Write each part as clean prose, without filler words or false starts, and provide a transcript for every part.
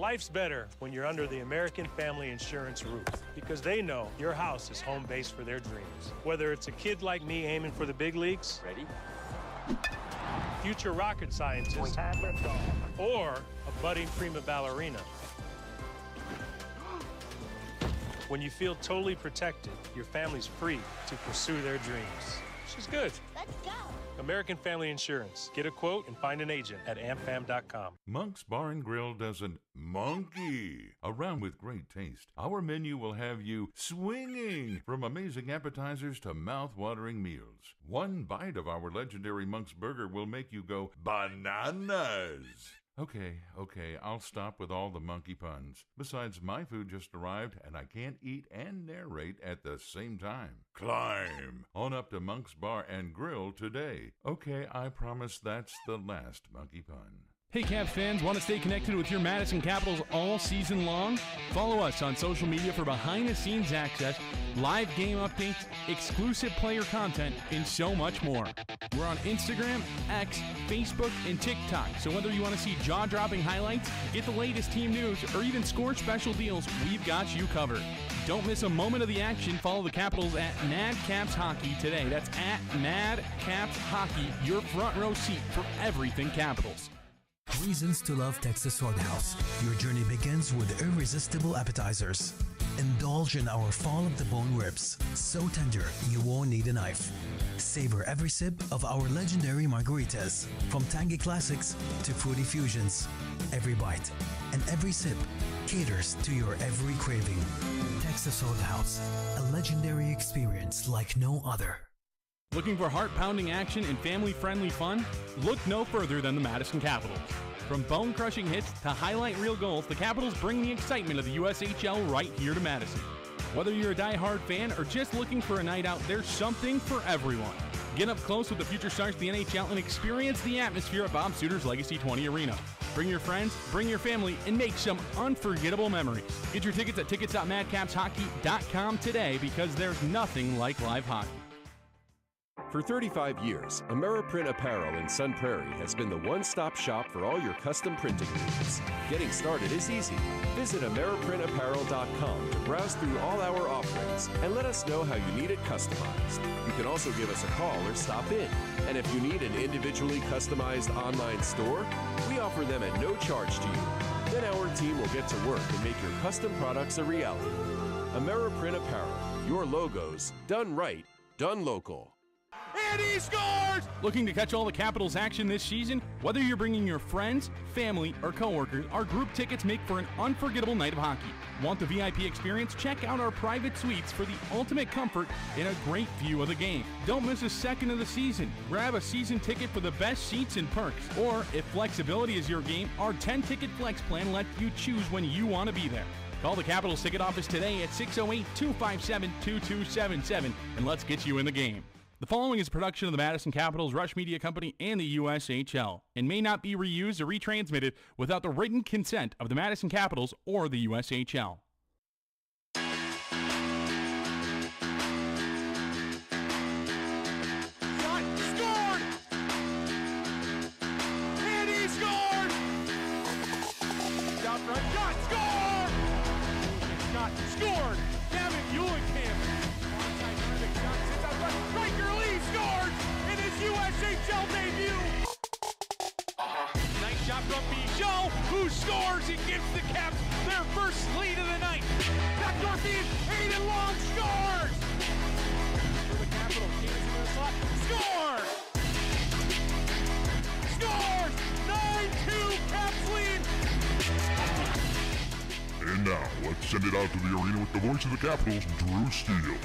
Life's better when you're under the American Family Insurance roof because they know your house is home base for their dreams. Whether it's a kid like me aiming for the big leagues, ready? Future rocket scientist, or a budding prima ballerina. When you feel totally protected, your family's free to pursue their dreams. She's good. Let's go. American Family Insurance. Get a quote and find an agent at amfam.com. Monk's Bar and Grill doesn't monkey around with great taste. Our menu will have you swinging from amazing appetizers to mouth-watering meals. One bite of our legendary Monk's Burger will make you go bananas. Okay, I'll stop with all the monkey puns. Besides, my food just arrived, and I can't eat and narrate at the same time. Climb on up to Monk's Bar and Grill today. Okay, I promise that's the last monkey pun. Hey Caps fans, want to stay connected with your Madison Capitals all season long? Follow us on social media for behind-the-scenes access, live game updates, exclusive player content, and so much more. We're on Instagram, X, Facebook, and TikTok, so whether you want to see jaw-dropping highlights, get the latest team news, or even score special deals, we've got you covered. Don't miss a moment of the action. Follow the Capitals at Mad Caps Hockey today. That's at Mad Caps Hockey, your front row seat for everything Capitals. Reasons to love Texas Roadhouse. Your journey begins with irresistible appetizers. Indulge in our fall of the bone ribs, so tender you won't need a knife. Savor every sip of our legendary margaritas, from tangy classics to fruity fusions. Every bite and every sip caters to your every craving. Texas Roadhouse, a legendary experience like no other. Looking for heart-pounding action and family-friendly fun? Look no further than the Madison Capitals. From bone-crushing hits to highlight reel goals, the Capitals bring the excitement of the USHL right here to Madison. Whether you're a die-hard fan or just looking for a night out, there's something for everyone. Get up close with the future stars of the NHL and experience the atmosphere at Bob Suter's Legacy 20 Arena. Bring your friends, bring your family, and make some unforgettable memories. Get your tickets at tickets.madcapshockey.com today because there's nothing like live hockey. For 35 years, Ameriprint Apparel in Sun Prairie has been the one-stop shop for all your custom printing needs. Getting started is easy. Visit AmeriprinTapparel.com to browse through all our offerings and let us know how you need it customized. You can also give us a call or stop in. And if you need an individually customized online store, we offer them at no charge to you. Then our team will get to work and make your custom products a reality. Ameriprint Apparel, your logos, done right, done local. And he scores! Looking to catch all the Capitals action this season? Whether you're bringing your friends, family, or coworkers, our group tickets make for an unforgettable night of hockey. Want the VIP experience? Check out our private suites for the ultimate comfort and a great view of the game. Don't miss a second of the season. Grab a season ticket for the best seats and perks. Or, if flexibility is your game, our 10-ticket flex plan lets you choose when you want to be there. Call the Capitals ticket office today at 608-257-2277 and let's get you in the game. The following is a production of the Madison Capitals, Rush Media Company, and the USHL, and may not be reused or retransmitted without the written consent of the Madison Capitals or the USHL. Shot scored! And he scored! Down front, shot scored! Shot scored! Gavin Eulenkamp. Striker Lee scores in his USHL debut! Nice shot from Bichot, who scores and gives the Caps their first lead of the night. Backdoor feed, Aiden Long scores! For the Capitals, Kansas in the slot, scores! Scores! 9-2 Caps lead! And now, let's send it out to the arena with the voice of the Capitals, Drew Steele.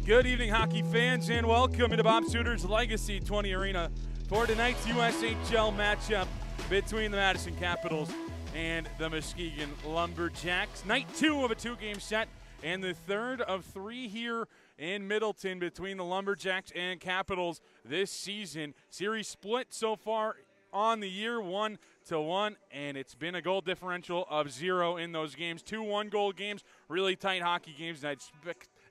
Good evening, hockey fans, and welcome to Bob Suter's Legacy 20 Arena for tonight's USHL matchup between the Madison Capitals and the Muskegon Lumberjacks. Night 2 of a 2-game set, and the third of 3 here in Middleton between the Lumberjacks and Capitals this season. Series split so far on the year, 1-1, and it's been a goal differential of 0 in those games. 2 one-goal games, really tight hockey games, and I'd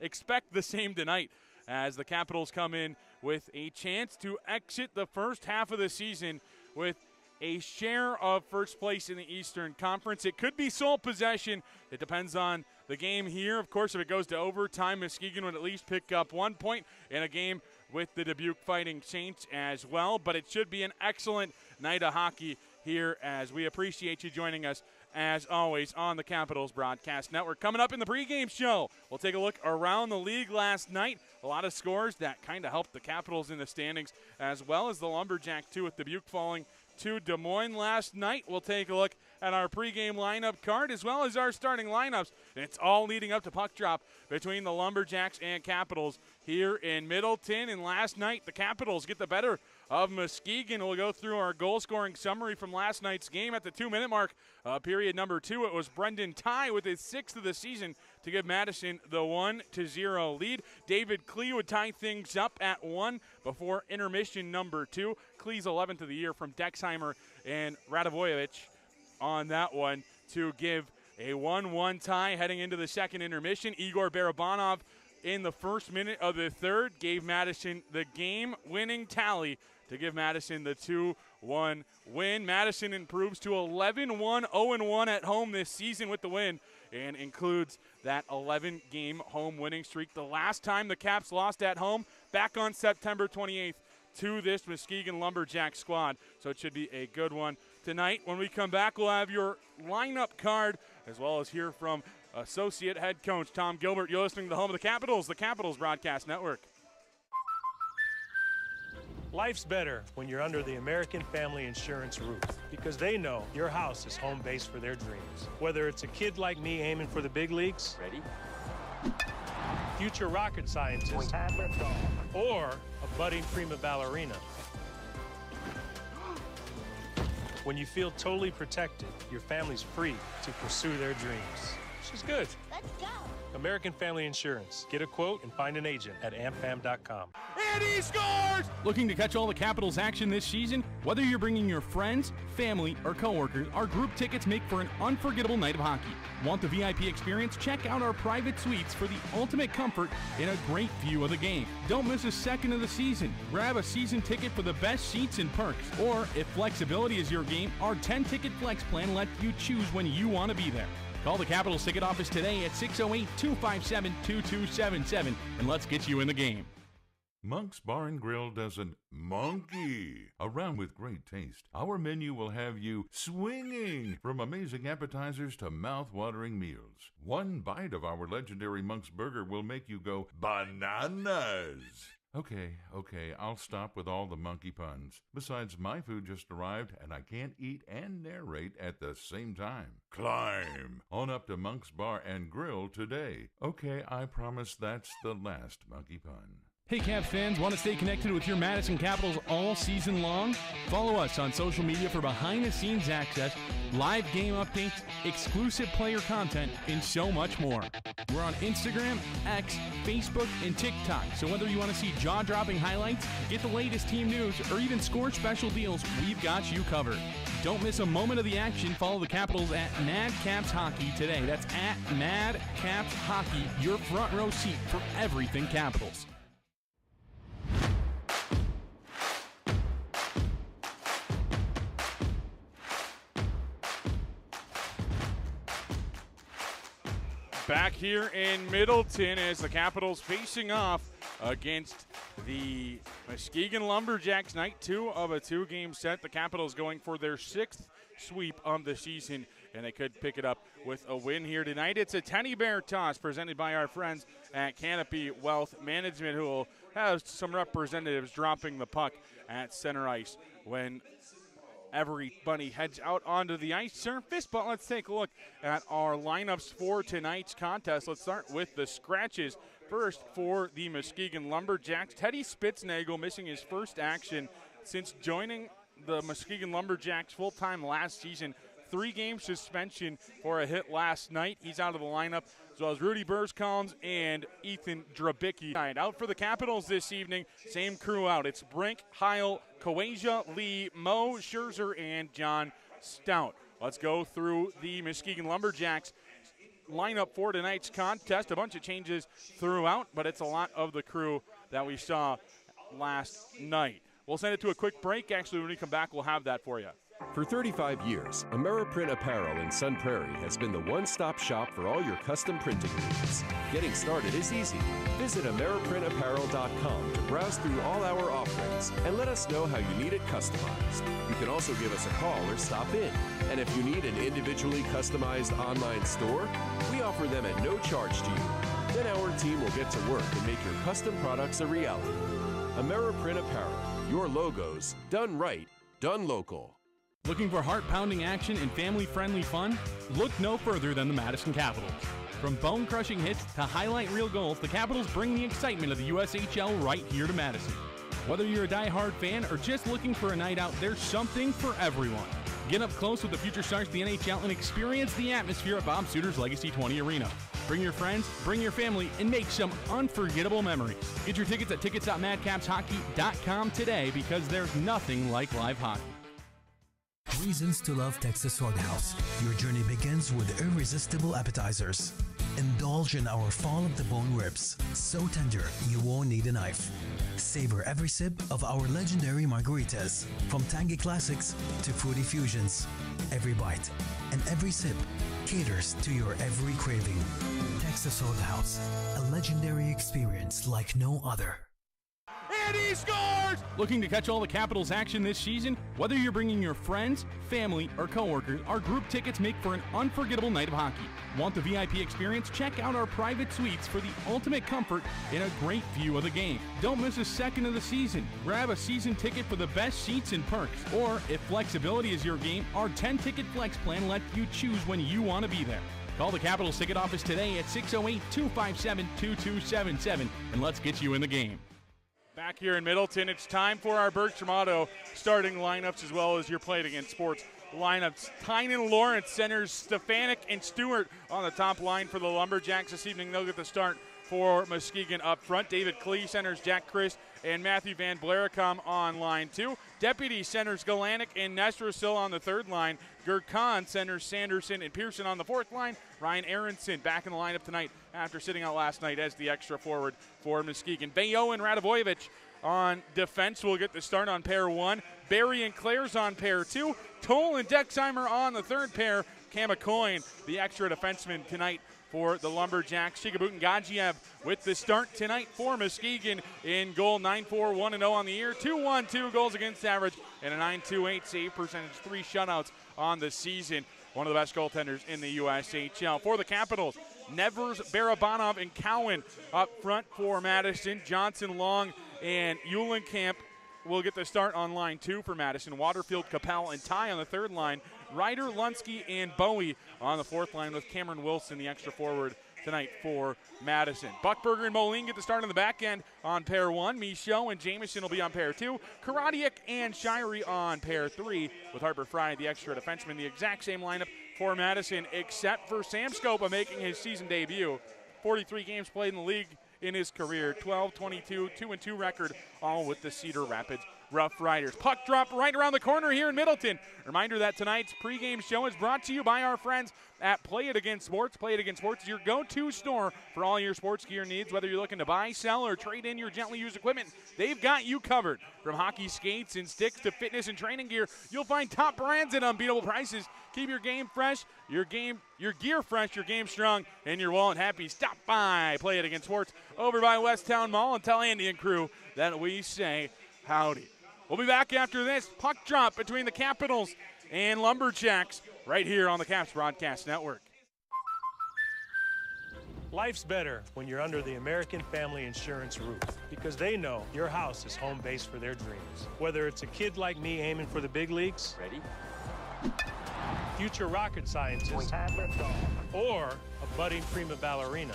expect the same tonight. as the Capitals come in with a chance to exit the first half of the season with a share of first place in the Eastern Conference. It could be sole possession. It depends on the game here. Of course, if it goes to overtime, Muskegon would at least pick up 1 point in a game with the Dubuque Fighting Saints as well. But it should be an excellent night of hockey here, as we appreciate you joining us, as always, on the Capitals Broadcast Network. Coming up in the pregame show, we'll take a look around the league last night. A lot of scores that kind of helped the Capitals in the standings, as well as the Lumberjacks, too, with Dubuque falling to Des Moines last night. We'll take a look at our pregame lineup card as well as our starting lineups. And it's all leading up to puck drop between the Lumberjacks and Capitals here in Middleton. And last night, the Capitals get the better of Muskegon. We'll go through our goal-scoring summary from last night's game. At the 2-minute mark, period number 2, it was Brendan Ty with his 6th of the season to give Madison the 1-0 lead. David Klee would tie things up at 1 before intermission number 2. Klee's 11th of the year from Dexheimer and Radivojevic on that one to give a 1-1 tie heading into the second intermission. Igor Barabanov in the first minute of the third gave Madison the game-winning tally to give Madison the 2-1 win. Madison improves to 11-1, 0-1 at home this season with the win, and includes that 11-game home winning streak. The last time the Caps lost at home, back on September 28th, to this Muskegon Lumberjack squad. So it should be a good one tonight. When we come back, we'll have your lineup card, as well as hear from associate head coach Tom Gilbert. You're listening to the home of the Capitals Broadcast Network. Life's better when you're under the American Family Insurance roof, because they know your house is home base for their dreams. Whether it's a kid like me aiming for the big leagues, ready, future rocket scientist, or a budding prima ballerina. When you feel totally protected, your family's free to pursue their dreams. Which is good. Let's go. American Family Insurance. Get a quote and find an agent at amfam.com. And he scores! Looking to catch all the Capitals action this season? Whether you're bringing your friends, family, or coworkers, our group tickets make for an unforgettable night of hockey. Want the VIP experience? Check out our private suites for the ultimate comfort and a great view of the game. Don't miss a second of the season. Grab a season ticket for the best seats and perks. Or, if flexibility is your game, our 10-ticket flex plan lets you choose when you want to be there. Call the Capitals ticket office today at 608-257-2277, and let's get you in the game. Monk's Bar and Grill doesn't monkey around with great taste. Our menu will have you swinging from amazing appetizers to mouth-watering meals. One bite of our legendary Monk's Burger will make you go bananas. Okay, I'll stop with all the monkey puns. Besides, my food just arrived, and I can't eat and narrate at the same time. Climb on up to Monk's Bar and Grill today. Okay, I promise that's the last monkey pun. Hey Caps fans, want to stay connected with your Madison Capitals all season long? Follow us on social media for behind-the-scenes access, live game updates, exclusive player content, and so much more. We're on Instagram, X, Facebook, and TikTok, so whether you want to see jaw-dropping highlights, get the latest team news, or even score special deals, we've got you covered. Don't miss a moment of the action. Follow the Capitals at Mad Caps Hockey today. That's at Mad Caps Hockey, your front row seat for everything Capitals. Back here in Middleton as the Capitals facing off against the Muskegon Lumberjacks. Night 2 of a 2-game set. The Capitals going for their 6th sweep of the season, and they could pick it up with a win here tonight. It's a teddy bear toss presented by our friends at Canopy Wealth Management, who will have some representatives dropping the puck at center ice when everybody heads out onto the ice surface. But let's take a look at our lineups for tonight's contest. Let's start with the scratches. First, for the Muskegon Lumberjacks, Teddy Spitznagel missing his first action since joining the Muskegon Lumberjacks full-time last season. 3-game suspension for a hit last night. He's out of the lineup, as well as Rudy Burskalms and Ethan Drabicki. Out for the Capitals this evening, same crew out. It's Brink, Heil, Kawaja, Lee, Mo, Scherzer, and John Stout. Let's go through the Muskegon Lumberjacks lineup for tonight's contest. A bunch of changes throughout, but it's a lot of the crew that we saw last night. We'll send it to a quick break. Actually, when we come back, we'll have that for you. For 35 years, AmeriPrint Apparel in Sun Prairie has been the one-stop shop for all your custom printing needs. Getting started is easy. Visit AmeriPrintApparel.com to browse through all our offerings and let us know how you need it customized. You can also give us a call or stop in. And if you need an individually customized online store, we offer them at no charge to you. Then our team will get to work and make your custom products a reality. AmeriPrint Apparel, your logos, done right, done local. Looking for heart-pounding action and family-friendly fun? Look no further than the Madison Capitals. From bone-crushing hits to highlight reel goals, the Capitals bring the excitement of the USHL right here to Madison. Whether you're a die-hard fan or just looking for a night out, there's something for everyone. Get up close with the future stars of the NHL and experience the atmosphere at Bob Suter's Legacy 20 Arena. Bring your friends, bring your family, and make some unforgettable memories. Get your tickets at tickets.madcapshockey.com today because there's nothing like live hockey. Reasons to love Texas Roadhouse. Your journey begins with irresistible appetizers. Indulge in our fall of the bone ribs. So tender, you won't need a knife. Savor every sip of our legendary margaritas. From tangy classics to fruity fusions. Every bite and every sip caters to your every craving. Texas Roadhouse, a legendary experience like no other. And he scores! Looking to catch all the Capitals action this season? Whether you're bringing your friends, family, or coworkers, our group tickets make for an unforgettable night of hockey. Want the VIP experience? Check out our private suites for the ultimate comfort and a great view of the game. Don't miss a second of the season. Grab a season ticket for the best seats and perks. Or, if flexibility is your game, our 10-ticket flex plan lets you choose when you want to be there. Call the Capitals ticket office today at 608-257-2277 and let's get you in the game. Back here in Middleton, it's time for our Bergstrom Auto starting lineups as well as your Play It Again Sports lineups. Tynan Lawrence centers Stefanik and Stewart on the top line for the Lumberjacks this evening. They'll get the start for Muskegon up front. David Klee centers Jack Christ and Matthew Van Blaricom on line 2. Deputy centers Galanik and Nestorsil on the third line. Gurkhan centers Sanderson and Pearson on the fourth line. Ryan Aronson back in the lineup tonight after sitting out last night as the extra forward for Muskegon. Bayo and Radivojevic on defense will get the start on pair 1. Barry and Claire's on pair 2. Toll and Dexheimer on the third pair. Kamakoin, the extra defenseman tonight for the Lumberjacks. Shigabut Gadzhiev with the start tonight for Muskegon in goal. 9-4, 1-0 on the year. 2-1-2 goals against average and a 9.28 save percentage. 3 shutouts on the season. One of the best goaltenders in the USHL. For the Capitals, Nevers, Barabanov, and Cowan up front for Madison. Johnson, Long, and Eulenkamp will get the start on line 2 for Madison. Waterfield, Capel, and Ty on the third line. Ryder, Lunsky, and Bowie on the fourth line with Cameron Wilson, the extra forward tonight for Madison. Buckberger and Moline get the start on the back end on pair 1. Michaud and Jamieson will be on pair 2. Karadiak and Shirey on pair 3 with Harper Fry, the extra defenseman. The exact same lineup for Madison except for Sam Scopa making his season debut. 43 games played in the league in his career. 12-22, 2-2 record, all with the Cedar Rapids Rough Riders. Puck drop right around the corner here in Middleton. Reminder that tonight's pregame show is brought to you by our friends at Play It Again Sports. Play It Again Sports is your go-to store for all your sports gear needs. Whether you're looking to buy, sell, or trade in your gently used equipment, they've got you covered. From hockey skates and sticks to fitness and training gear, you'll find top brands at unbeatable prices. Keep your game fresh, your gear fresh, your game strong, and your wallet happy. Stop by Play It Again Sports over by Westtown Mall and tell Andy and crew that we say howdy. We'll be back after this puck drop between the Capitals and Lumberjacks right here on the Caps Broadcast Network. Life's better when you're under the American Family Insurance roof because they know your house is home base for their dreams. Whether it's a kid like me aiming for the big leagues, ready, future rocket scientist, or a budding prima ballerina.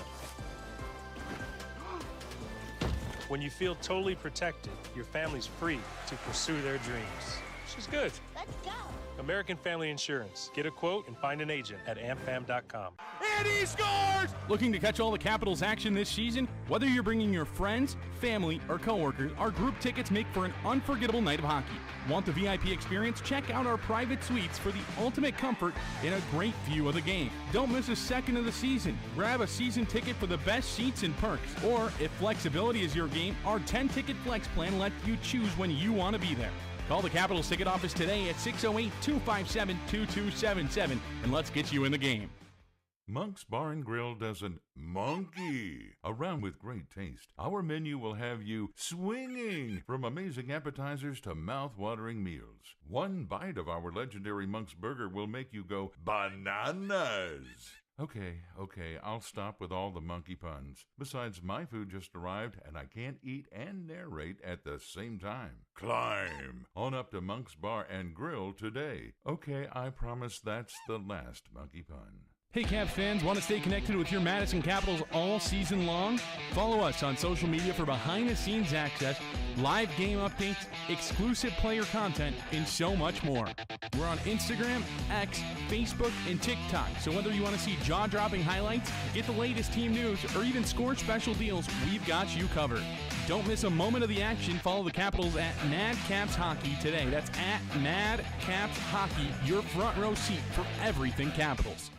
When you feel totally protected, your family's free to pursue their dreams. Which is good. Let's go. American Family Insurance. Get a quote and find an agent at amfam.com. and he scores! Looking to catch all the Capitals action this season? Whether you're bringing your friends, family, or coworkers, our group tickets make for an unforgettable night of hockey. Want the VIP experience? Check out our private suites for the ultimate comfort and a great view of the game. Don't miss a second of the season. Grab a season ticket for the best seats and perks. Or if flexibility is your game, our 10-ticket flex plan lets you choose when you want to be there. Call the Capitals ticket office today at 608-257-2277 and let's get you in the game. Monk's Bar and Grill doesn't monkey around with great taste. Our menu will have you swinging from amazing appetizers to mouth-watering meals. One bite of our legendary Monk's Burger will make you go bananas. Okay, I'll stop with all the monkey puns. Besides, my food just arrived and I can't eat and narrate at the same time. Climb on up to Monk's Bar and Grill today. Okay, I promise that's the last monkey pun. Hey Caps fans, want to stay connected with your Madison Capitals all season long? Follow us on social media for behind-the-scenes access, live game updates, exclusive player content, and so much more. We're on Instagram, X, Facebook, and TikTok, so whether you want to see jaw-dropping highlights, get the latest team news, or even score special deals, we've got you covered. Don't miss a moment of the action. Follow the Capitals at Mad Caps Hockey today. That's at Mad Caps Hockey, your front row seat for everything Capitals.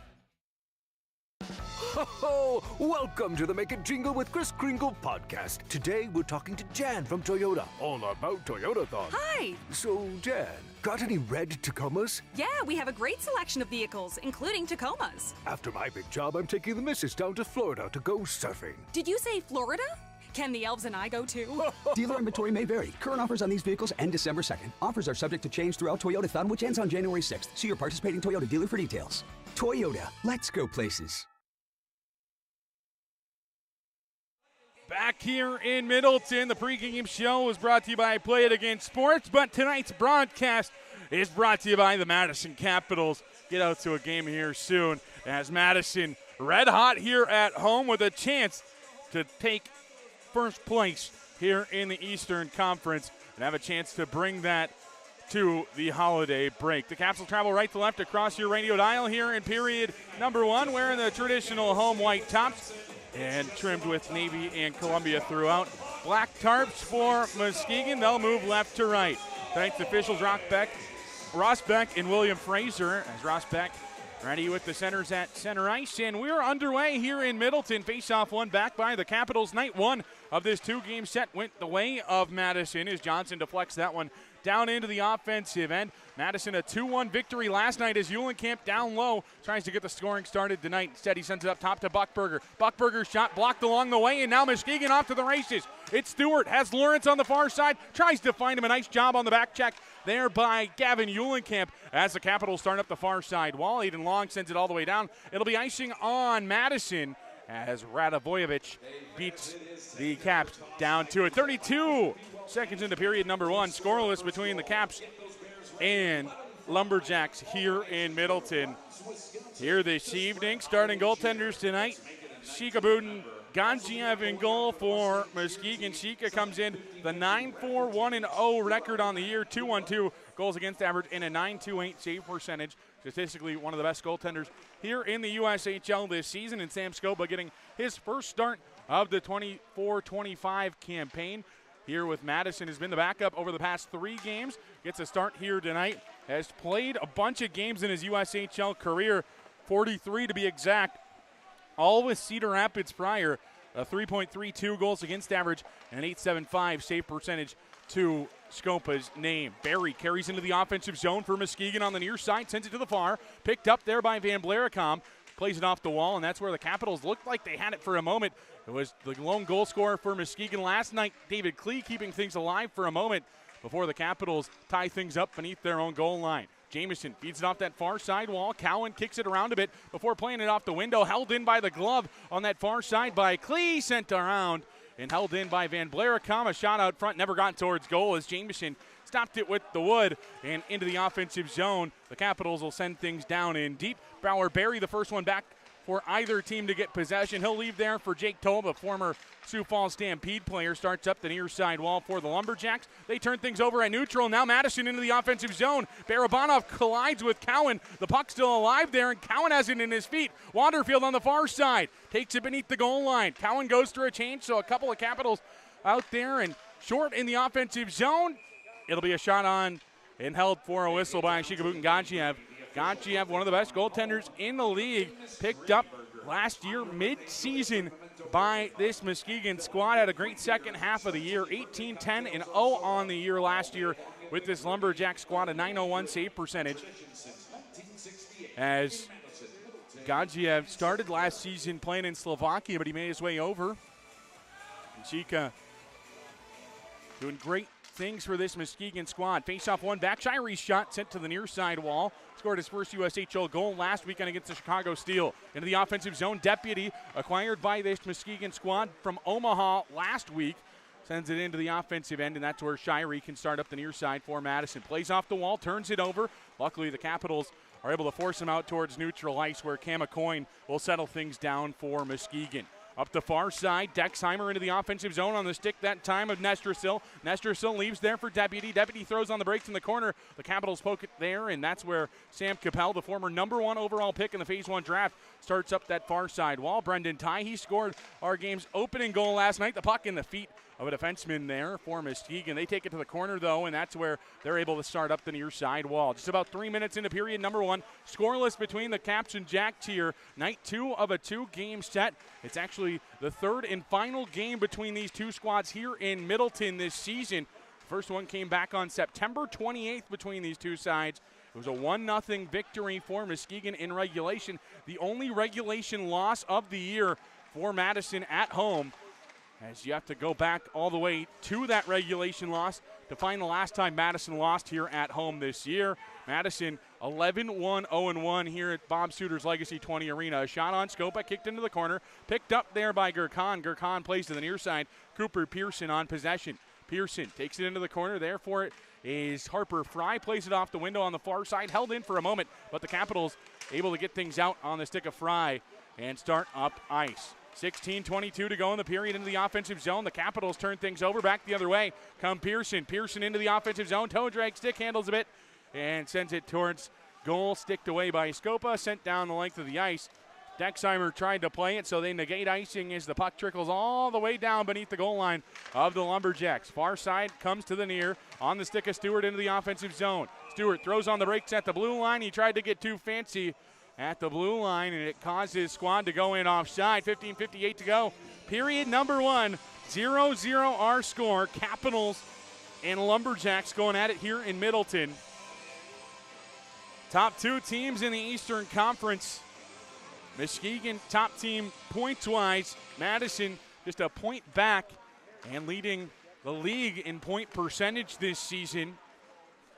Ho! Welcome to the Make It Jingle with Chris Kringle podcast. Today we're talking to Jan from Toyota, all about Toyotathon. Hi! So, Jan, got any red Tacomas? Yeah, we have a great selection of vehicles, including Tacomas. After my big job, I'm taking the missus down to Florida to go surfing. Did you say Florida? Can the elves and I go too? Dealer inventory may vary. Current offers on these vehicles end December 2nd. Offers are subject to change throughout Toyotathon, which ends on January 6th. See your participating Toyota dealer for details. Toyota, let's go places. Back here in Middleton, the pregame show is brought to you by Play It Again Sports, but tonight's broadcast is brought to you by the Madison Capitals. Get out to a game here soon as Madison red hot here at home with a chance to take first place here in the Eastern Conference and have a chance to bring that to the holiday break. The Caps will travel right to left across your radio dial here in period number one, wearing the traditional home white tops and trimmed with navy and Columbia throughout. Black tarps for Muskegon. They'll move left to right. Tonight's officials, Ross Beck and William Fraser, as Ross Beck ready with the centers at center ice. And we're underway here in Middleton. Face-off one back by the Capitals. Night one of this two-game set went the way of Madison as Johnson deflects that one down into the offensive end. Madison a 2-1 victory last night as Uhlenkamp down low tries to get the scoring started tonight. Instead, he sends it up top to Buckberger. Buckberger's shot blocked along the way, and now Muskegon off to the races. It's Stewart, has Lawrence on the far side, tries to find him. A nice job on the back check there by Gavin Uhlenkamp as the Capitals start up the far side. Wall, Aiden Long sends it all the way down. It'll be icing on Madison as Radivojevic beats the Caps down to it. 32 seconds into period number one. Scoreless between the Caps and Lumberjacks here in Middleton. Here this evening, starting goaltenders tonight, Shika Budin, Ganjiev in goal for Muskegon. Shika comes in the 9-4, 1-0 record on the year, 212 goals against average and a 928 save percentage. Statistically, one of the best goaltenders here in the USHL this season. And Sam Scoba getting his first start of the 24-25 campaign. Here with Madison, has been the backup over the past 3 games. Gets a start here tonight. Has played a bunch of games in his USHL career, 43 to be exact. All with Cedar Rapids prior. A 3.32 goals against average and an 8.75 save percentage to Scopa's name. Barry carries into the offensive zone for Muskegon on the near side. Sends it to the far. Picked up there by Van Blaricom. Plays it off the wall, and that's where the Capitals looked like they had it for a moment. It was the lone goal scorer for Muskegon last night, David Klee, keeping things alive for a moment before the Capitals tie things up beneath their own goal line. Jamieson feeds it off that far side wall. Cowan kicks it around a bit before playing it off the window. Held in by the glove on that far side by Klee, sent around and held in by Van Blaricom. A shot out front, never got towards goal as Jamieson stopped it with the wood and into the offensive zone. The Capitals will send things down in deep. Brower Berry, the first one back for either team to get possession. He'll leave there for Jake Toll, a former Sioux Falls Stampede player. Starts up the near side wall for the Lumberjacks. They turn things over at neutral. Now Madison into the offensive zone. Barabanov collides with Cowan. The puck's still alive there, and Cowan has it in his feet. Wanderfield on the far side takes it beneath the goal line. Cowan goes through a change, so a couple of Capitals out there and short in the offensive zone. It'll be a shot on and held for a whistle by Shikabut and Gadzhiev. Gadzhiev, one of the best goaltenders in the league, picked up last year mid-season by this Muskegon squad. Had a great second half of the year, 18-10-0 on the year last year with this Lumberjack squad, a .901 save percentage. As Gadzhiev started last season playing in Slovakia, but he made his way over. And Chika doing great things for this Muskegon squad. Face-off one back. Shirey's shot sent to the near side wall. Scored his first USHL goal last weekend against the Chicago Steele. Into the offensive zone. Deputy, acquired by this Muskegon squad from Omaha last week, sends it into the offensive end, and that's where Shirey can start up the near side for Madison. Plays off the wall, turns it over. Luckily, the Capitals are able to force him out towards neutral ice, where Cam McCoy will settle things down for Muskegon. Up the far side, Dexheimer into the offensive zone on the stick that time of Nestrasil. Nestrasil leaves there for Deputy. Deputy throws on the brakes in the corner. The Capitals poke it there, and that's where Sam Capel, the former #1 overall pick in the Phase 1 draft, starts up that far side wall. Brendan Ty, he scored our game's opening goal last night. The puck in the feet of a defenseman there for Muskegon. They take it to the corner, though, and that's where they're able to start up the near side wall. Just about 3 minutes into period number 1. Scoreless between the Caps and Jacks here. Night 2 of a 2-game set. It's actually the third and final game between these two squads here in Middleton this season. First one came back on September 28th between these two sides. It was a 1-0 victory for Muskegon in regulation. The only regulation loss of the year for Madison at home, as you have to go back all the way to that regulation loss to find the last time Madison lost here at home this year. Madison 11-1-0-1 here at Bob Suter's Legacy 20 Arena. A shot on Scopa, kicked into the corner, picked up there by Gurkhan. Gurkhan plays to the near side. Cooper Pearson on possession. Pearson takes it into the corner. There for it is Harper Fry. Plays it off the window on the far side. Held in for a moment, but the Capitals able to get things out on the stick of Fry and start up ice. 16:22 to go in the period into the offensive zone. The Capitals turn things over. Back the other way come Pearson. Pearson into the offensive zone. Toe drag, stick handles a bit, and sends it towards goal. Sticked away by Scopa. Sent down the length of the ice. Dexheimer tried to play it, so they negate icing as the puck trickles all the way down beneath the goal line of the Lumberjacks. Far side comes to the near. On the stick of Stewart into the offensive zone. Stewart throws on the brakes at the blue line. He tried to get too fancy at the blue line, and it caused his squad to go in offside. 15:58 to go. Period number 1. 0-0 our score. Capitals and Lumberjacks going at it here in Middleton. Top 2 teams in the Eastern Conference. Muskegon, top team points-wise. Madison just a point back and leading the league in point percentage this season.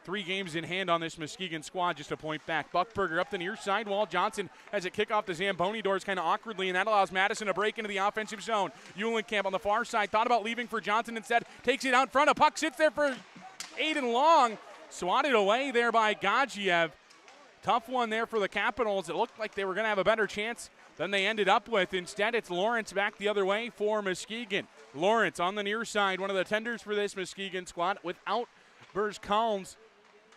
3 games in hand on this Muskegon squad, just a point back. Buckberger up the near side wall. Johnson has it kick off the Zamboni doors kind of awkwardly, and that allows Madison to break into the offensive zone. Eulenkamp on the far side thought about leaving for Johnson instead. Takes it out front. A puck sits there for Aiden Long. Swatted away there by Gadzhiev. Tough one there for the Capitals. It looked like they were going to have a better chance than they ended up with. Instead, it's Lawrence back the other way for Muskegon. Lawrence on the near side, one of the tenders for this Muskegon squad without Burrs Collins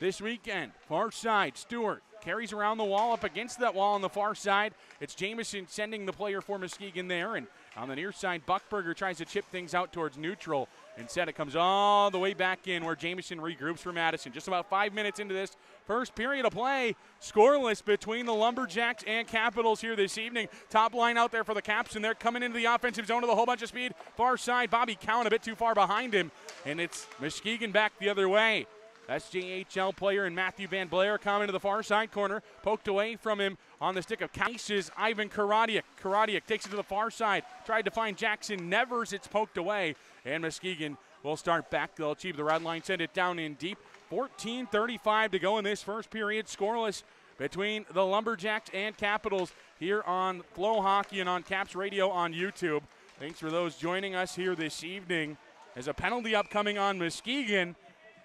this weekend. Far side, Stewart carries around the wall, up against that wall on the far side. It's Jamison sending the player for Muskegon there, and on the near side, Buckberger tries to chip things out towards neutral. Instead, it comes all the way back in where Jamison regroups for Madison. Just about 5 minutes into this first period of play, scoreless between the Lumberjacks and Capitals here this evening. Top line out there for the Caps, and they're coming into the offensive zone with a whole bunch of speed. Far side, Bobby Cowan a bit too far behind him, and it's Muskegon back the other way. SJHL player and Matthew Van Blair come into the far side corner. Poked away from him on the stick of Cases, Ivan Karadiak. Karadiak takes it to the far side. Tried to find Jackson Nevers. It's poked away. And Muskegon will start back. They'll achieve the red line, send it down in deep. 14:35 to go in this first period. Scoreless between the Lumberjacks and Capitals here on Flow Hockey and on Caps Radio on YouTube. Thanks for those joining us here this evening. There's a penalty upcoming on Muskegon.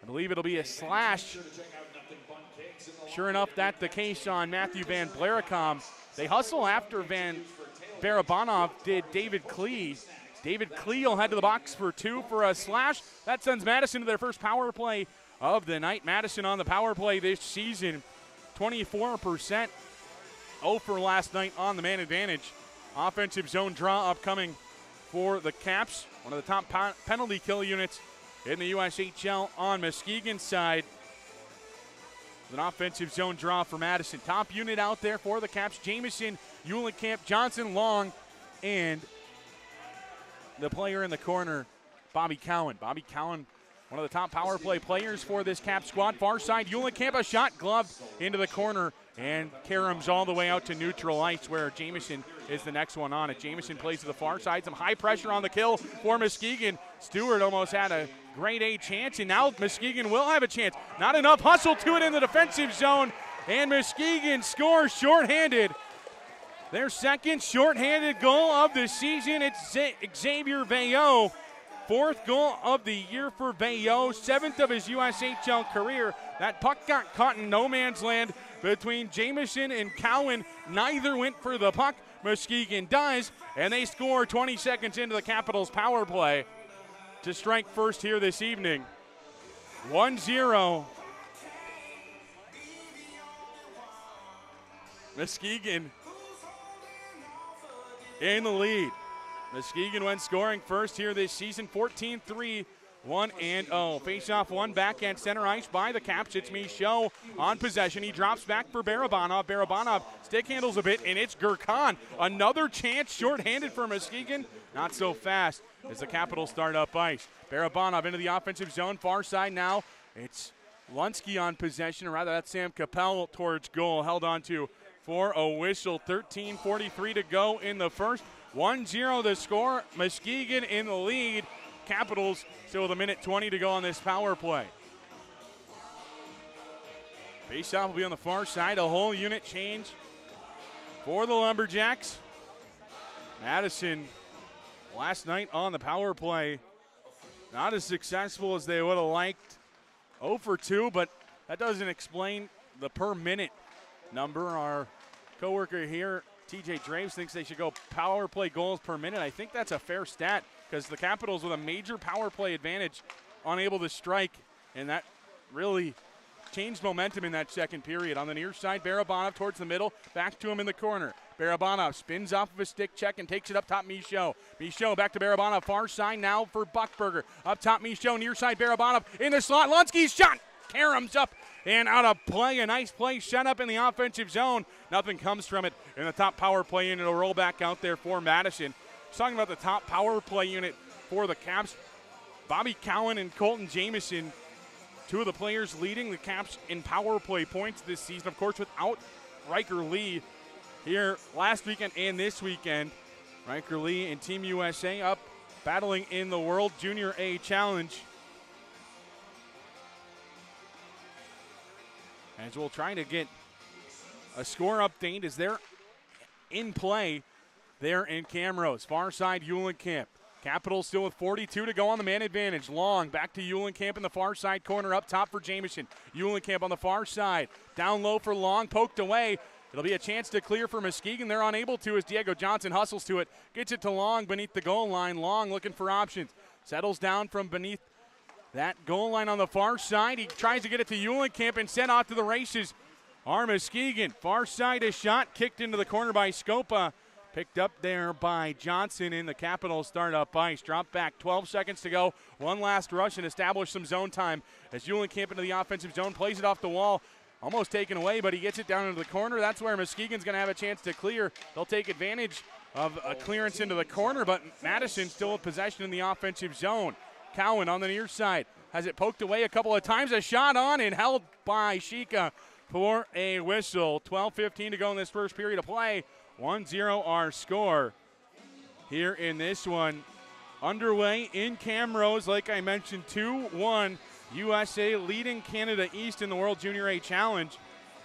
I believe it'll be a slash. Sure enough, that's the case on Matthew Van Blaricom. They hustle after Barabanov did David Klee. David Klee will head to the box for 2 for a slash. That sends Madison to their first power play of the night. Madison on the power play this season, 24%. 0 for last night on the man advantage. Offensive zone draw upcoming for the Caps. One of the top penalty kill units in the USHL on Muskegon's side. With an offensive zone draw for Madison. Top unit out there for the Caps. Jamison, Eulenkamp, Johnson, Long, and the player in the corner, Bobby Cowan. Bobby Cowan, one of the top power play players for this Cap squad. Far side, Eulenkamp, a shot gloved into the corner, and Karams all the way out to neutral ice where Jamison is the next one on it. Jamison plays to the far side. Some high pressure on the kill for Muskegon. Stewart almost had a grade A chance, and now Muskegon will have a chance. Not enough hustle to it in the defensive zone, and Muskegon scores shorthanded. Their second shorthanded goal of the season. It's Xavier Veillot. 4th goal of the year for Veillot, 7th of his USHL career. That puck got caught in no man's land between Jamison and Cowan. Neither went for the puck. Muskegon does, and they score 20 seconds into the Capitals' power play to strike first here this evening. 1-0. Muskegon in the lead. Muskegon went scoring first here this season, 14-3, 1-0. Face-off one backhand center ice by the Caps. It's Michaud on possession. He drops back for Barabanov. Barabanov stick handles a bit, and it's Gurkhan. Another chance shorthanded for Muskegon. Not so fast as the Capitals start up ice. Barabanov into the offensive zone, far side now. It's Lunsky on possession, or rather that's Sam Capel towards goal. Held on to for a whistle. 13:43 to go in the first. 1-0 the score. Muskegon in the lead. Capitals still with 1:20 to go on this power play. Faceoff will be on the far side. A whole unit change for the Lumberjacks. Madison last night on the power play, not as successful as they would have liked. 0 for 2, but that doesn't explain the per minute number. Our coworker here, TJ Draves, thinks they should go power play goals per minute. I think that's a fair stat because the Capitals with a major power play advantage, unable to strike, and that really changed momentum in that second period. On the near side, Barabanov towards the middle, back to him in the corner. Barabanov spins off of a stick check and takes it up top, Michaud. Michaud back to Barabanov, far side now for Buckberger. Up top, Michaud, near side, Barabanov in the slot. Lunsky's shot, Karams up and out of play. A nice play set up in the offensive zone. Nothing comes from it in the top power play unit. It'll roll back out there for Madison. Talking about the top power play unit for the Caps, Bobby Cowan and Colton Jamison, two of the players leading the Caps in power play points this season. Of course, without Riker Lee here last weekend and this weekend. Riker Lee and Team USA up battling in the World Junior A Challenge. As we'll try to get a score update as they're in play there in Camrose. Far side, Eulenkamp. Capitals still with 42 to go on the man advantage. Long back to Eulenkamp in the far side corner, up top for Jamison. Eulenkamp on the far side. Down low for Long, poked away. It'll be a chance to clear for Muskegon. They're unable to as Diego Johnson hustles to it. Gets it to Long beneath the goal line. Long looking for options. Settles down from beneath that goal line on the far side. He tries to get it to Eulenkamp and sent off to the races. Muskegon. Far side, a shot kicked into the corner by Scopa. Picked up there by Johnson in the Capitals start-up ice. Drop back, 12 seconds to go. One last rush and establish some zone time as Eulenkamp into the offensive zone, plays it off the wall. Almost taken away, but he gets it down into the corner. That's where Muskegon's going to have a chance to clear. They'll take advantage of a clearance into the corner, but Madison still with possession in the offensive zone. Cowan on the near side has it poked away a couple of times. A shot on and held by Shika for a whistle. 12:15 to go in this first period of play. 1-0 our score here in this one. Underway in Camrose, like I mentioned, 2-1. USA leading Canada East in the World Junior A Challenge.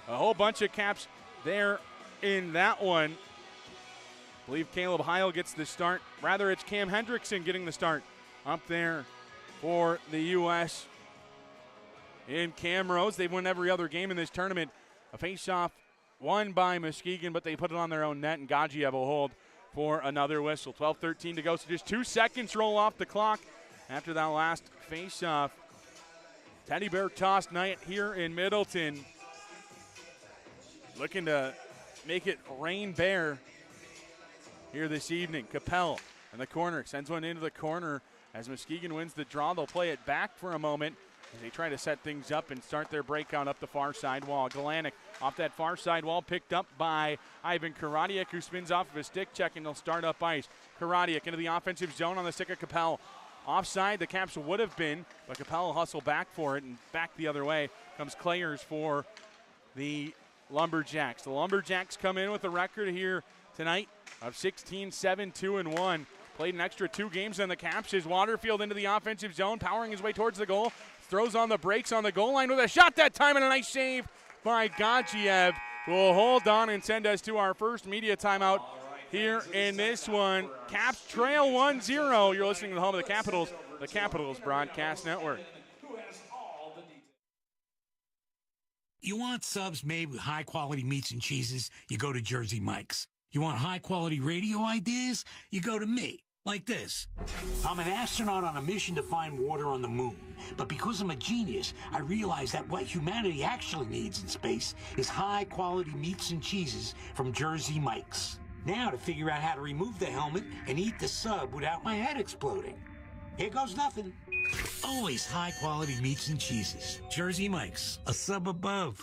A whole bunch of Caps there in that one. I believe Caleb Heil gets the start. Rather, it's Cam Hendrickson getting the start up there for the U.S. in Camrose. They've won every other game in this tournament. A face-off won by Muskegon, but they put it on their own net, and Gagiev will hold for another whistle. 12:13 to go, so just 2 seconds roll off the clock after that last face-off. Teddy Bear toss night here in Middleton. Looking to make it rain bear here this evening. Capel in the corner, sends one into the corner as Muskegon wins the draw. They'll play it back for a moment as they try to set things up and start their breakout up the far side wall. Galanick off that far side wall, picked up by Ivan Karadiak, who spins off of a stick check, and they'll start up ice. Karadiak into the offensive zone on the stick of Capel. Offside, the Caps would have been, but Capel will hustle back for it, and back the other way comes Clayers for the Lumberjacks. The Lumberjacks come in with a record here tonight of 16-7-2-1. Played an extra 2 games than the Caps. Is Waterfield into the offensive zone, powering his way towards the goal. Throws on the brakes on the goal line with a shot that time, and a nice save by Gagiev, who will hold on and send us to our first media timeout here in this one. Caps trail 1-0. You're listening to the home of the Capitals Broadcast Network. You want subs made with high-quality meats and cheeses? You go to Jersey Mike's. You want high-quality radio ideas? You go to me. Like this. I'm an astronaut on a mission to find water on the moon. But because I'm a genius, I realize that what humanity actually needs in space is high-quality meats and cheeses from Jersey Mike's. Now to figure out how to remove the helmet and eat the sub without my head exploding. Here goes nothing. Always high-quality meats and cheeses. Jersey Mike's, a sub above.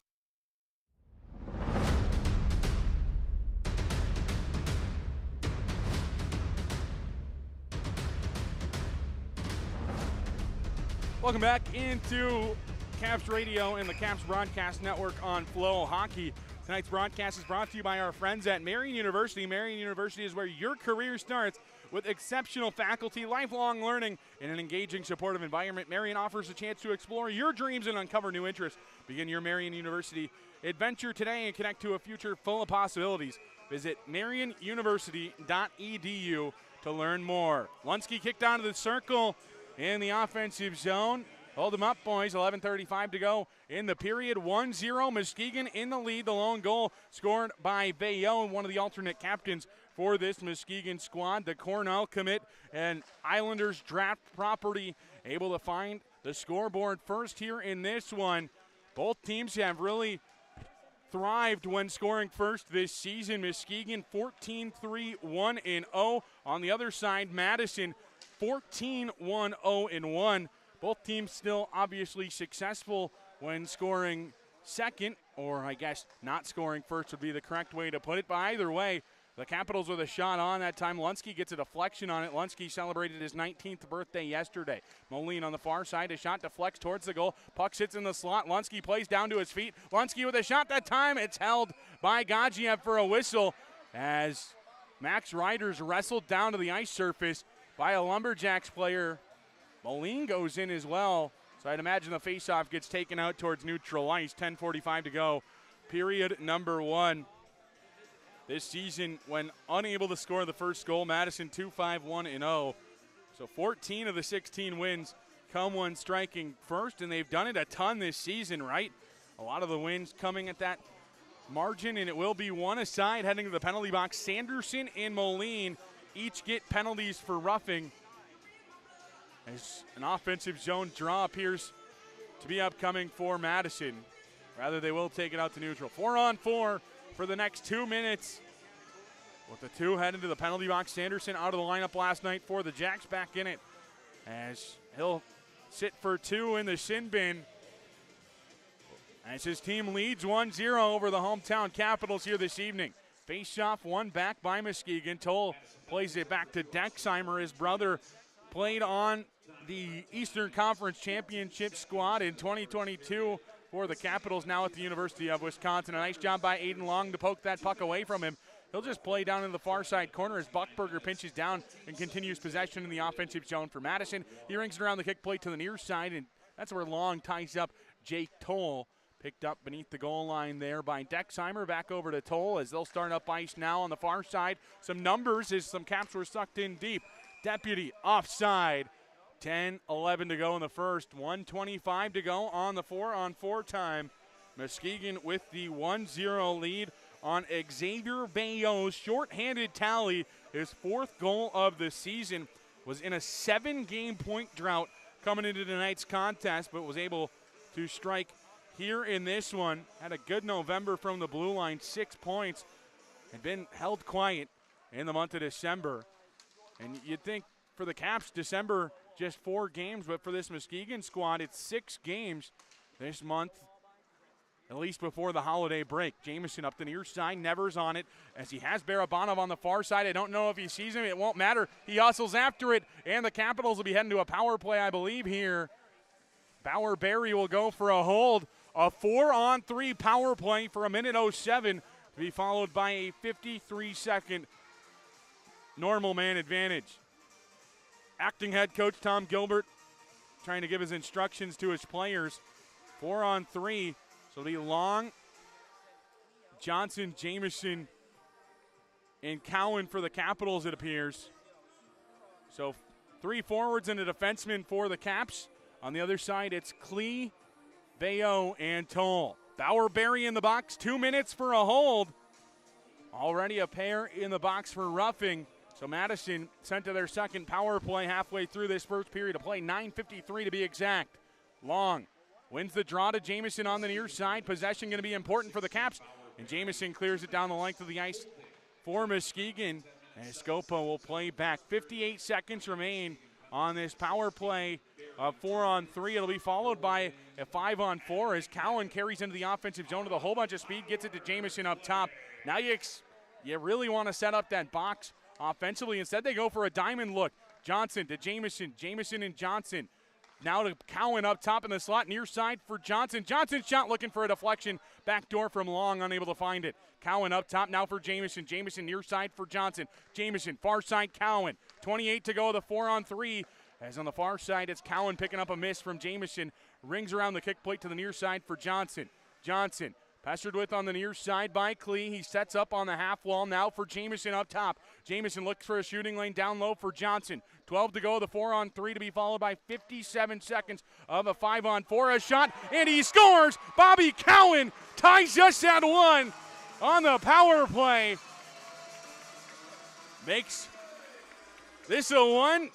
Welcome back into Caps Radio and the Caps Broadcast Network on Flow Hockey. Tonight's broadcast is brought to you by our friends at Marian University. Marian University is where your career starts with exceptional faculty, lifelong learning, and an engaging, supportive environment. Marian offers a chance to explore your dreams and uncover new interests. Begin your Marian University adventure today and connect to a future full of possibilities. Visit marianuniversity.edu to learn more. Lunsky kicked onto the circle in the offensive zone. Hold them up, boys. 11:35 to go in the period. 1-0. Muskegon in the lead. The lone goal scored by Bayonne, one of the alternate captains for this Muskegon squad. The Cornell commit and Islanders draft property able to find the scoreboard first here in this one. Both teams have really thrived when scoring first this season. Muskegon 14-3-1-0. On the other side, Madison 14-1-0-1. Both teams still obviously successful when scoring second, or I guess not scoring first would be the correct way to put it. But either way, the Capitals with a shot on that time. Lunsky gets a deflection on it. Lunsky celebrated his 19th birthday yesterday. Moline on the far side, a shot deflects towards the goal. Puck sits in the slot. Lunsky plays down to his feet. Lunsky with a shot that time. It's held by Gagiev for a whistle as Max Riders wrestled down to the ice surface by a Lumberjacks player. Moline goes in as well, so I'd imagine the faceoff gets taken out towards neutral ice. 10:45 to go, period number 1. This season, when unable to score the first goal, Madison 2-5-1-0. So 14 of the 16 wins come when striking first, and they've done it a ton this season, right? A lot of the wins coming at that margin, and it will be one aside heading to the penalty box. Sanderson and Moline each get penalties for roughing, as an offensive zone draw appears to be upcoming for Madison. Rather, they will take it out to neutral. 4-on-4 for the next 2 minutes. With the two heading to the penalty box, Sanderson out of the lineup last night for the Jacks, back in it, as he'll sit for 2 in the sin bin, as his team leads 1-0 over the hometown Capitals here this evening. Face-off won back by Muskegon. Toll plays it back to Dexheimer. His brother played on the Eastern Conference Championship squad in 2022 for the Capitals, now at the University of Wisconsin. A nice job by Aiden Long to poke that puck away from him. He'll just play down in the far side corner as Buckberger pinches down and continues possession in the offensive zone for Madison. He rings it around the kick plate to the near side, and that's where Long ties up Jake Toll. Picked up beneath the goal line there by Dexheimer. Back over to Toll as they'll start up ice now on the far side. Some numbers as some Caps were sucked in deep. Deputy offside. 10-11 to go in the first. 1:25 to go on the 4-on-4 time. Muskegon with the 1-0 lead on Xavier Bayo's shorthanded tally. His 4th goal of the season was in a 7-game point drought coming into tonight's contest, but was able to strike here in this one. Had a good November from the blue line, 6 points. Had been held quiet in the month of December. And you'd think for the Caps, December just 4 games, but for this Muskegon squad, it's 6 games this month, at least before the holiday break. Jamieson up the near side, Nevers on it, as he has Barabanov on the far side. I don't know if he sees him. It won't matter. He hustles after it, and the Capitals will be heading to a power play, I believe, here. Bauer-Berry will go for a hold. A 4-on-3 power play for 1:07 to be followed by a 53-second normal man advantage. Acting head coach Tom Gilbert trying to give his instructions to his players. 4-on-3, so it'll be Long, Johnson, Jamieson, and Cowan for the Capitals, it appears. So 3 forwards and a defenseman for the Caps. On the other side, it's Klee, Bayo, and Toll. Bauer-Berry in the box, 2 minutes for a hold. Already a pair in the box for roughing. So Madison sent to their second power play halfway through this first period of play, 9:53 to be exact. Long wins the draw to Jamieson on the near side. Possession going to be important for the Caps. And Jamieson clears it down the length of the ice for Muskegon. And Scopa will play back. 58 seconds remain on this power play of 4-on-3. It'll be followed by a 5-on-4 as Cowan carries into the offensive zone with a whole bunch of speed, gets it to Jamieson up top. Now you really want to set up that box offensively. Instead, they go for a diamond look. Johnson to Jamieson. Jamieson and Johnson. Now to Cowan up top in the slot, near side for Johnson. Johnson's shot looking for a deflection. Back door from Long, unable to find it. Cowan up top now for Jamieson. Jamieson near side for Johnson. Jamieson, far side Cowan. 28 to go, the 4-on-3. As on the far side, it's Cowan picking up a miss from Jamieson. Rings around the kick plate to the near side for Johnson. Johnson, pestered with on the near side by Klee. He sets up on the half wall now for Jamieson up top. Jamieson looks for a shooting lane down low for Johnson. 12 to go, the 4-on-3 to be followed by 57 seconds of a 5-on-4. A shot, and he scores! Bobby Cowan ties us at 1 on the power play. Makes this a 1-1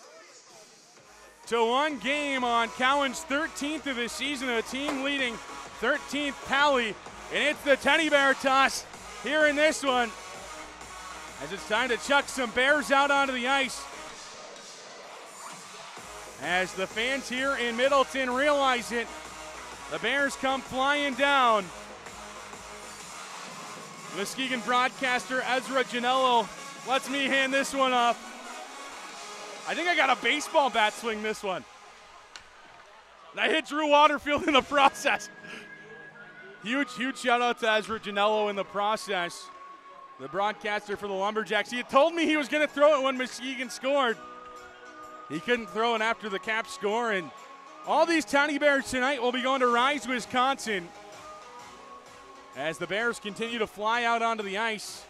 game on Cowan's 13th of the season, a team-leading 13th tally. And it's the teddy bear toss here in this one, as it's time to chuck some Bears out onto the ice. As the fans here in Middleton realize it, the Bears come flying down. Muskegon broadcaster Ezra Janello lets me hand this one off. I think I got a baseball bat swing this one. And I hit Drew Waterfield in the process. Huge shout out to Ezra Janello in the process. The broadcaster for the Lumberjacks. He had told me he was going to throw it when Muskegon scored. He couldn't throw it after the Caps score. And all these Teddy Bears tonight will be going to Rise, Wisconsin, as the Bears continue to fly out onto the ice.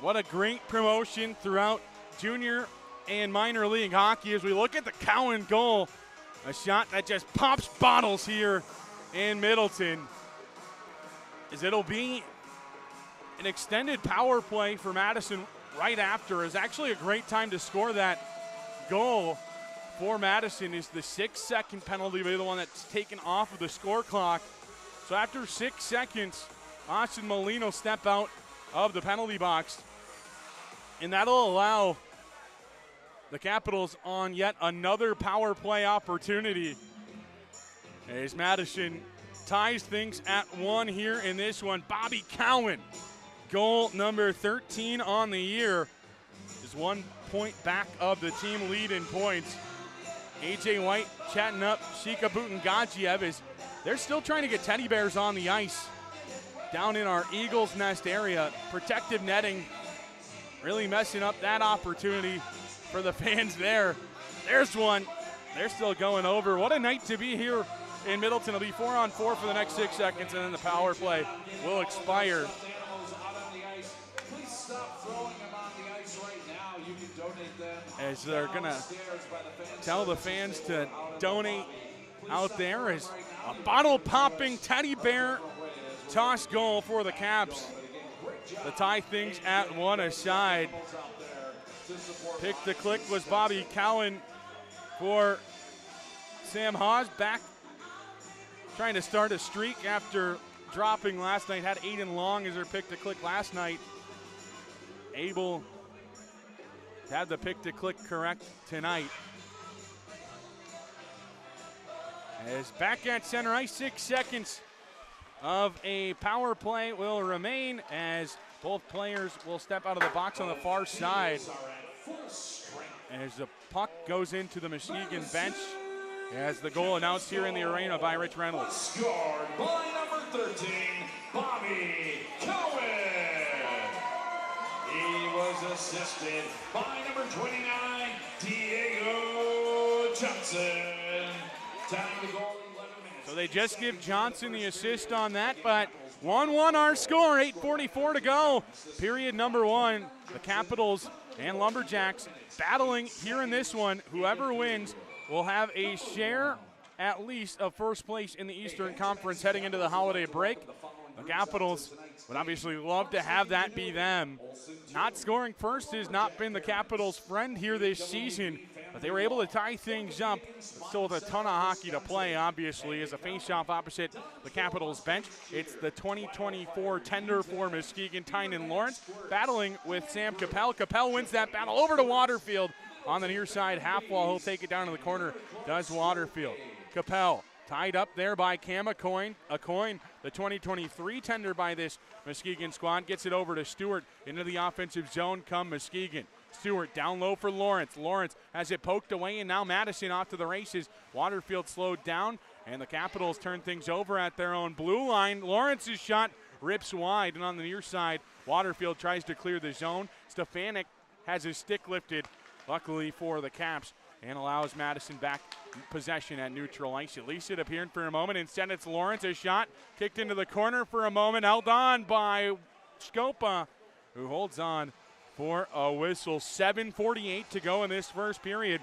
What a great promotion throughout junior and minor league hockey as we look at the Cowan goal. A shot that just pops bottles here in Middleton, as it'll be an extended power play for Madison right after. Is actually a great time to score that goal for Madison. Is the 6-second penalty, the one that's taken off of the score clock. So after 6 seconds, Austin Molino step out of the penalty box, and that'll allow the Capitals on yet another power play opportunity, as Madison ties things at 1 here in this one. Bobby Cowan, goal number 13 on the year, is 1 point back of the team lead in points. AJ White chatting up Shika Butengadzhiev as they're still trying to get Teddy Bears on the ice down in our Eagles Nest area. Protective netting really messing up that opportunity for the fans there. There's one. They're still going over. What a night to be here in Middleton. It'll be 4-on-4 for the next 6 seconds, and then the power play will expire. As they're going to tell the fans to donate out there, as a bottle-popping teddy bear toss goal for the Caps to tie things at 1 aside. Pick the click was Bobby Cowan for Sam Haas, back trying to start a streak after dropping last night. Had Aiden Long as her pick to click last night. Able to have the pick to click correct tonight. As back at center ice, 6 seconds of a power play will remain as both players will step out of the box on the far side. As the puck goes into the Muskegon bench, as the goal announced here in the arena by Rich Reynolds. Scored by number 13, Bobby Cowan. He was assisted by number 29, Diego Johnson. Time to goal in 11 minutes. So they just give Johnson the assist on that, but 1-1 our score, 8:44 to go. Period number 1. The Capitals and Lumberjacks battling here in this one. Whoever wins will have a share at least of first place in the Eastern Conference heading into the holiday break. The Capitals would obviously love to have that be them. Not scoring first has not been the Capitals' friend here this season, but they were able to tie things up. Still with a ton of hockey to play, obviously, as a face-off opposite the Capitals bench. It's the 2024 tender for Muskegon, Tynan Lawrence, battling with Sam Capel. Capel wins that battle over to Waterfield on the near side half wall. He'll take it down to the corner, does Waterfield. Capel tied up there by Cam Acoin. Acoin, the 2023 tender by this Muskegon squad, gets it over to Stewart. Into the offensive zone come Muskegon. Stewart down low for Lawrence. Lawrence has it poked away, and now Madison off to the races. Waterfield slowed down, and the Capitals turn things over at their own blue line. Lawrence's shot rips wide, and on the near side, Waterfield tries to clear the zone. Stefanik has his stick lifted, luckily for the Caps, and allows Madison back possession at neutral ice. At least it appeared for a moment. Instead, it's Lawrence. A shot kicked into the corner for a moment, held on by Scopa, who holds on for a whistle. 7:48 to go in this first period.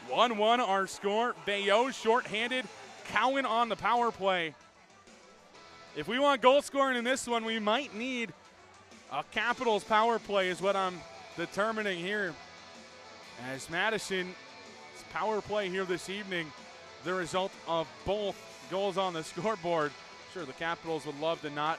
1-1 our score. Bayo shorthanded. Cowan on the power play. If we want goal scoring in this one, we might need a Capitals power play is what I'm determining here. As Madison's power play here this evening, the result of both goals on the scoreboard. Sure, the Capitals would love to not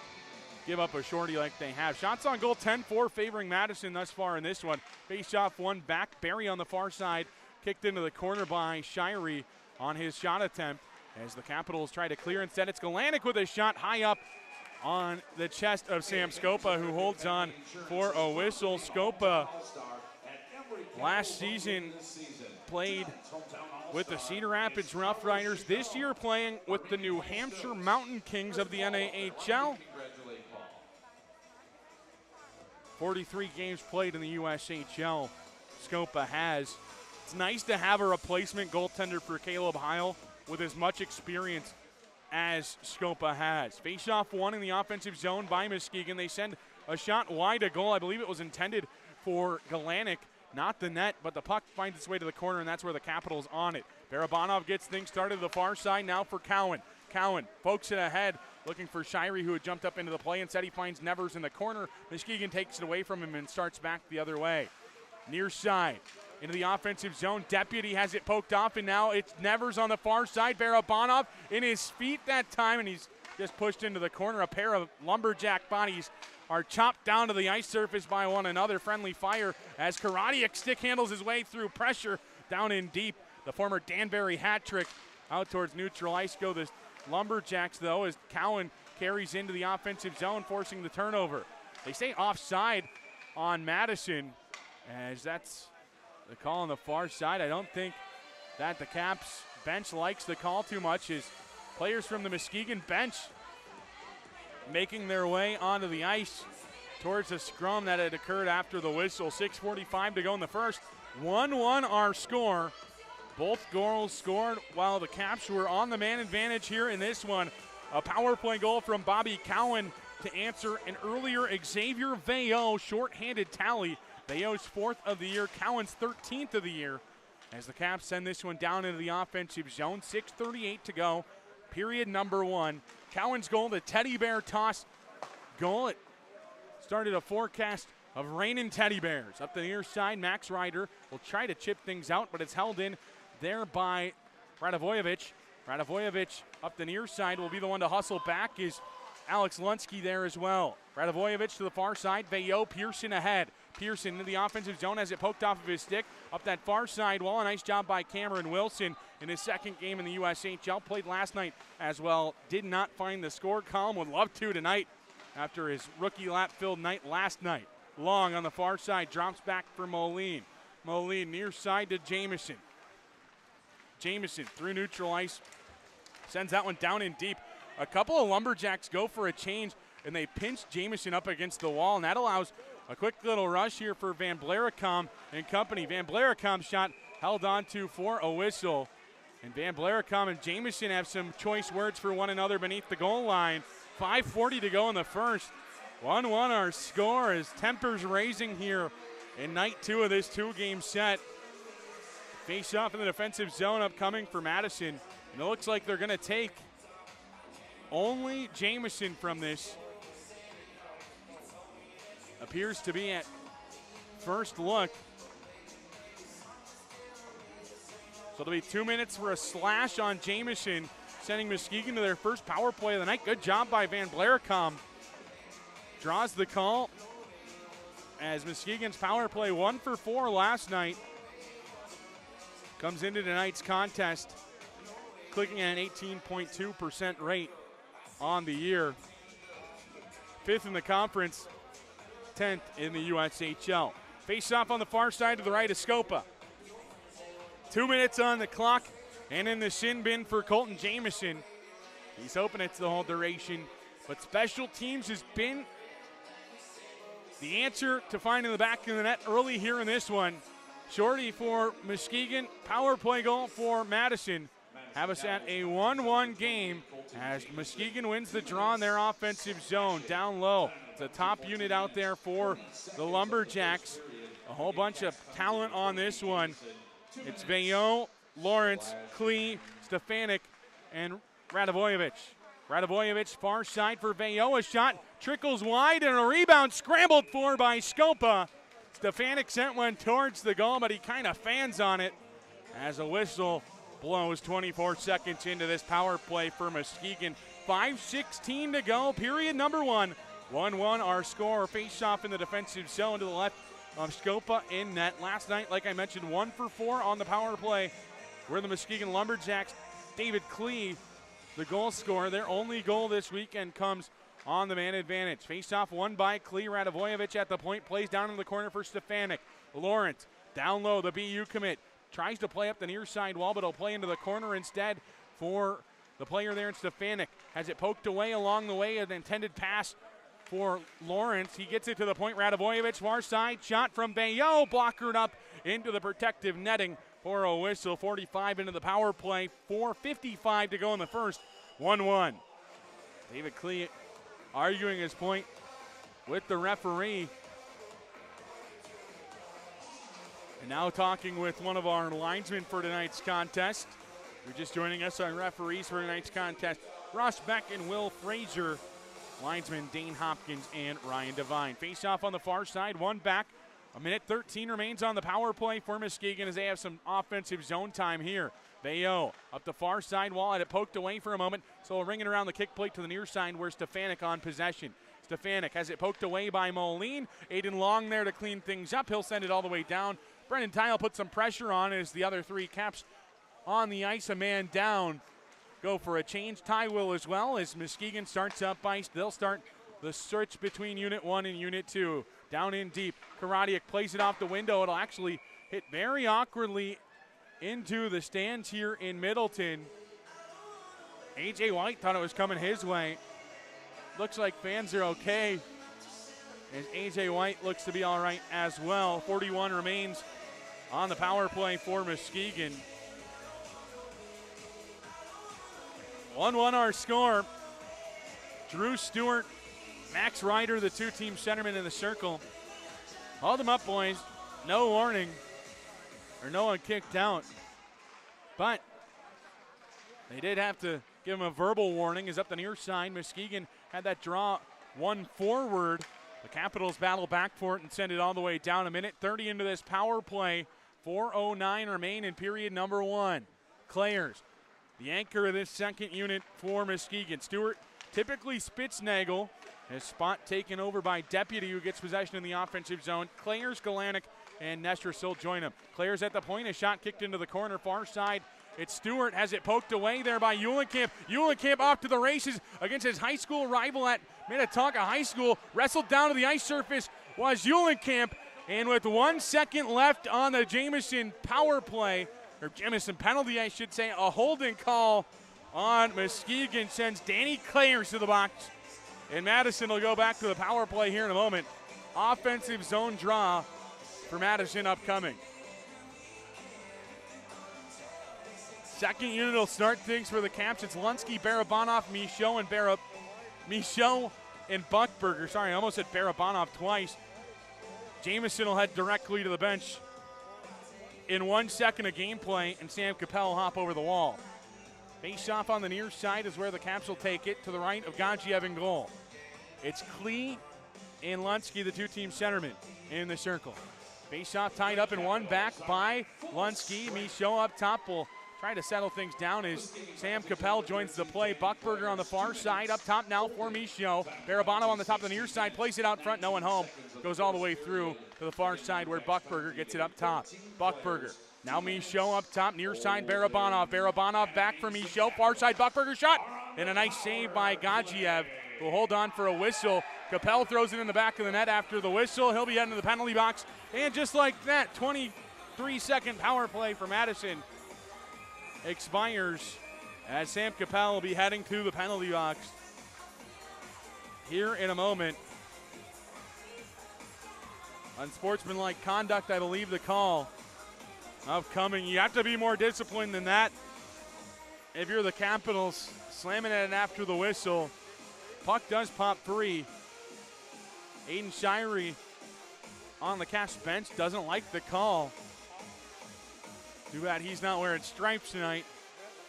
give up a shorty like they have. Shots on goal 10-4 favoring Madison thus far in this one. Face off one back. Barry on the far side. Kicked into the corner by Shirey on his shot attempt. As the Capitals try to clear, instead it's Galanic with a shot high up on the chest of Sam Scopa, who holds on for a whistle. Scopa last season played with the Cedar Rapids Rough Riders. This year playing with the New Hampshire Mountain Kings of the NAHL. 43 games played in the USHL. Scopa has. It's nice to have a replacement goaltender for Caleb Heil with as much experience as Scopa has. Face-off one in the offensive zone by Muskegon. They send a shot wide, a goal. I believe it was intended for Galanic, not the net, but the puck finds its way to the corner, and that's where the Capitals on it. Barabanov gets things started to the far side now for Cowan. Cowan pokes it ahead, looking for Shirey, who had jumped up into the play. Instead, he finds Nevers in the corner. Muskegon takes it away from him and starts back the other way. Near side, into the offensive zone. Deputy has it poked off, and now it's Nevers on the far side. Barabanov in his feet that time, and he's just pushed into the corner. A pair of Lumberjack bodies are chopped down to the ice surface by one another. Friendly fire as Karadiak stick handles his way through pressure down in deep. The former Danbury hat trick out towards neutral ice go the Lumberjacks, though, as Cowan carries into the offensive zone, forcing the turnover. They say offside on Madison, as that's the call on the far side. I don't think that the Caps bench likes the call too much, as players from the Muskegon bench making their way onto the ice towards the scrum that had occurred after the whistle. 6:45 to go in the first. 1-1 our score. Both goals scored while the Caps were on the man advantage here in this one. A power play goal from Bobby Cowan to answer an earlier Xavier Veillot shorthanded tally. Veillot's 4th of the year, Cowan's 13th of the year, as the Caps send this one down into the offensive zone. 6:38 to go, period number 1. Cowan's goal, the teddy bear toss goal. It started a forecast of rain and teddy bears. Up the near side, Max Ryder will try to chip things out, but it's held in there by Radivojevic. Radivojevic up the near side will be the one to hustle back. Is Alex Lunsky there as well. Radivojevic to the far side. Veillot, Pearson ahead. Pearson into the offensive zone as it poked off of his stick. Up that far side wall. A nice job by Cameron Wilson in his second game in the USHL. Played last night as well. Did not find the score column. Would love to tonight after his rookie lap-filled night last night. Long on the far side. Drops back for Moline. Moline near side to Jamison. Jamison through neutral ice. Sends that one down in deep. A couple of Lumberjacks go for a change, and they pinch Jamison up against the wall, and that allows a quick little rush here for Van Blaricom and company. Van Blaricom's shot held on to for a whistle, and Van Blaricom and Jamison have some choice words for one another beneath the goal line. 5:40 to go in the first. 1-1 our score as tempers raising here in night 2 of this 2-game set. Face off in the defensive zone upcoming for Madison, and it looks like they're going to take only Jamison from this. Appears to be at first look. So it'll be 2 minutes for a slash on Jamison, sending Muskegon to their first power play of the night. Good job by Van Blaricom. Draws the call as Muskegon's power play 1 for 4 last night. Comes into tonight's contest clicking at an 18.2% rate on the year. 5th in the conference, 10th in the USHL. Face off on the far side to the right of Scopa. 2 minutes on the clock and in the shin bin for Colton Jamison. He's hoping it's the whole duration, but special teams has been the answer to finding the back of the net early here in this one. Shorty for Muskegon, power play goal for Madison. Have us at a 1-1 game as Muskegon wins the draw in their offensive zone. Down low, the top unit out there for the Lumberjacks. A whole bunch of talent on this one. It's Veillot, Lawrence, Klee, Stefanik, and Radivojevic. Radivojevic far side for Veillot. A shot trickles wide and a rebound scrambled for by Scopa. Stefanik sent one towards the goal, but he kind of fans on it as a whistle blows 24 seconds into this power play for Muskegon. 5:16 to go, period number 1. 1-1 our score. Face off in the defensive zone to the left of Scopa in net. Last night, like I mentioned, 1 for 4 on the power play. We're the Muskegon Lumberjacks. David Klee, the goal scorer. Their only goal this weekend comes on the man advantage. Face off won by Klee. Radivojevic at the point, plays down in the corner for Stefanik. Lawrence down low, the BU commit. Tries to play up the near side wall, but he'll play into the corner instead for the player there in Stefanik. Has it poked away along the way, an intended pass for Lawrence. He gets it to the point. Radivojevic, far side, shot from Veillot, blockered up into the protective netting for a whistle. 45 into the power play, 4:55 to go in the first. 1-1. David Klee arguing his point with the referee. And now talking with one of our linesmen for tonight's contest. You're just joining us, our referees for tonight's contest, Ross Beck and Will Frazier. Linesmen Dane Hopkins and Ryan Devine. Face off on the far side, one back. 1:13 remains on the power play for Muskegon as they have some offensive zone time here. Veillot up the far side wall, had it poked away for a moment, so ringing around the kick plate to the near side where Stefanik on possession. Stefanik has it poked away by Moline. Aiden Long there to clean things up. He'll send it all the way down. Brendan Tile put some pressure on as the other three Caps on the ice, a man down. Go for a change. Ty will as well as Muskegon starts up ice. They'll start the switch between Unit 1 and Unit 2. Down in deep. Karadiak plays it off the window. It'll actually hit very awkwardly into the stands here in Middleton. A.J. White thought it was coming his way. Looks like fans are okay as A.J. White looks to be all right as well. 41 remains on the power play for Muskegon. 1-1 our score. Drew Stewart, Max Ryder, the two-team centerman in the circle. Hold them up, boys. No warning, or no one kicked out. But they did have to give him a verbal warning. Is up the near side. Muskegon had that draw one forward The Capitals battle back for it and send it all the way down. 1:30 into this power play. 4:09 remain in period number 1. Clares, the anchor of this second unit for Muskegon. Stewart, typically Spitznagel, his spot taken over by Deputy, who gets possession in the offensive zone. Clares, Galanick, and Nestor still join him. Clares at the point, a shot kicked into the corner, far side. It's Stewart, has it poked away there by Eulenkamp. Eulenkamp off to the races against his high school rival at Minnetonka High School. Wrestled down to the ice surface was Eulenkamp. And with 1 second left on the Jamison power play, or Jamison penalty, I should say, a holding call on Muskegon sends Danny Clares to the box. And Madison will go back to the power play here in a moment. Offensive zone draw for Madison upcoming. Second unit will start things for the Caps. It's Lunsky, Barabanov, Michaud and Buckberger. Sorry, I almost said Barabanov twice. Jamison will head directly to the bench. In 1 second of gameplay, and Sam Capel will hop over the wall. Face off on the near side is where the Caps will take it, to the right of Gadzhiev in goal. It's Klee and Lunsky, the two-team centermen, in the circle. Face off tied up in one, back by Lunsky. Michaud up top will try to settle things down as Sam Capel joins the play. Buckberger on the far side, up top now for Michaud. Barabanov on the top of the near side, plays it out front, no one home. Goes all the way through to the far side where Buckberger gets it up top. Buckberger, now Michaud up top, near side Barabanov. Barabanov back for Michaud, far side Buckberger shot, and a nice save by Gadzhiev, who'll hold on for a whistle. Capel throws it in the back of the net after the whistle. He'll be heading to the penalty box, and just like that, 23-second power play for Madison expires as Sam Capel will be heading to the penalty box here in a moment. Unsportsmanlike conduct, I believe the call upcoming. You have to be more disciplined than that if you're the Capitals. Slamming it in after the whistle. Puck does pop free. Aiden Shirey on the Caps bench doesn't like the call. Too bad he's not wearing stripes tonight.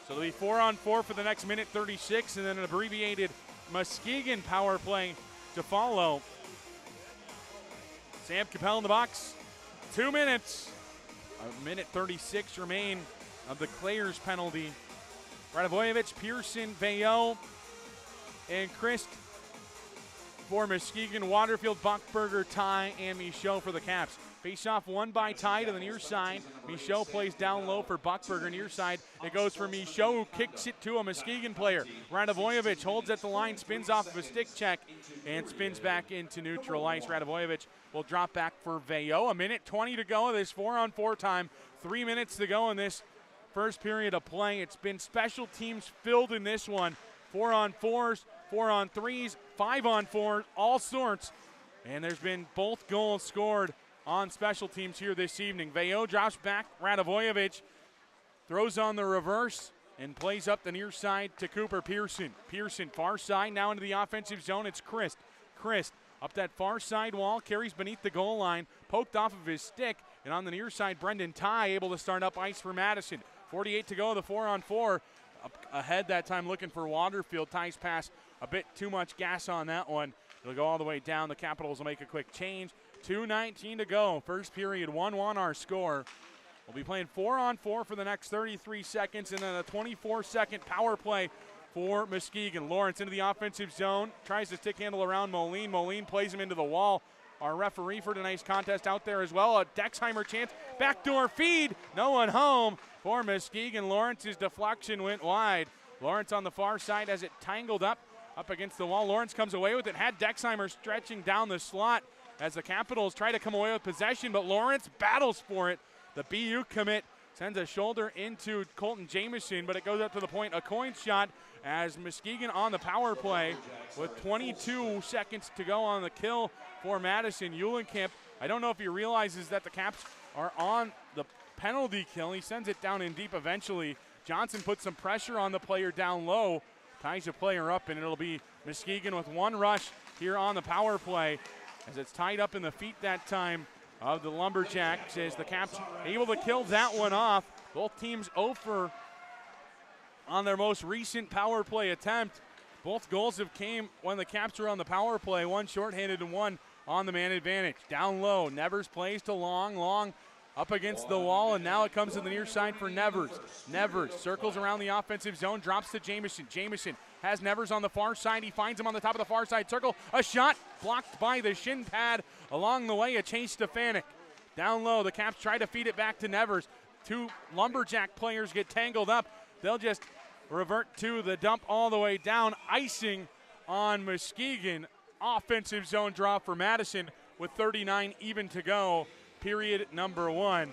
So it'll be 4-on-4 for the next 1:36, and then an abbreviated Muskegon power play to follow. Sam Capel in the box. 2 minutes. 1:36 remain of the Clares penalty. Radovojevic, Pearson, Veillot, and Christ for Muskegon. Waterfield, Buckberger, Ty, and Michaud for the Caps. Face-off won by Ty to the near side. Michaud plays down low for Buckberger, near side. It goes for Michaud, who kicks it to a Muskegon player. Radovojevic holds at the line, spins off of a stick check, and spins back into neutral ice. Radovojevic will drop back for Veillot. 1:20 to go of this 4-on-4 time. 3 minutes to go in this first period of play. It's been special teams filled in this one. 4-on-4s, 4-on-3s, 5-on-4s, all sorts. And there's been both goals scored on special teams here this evening. Veillot drops back. Radovojevic throws on the reverse and plays up the near side to Cooper Pearson. Pearson far side now into the offensive zone. It's Christ. Christ up that far side wall, carries beneath the goal line, poked off of his stick, and on the near side, Brendan Ty able to start up ice for Madison. 48 to go, the 4-on-4. Up ahead that time looking for Waterfield. Ty's pass, a bit too much gas on that one. It'll go all the way down. The Capitals will make a quick change. 2:19 to go. First period, 1-1 our score. We'll be playing 4-on-4 for the next 33 seconds, and then a 24-second power play for Muskegon. Lawrence into the offensive zone, tries to stick handle around Moline. Moline plays him into the wall. Our referee for tonight's contest out there as well. A Dexheimer chance, backdoor feed, no one home for Muskegon. Lawrence's deflection went wide. Lawrence on the far side as it tangled up against the wall. Lawrence comes away with it, had Dexheimer stretching down the slot as the Capitals try to come away with possession, but Lawrence battles for it. The BU commit sends a shoulder into Colton Jamison, but it goes up to the point. A coin shot as Muskegon on the power play with 22 seconds to go on the kill for Madison. Eulenkamp, I don't know if he realizes that the Caps are on the penalty kill. He sends it down in deep eventually. Johnson puts some pressure on the player down low, ties the player up, and it'll be Muskegon with one rush here on the power play as it's tied up in the feet that time of the Lumberjacks as the Caps able to kill that one off. Both teams 0 for on their most recent power play attempt. Both goals have came when the Caps were on the power play, one shorthanded and one on the man advantage. Down low, Nevers plays to Long up against the wall, and now it comes to the near side for Nevers. Nevers circles around the offensive zone, drops to Jamison. Jamison has Nevers on the far side. He finds him on the top of the far side circle. A shot blocked by the shin pad. Along the way, a chase Stefanik. Down low, the Caps try to feed it back to Nevers. Two Lumberjack players get tangled up. They'll just revert to the dump all the way down. Icing on Muskegon. Offensive zone draw for Madison with 39 even to go. Period number 1.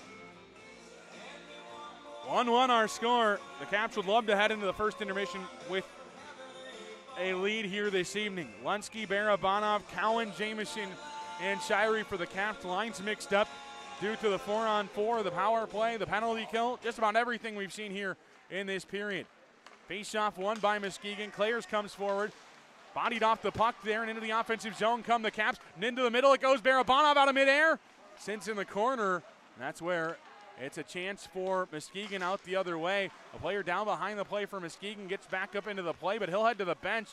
1-1 our score. The Caps would love to head into the first intermission with a lead here this evening. Lunsky, Barabanov, Cowan, Jamison, and Shirey for the Caps. Lines mixed up due to the 4-on-4, the power play, the penalty kill, just about everything we've seen here in this period. Face-off won by Muskegon. Clares comes forward. Bodied off the puck there and into the offensive zone come the Caps. And into the middle it goes. Barabanov out of midair. Since in the corner, and that's where it's a chance for Muskegon out the other way. A player down behind the play for Muskegon gets back up into the play, but he'll head to the bench.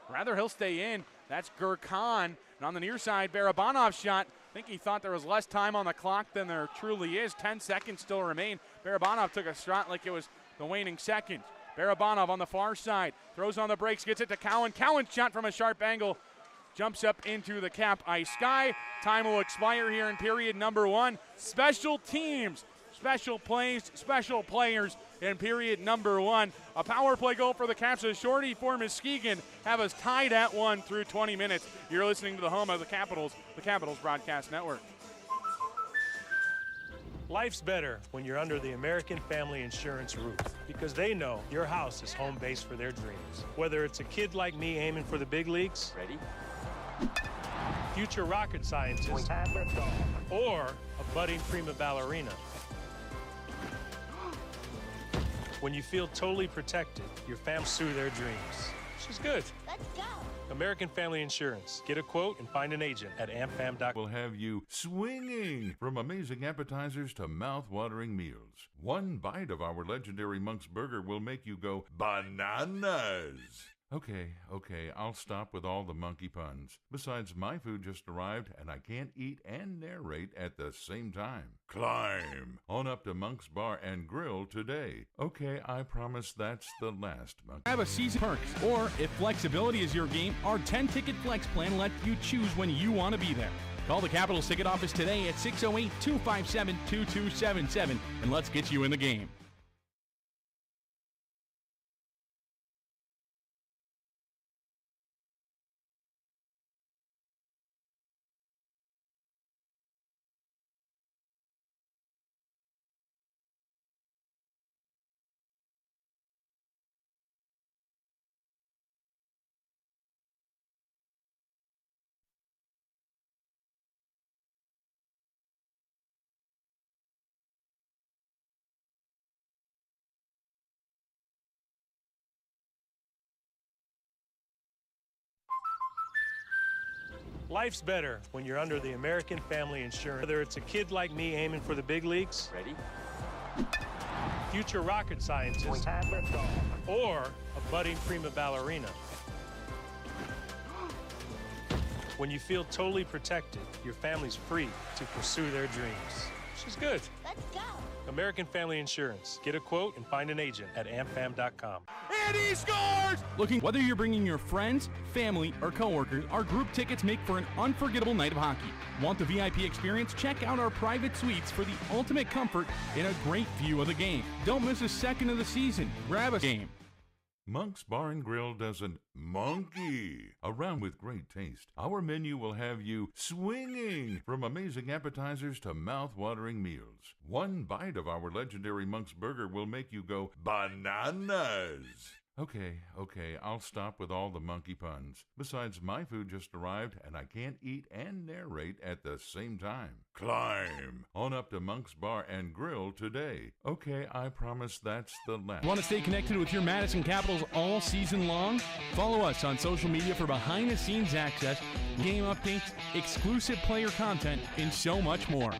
Rather, he'll stay in. That's Gurkhan. And on the near side, Barabanov's shot. I think he thought there was less time on the clock than there truly is. 10 seconds still remain. Barabanov took a shot like it was the waning seconds. Barabanov on the far side, throws on the brakes, gets it to Cowan. Cowan's shot from a sharp angle. Jumps up into the Cap ice sky. Time will expire here in period number 1. Special teams, special plays, special players in period number 1. A power play goal for the Caps. A shorty for Muskegon have us tied at 1 through 20 minutes. You're listening to the home of the Capitals Broadcast Network. Life's better when you're under the American Family Insurance roof because they know your house is home base for their dreams. Whether it's a kid like me aiming for the big leagues, ready? Future rocket scientist, or a budding prima ballerina. When you feel totally protected, your family pursue their dreams. She's good. Let's go. American Family Insurance. Get a quote and find an agent at amfam.com. We'll have you swinging from amazing appetizers to mouth-watering meals. One bite of our legendary Monk's Burger will make you go bananas. Okay, I'll stop with all the monkey puns. Besides, my food just arrived, and I can't eat and narrate at the same time. Climb on up to Monk's Bar and Grill today. Okay, I promise that's the last monkey. Have a season perks, or if flexibility is your game, our 10-ticket flex plan lets you choose when you want to be there. Call the Capitals ticket office today at 608-257-2277, and let's get you in the game. Life's better when you're under the American Family Insurance. Whether it's a kid like me aiming for the big leagues, ready? Future rocket scientist, or a budding prima ballerina. When you feel totally protected, your family's free to pursue their dreams. She's good. Let's go. American Family Insurance. Get a quote and find an agent at amfam.com. And he scores! Whether you're bringing your friends, family, or coworkers, our group tickets make for an unforgettable night of hockey. Want the VIP experience? Check out our private suites for the ultimate comfort and a great view of the game. Don't miss a second of the season. Grab a game. Monk's Bar and Grill doesn't monkey around with great taste. Our menu will have you swinging from amazing appetizers to mouth-watering meals. One bite of our legendary Monk's Burger will make you go bananas. Okay, I'll stop with all the monkey puns. Besides, my food just arrived, and I can't eat and narrate at the same time. Climb on up to Monk's Bar and Grill today. Okay, I promise that's the last. Want to stay connected with your Madison Capitals all season long? Follow us on social media for behind-the-scenes access, game updates, exclusive player content, and so much more.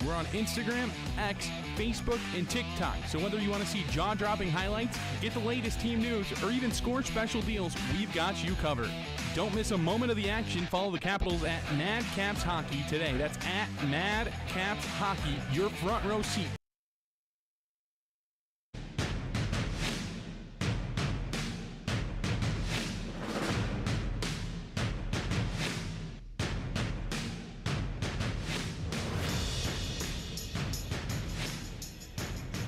We're on Instagram, X, Facebook, and TikTok, so whether you want to see jaw-dropping highlights, get the latest team news, or even score special deals, we've got you covered. Don't miss a moment of the action. Follow the Capitals at Mad Caps Hockey today. That's at Mad Caps Hockey, your front row seat.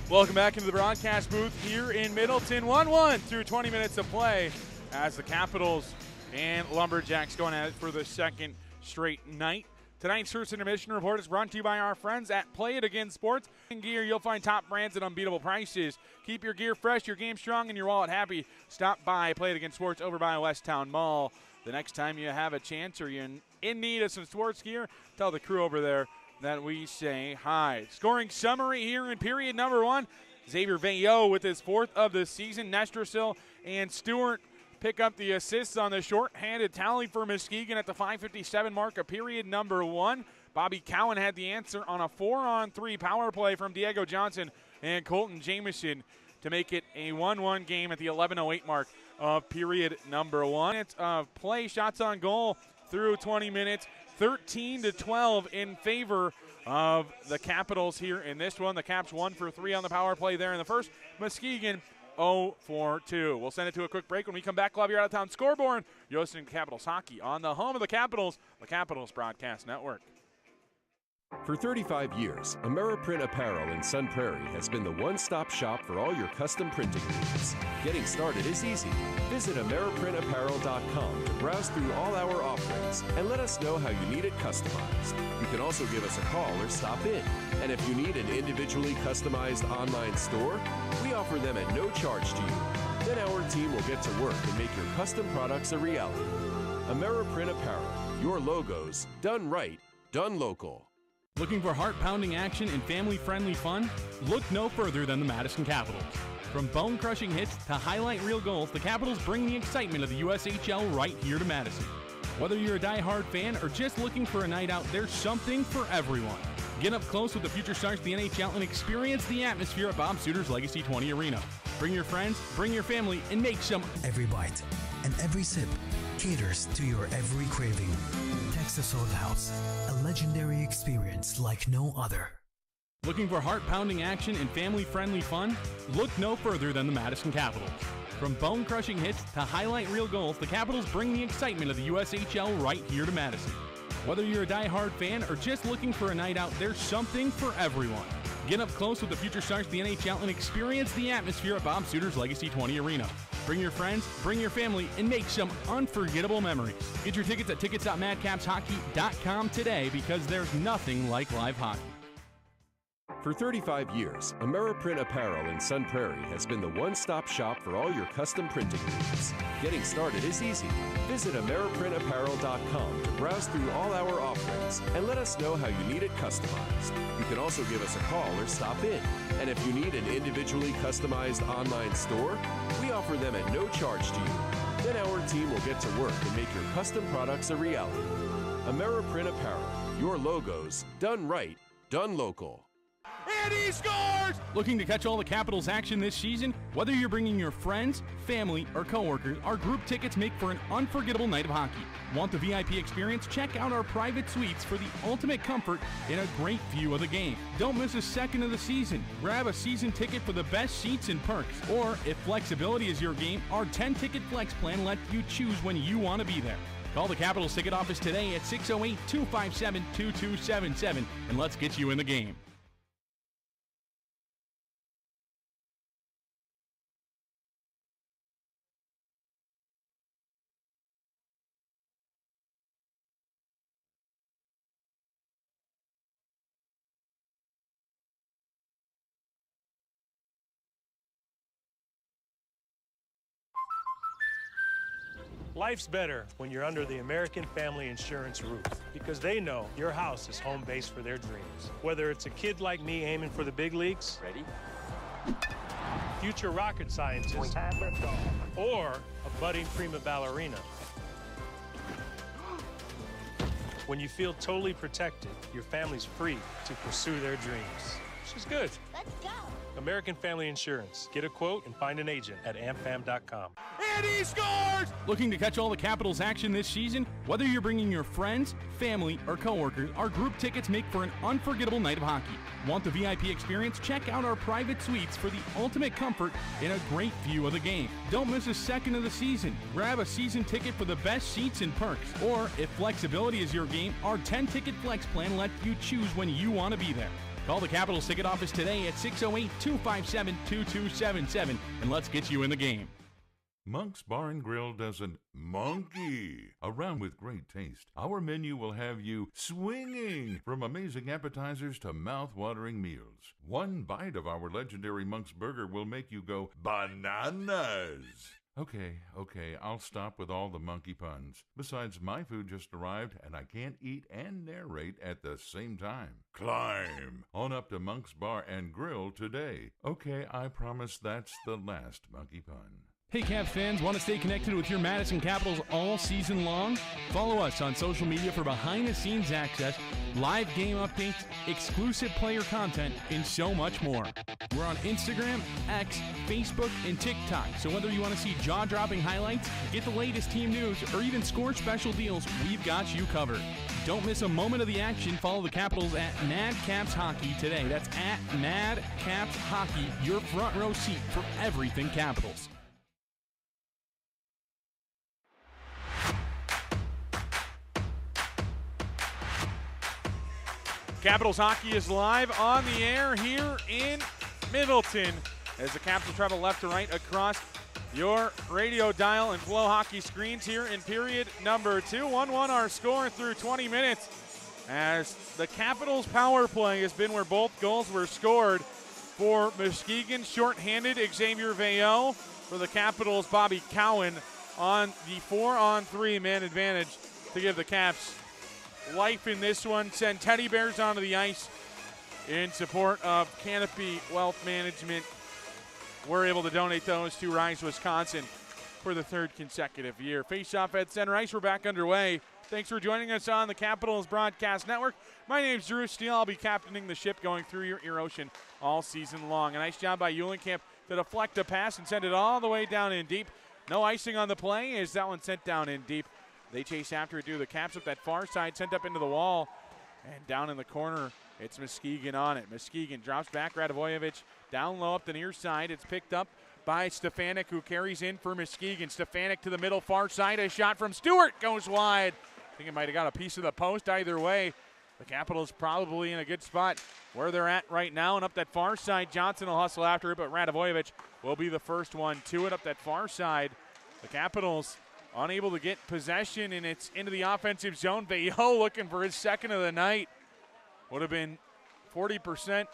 Welcome back into the broadcast booth here in Middleton. 1-1 through 20 minutes of play as the Capitals and Lumberjacks going at it for the second straight night. Tonight's first intermission report is brought to you by our friends at Play It Again Sports. In gear, you'll find top brands at unbeatable prices. Keep your gear fresh, your game strong, and your wallet happy. Stop by Play It Again Sports over by Westtown Mall. The next time you have a chance or you're in need of some sports gear, tell the crew over there that we say hi. Scoring summary here in period number 1. Xavier Veillot with his 4th of the season. Nestrasil and Stewart pick up the assists on the short-handed tally for Muskegon at the 5:57 mark of period number 1. Bobby Cowan had the answer on a 4-on-3 power play from Diego Johnson and Colton Jameson to make it a 1-1 game at the 11:08 mark of period number 1. It's play, shots on goal through 20 minutes. 13-12 in favor of the Capitals here in this one. The Caps 1 for 3 on the power play there in the first. Muskegon 0 for 2. We'll send it to a quick break. When we come back, we'll have your out-of-town scoreboard. You're listening to Capitals Hockey on the home of the Capitals Broadcast Network. For 35 years, Ameriprint Apparel in Sun Prairie has been the one-stop shop for all your custom printing needs. Getting started is easy. Visit AmeriprinTapparel.com to browse through all our offerings and let us know how you need it customized. You can also give us a call or stop in. And if you need an individually customized online store, we offer them at no charge to you. Then our team will get to work and make your custom products a reality. Ameriprint Apparel, your logos, done right, done local. Looking for heart-pounding action and family-friendly fun? Look no further than the Madison Capitals. From bone-crushing hits to highlight reel goals, the Capitals bring the excitement of the USHL right here to Madison. Whether you're a die-hard fan or just looking for a night out, there's something for everyone. Get up close with the future stars of the NHL and experience the atmosphere at Bob Suter's Legacy 20 Arena. Bring your friends, bring your family, and make some. Every bite and every sip caters to your every craving. Texas Roadhouse, a legendary experience like no other. Looking for heart-pounding action and family-friendly fun? Look no further than the Madison Capitals. From bone-crushing hits to highlight reel goals, the Capitals bring the excitement of the USHL right here to Madison. Whether you're a die-hard fan or just looking for a night out, there's something for everyone. Get up close with the future stars of the NHL and experience the atmosphere at Bob Suter's Legacy 20 Arena. Bring your friends, bring your family, and make some unforgettable memories. Get your tickets at tickets.madcapshockey.com today because there's nothing like live hockey. For 35 years, Ameriprint Apparel in Sun Prairie has been the one-stop shop for all your custom printing needs. Getting started is easy. Visit AmeriprinTapparel.com to browse through all our offerings and let us know how you need it customized. You can also give us a call or stop in. And if you need an individually customized online store, we offer them at no charge to you. Then our team will get to work and make your custom products a reality. Ameriprint Apparel, your logos, done right, done local. And he scores! Looking to catch all the Capitals action this season? Whether you're bringing your friends, family, or coworkers, our group tickets make for an unforgettable night of hockey. Want the VIP experience? Check out our private suites for the ultimate comfort and a great view of the game. Don't miss a second of the season. Grab a season ticket for the best seats and perks. Or, if flexibility is your game, our 10-ticket flex plan lets you choose when you want to be there. Call the Capitals ticket office today at 608-257-2277 and let's get you in the game. Life's better when you're under the American Family Insurance roof because they know your house is home base for their dreams. Whether it's a kid like me aiming for the big leagues, ready? Future rocket scientist, or a budding prima ballerina. When you feel totally protected, your family's free to pursue their dreams, which is good. Let's go. American Family Insurance. Get a quote and find an agent at amfam.com. And he scores! Looking to catch all the Capitals action this season? Whether you're bringing your friends, family, or coworkers, our group tickets make for an unforgettable night of hockey. Want the VIP experience? Check out our private suites for the ultimate comfort and a great view of the game. Don't miss a second of the season. Grab a season ticket for the best seats and perks. Or, if flexibility is your game, our 10-ticket flex plan lets you choose when you want to be there. Call the Capitals ticket office today at 608-257-2277 and let's get you in the game. Monk's Bar and Grill doesn't monkey around with great taste. Our menu will have you swinging from amazing appetizers to mouth-watering meals. One bite of our legendary Monk's Burger will make you go bananas. Okay, I'll stop with all the monkey puns. Besides, my food just arrived, and I can't eat and narrate at the same time. Climb on up to Monk's Bar and Grill today. Okay, I promise that's the last monkey pun. Hey Caps fans, want to stay connected with your Madison Capitals all season long? Follow us on social media for behind-the-scenes access, live game updates, exclusive player content, and so much more. We're on Instagram, X, Facebook, and TikTok, so whether you want to see jaw-dropping highlights, get the latest team news, or even score special deals, we've got you covered. Don't miss a moment of the action. Follow the Capitals at Mad Caps Hockey today. That's at Mad Caps Hockey, your front row seat for everything Capitals. Capitals hockey is live on the air here in Middleton as the Caps will travel left to right across your radio dial and Flow Hockey screens here in period number 2. 1-1 our score through 20 minutes as the Capitals power play has been where both goals were scored. For Muskegon, shorthanded Xavier Veillot. For the Capitals, Bobby Cowan on the 4-on-3 man advantage to give the Caps life in this one. Send teddy bears onto the ice in support of Canopy Wealth Management. We're able to donate those to Rise Wisconsin for the third consecutive year. Face-off at center ice. We're back underway. Thanks for joining us on the Capitals Broadcast Network. My name's Drew Steele. I'll be captaining the ship going through your ear ocean all season long. A nice job by Eulenkamp to deflect a pass and send it all the way down in deep. No icing on the play as that one sent down in deep. They chase after it, do the Caps up that far side, sent up into the wall. And down in the corner, it's Muskegon on it. Muskegon drops back, Radivojevic down low up the near side. It's picked up by Stefanik, who carries in for Muskegon. Stefanik to the middle, far side. A shot from Stewart goes wide. I think it might have got a piece of the post. Either way, the Capitals probably in a good spot where they're at right now. And up that far side, Johnson will hustle after it, but Radivojevic will be the first one to it up that far side. The Capitals unable to get possession, and it's into the offensive zone. Veillot looking for his second of the night. Would have been 40%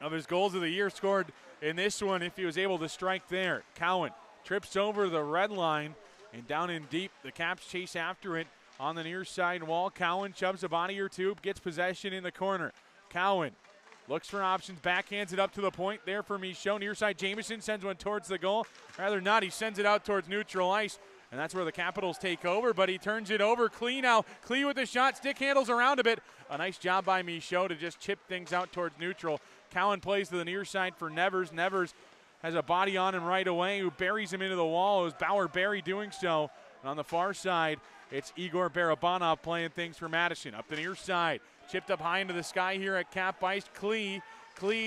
of his goals of the year scored in this one if he was able to strike there. Cowan trips over the red line and down in deep. The Caps chase after it on the near side wall. Cowan shoves a body or two, gets possession in the corner. Cowan looks for options, backhands it up to the point there for Michaud. Near side, Jamieson sends one towards the goal. Rather not, he sends it out towards neutral ice. And that's where the Capitals take over, but he turns it over. Klee now. Klee with the shot. Stick handles around a bit. A nice job by Michaud to just chip things out towards neutral. Cowan plays to the near side for Nevers. Nevers has a body on him right away who buries him into the wall. It was Bauer-Berry doing so. And on the far side, it's Igor Barabanov playing things for Madison. Up the near side. Chipped up high into the sky here at Cap Ice. Klee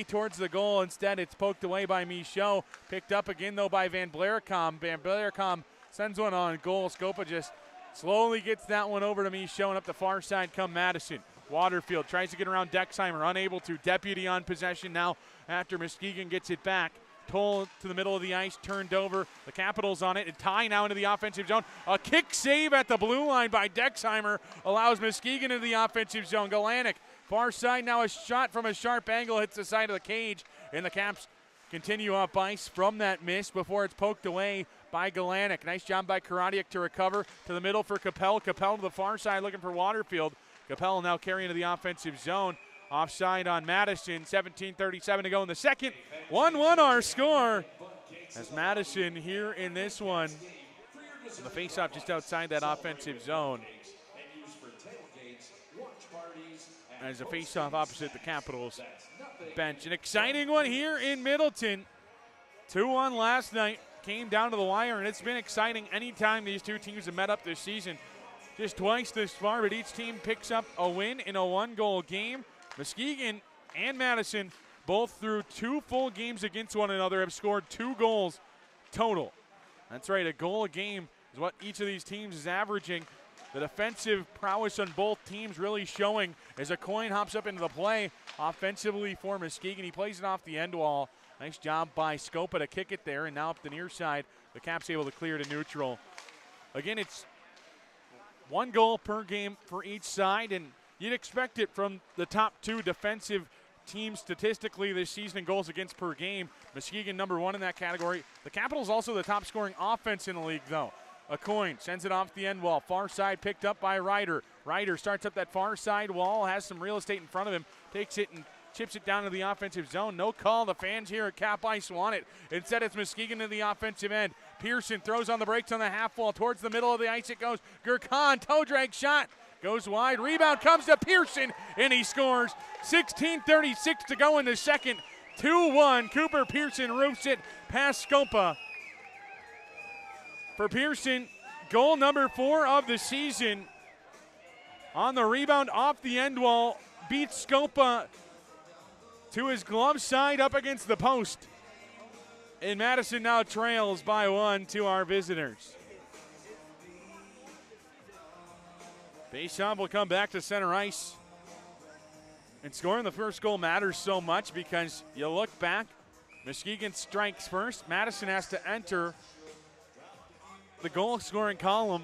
towards the goal. Instead, it's poked away by Michaud. Picked up again, though, by Van Blericom. Van Blericom sends one on goal. Scopa just slowly gets that one over to Michaud, and up the far side come Madison. Waterfield tries to get around Dexheimer, unable to. Deputy on possession now after Muskegon gets it back. Toll to the middle of the ice, turned over. The Capitals on it, and tie now into the offensive zone. A kick save at the blue line by Dexheimer allows Muskegon into the offensive zone. Galanic, far side now, a shot from a sharp angle hits the side of the cage, and the Caps continue up ice from that miss before it's poked away by Galanic. Nice job by Karadiak to recover to the middle for Capel. Capel to the far side looking for Waterfield. Capel now carrying to the offensive zone. Offside on Madison. 17:37 to go in the second. 1-1 our score as Madison here in this one. The faceoff just outside that offensive zone. As a faceoff opposite the Capitals bench. An exciting one here in Middleton. 2-1 last night. Came down to the wire, and it's been exciting anytime these two teams have met up this season. Just twice this far, but each team picks up a win in a one-goal game. Muskegon and Madison, both through 2 full games against one another, have scored 2 goals total. That's right, a goal a game is what each of these teams is averaging. The defensive prowess on both teams really showing as a coin hops up into the play offensively for Muskegon. He plays it off the end wall. Nice job by Scopa to kick it there, and now up the near side, the Caps able to clear to neutral. Again, it's 1 goal per game for each side, and you'd expect it from the top 2 defensive teams statistically this season in goals against per game. Muskegon number 1 in that category. The Capitals also the top scoring offense in the league, though. A coin sends it off the end wall. Far side picked up by Ryder. Ryder starts up that far side wall, has some real estate in front of him, takes it and chips it down to the offensive zone. No call. The fans here at Cap Ice want it. Instead, it's Muskegon to the offensive end. Pearson throws on the brakes on the half wall. Towards the middle of the ice it goes. Gurkhan, toe drag shot. Goes wide. Rebound comes to Pearson, and he scores. 16:36 to go in the second. 2-1. Cooper Pearson roofs it past Scopa. For Pearson, goal number 4 of the season. On the rebound off the end wall, beats Scopa to his glove side up against the post. And Madison now trails by 1 to our visitors. Faceoff will come back to center ice. And scoring the first goal matters so much because you look back, Muskegon strikes first. Madison has to enter the goal scoring column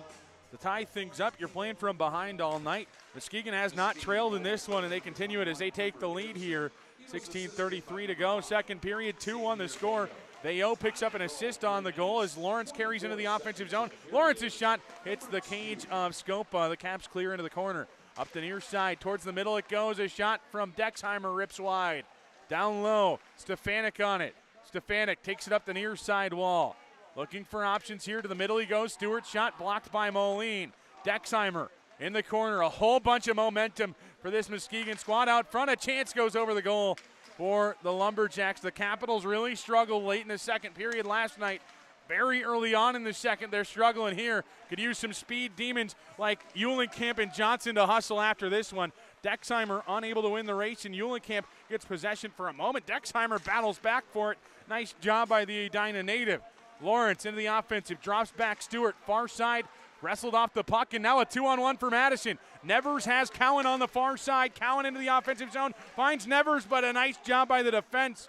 to tie things up. You're playing from behind all night. Muskegon has not trailed in this one, and they continue it as they take the lead here. 16:33 to go. Second period, 2-1 the score. Bayo picks up an assist on the goal as Lawrence carries into the offensive zone. Lawrence's shot hits the cage of Scopa. The Caps clear into the corner. Up the near side, towards the middle it goes. A shot from Dexheimer rips wide. Down low, Stefanik on it. Stefanik takes it up the near side wall. Looking for options here to the middle he goes. Stewart's shot blocked by Moline. Dexheimer in the corner. A whole bunch of momentum for this Muskegon squad out front. A chance goes over the goal for the Lumberjacks. The Capitals really struggled late in the second period last night. Very early on in the second, they're struggling here. Could use some speed demons like Eulenkamp and Johnson to hustle after this one. Dexheimer unable to win the race, and Eulenkamp gets possession for a moment. Dexheimer battles back for it. Nice job by the Edina native. Lawrence into the offensive, drops back Stewart, far side, wrestled off the puck, and now a 2-on-1 for Madison. Nevers has Cowan on the far side. Cowan into the offensive zone, finds Nevers, but a nice job by the defense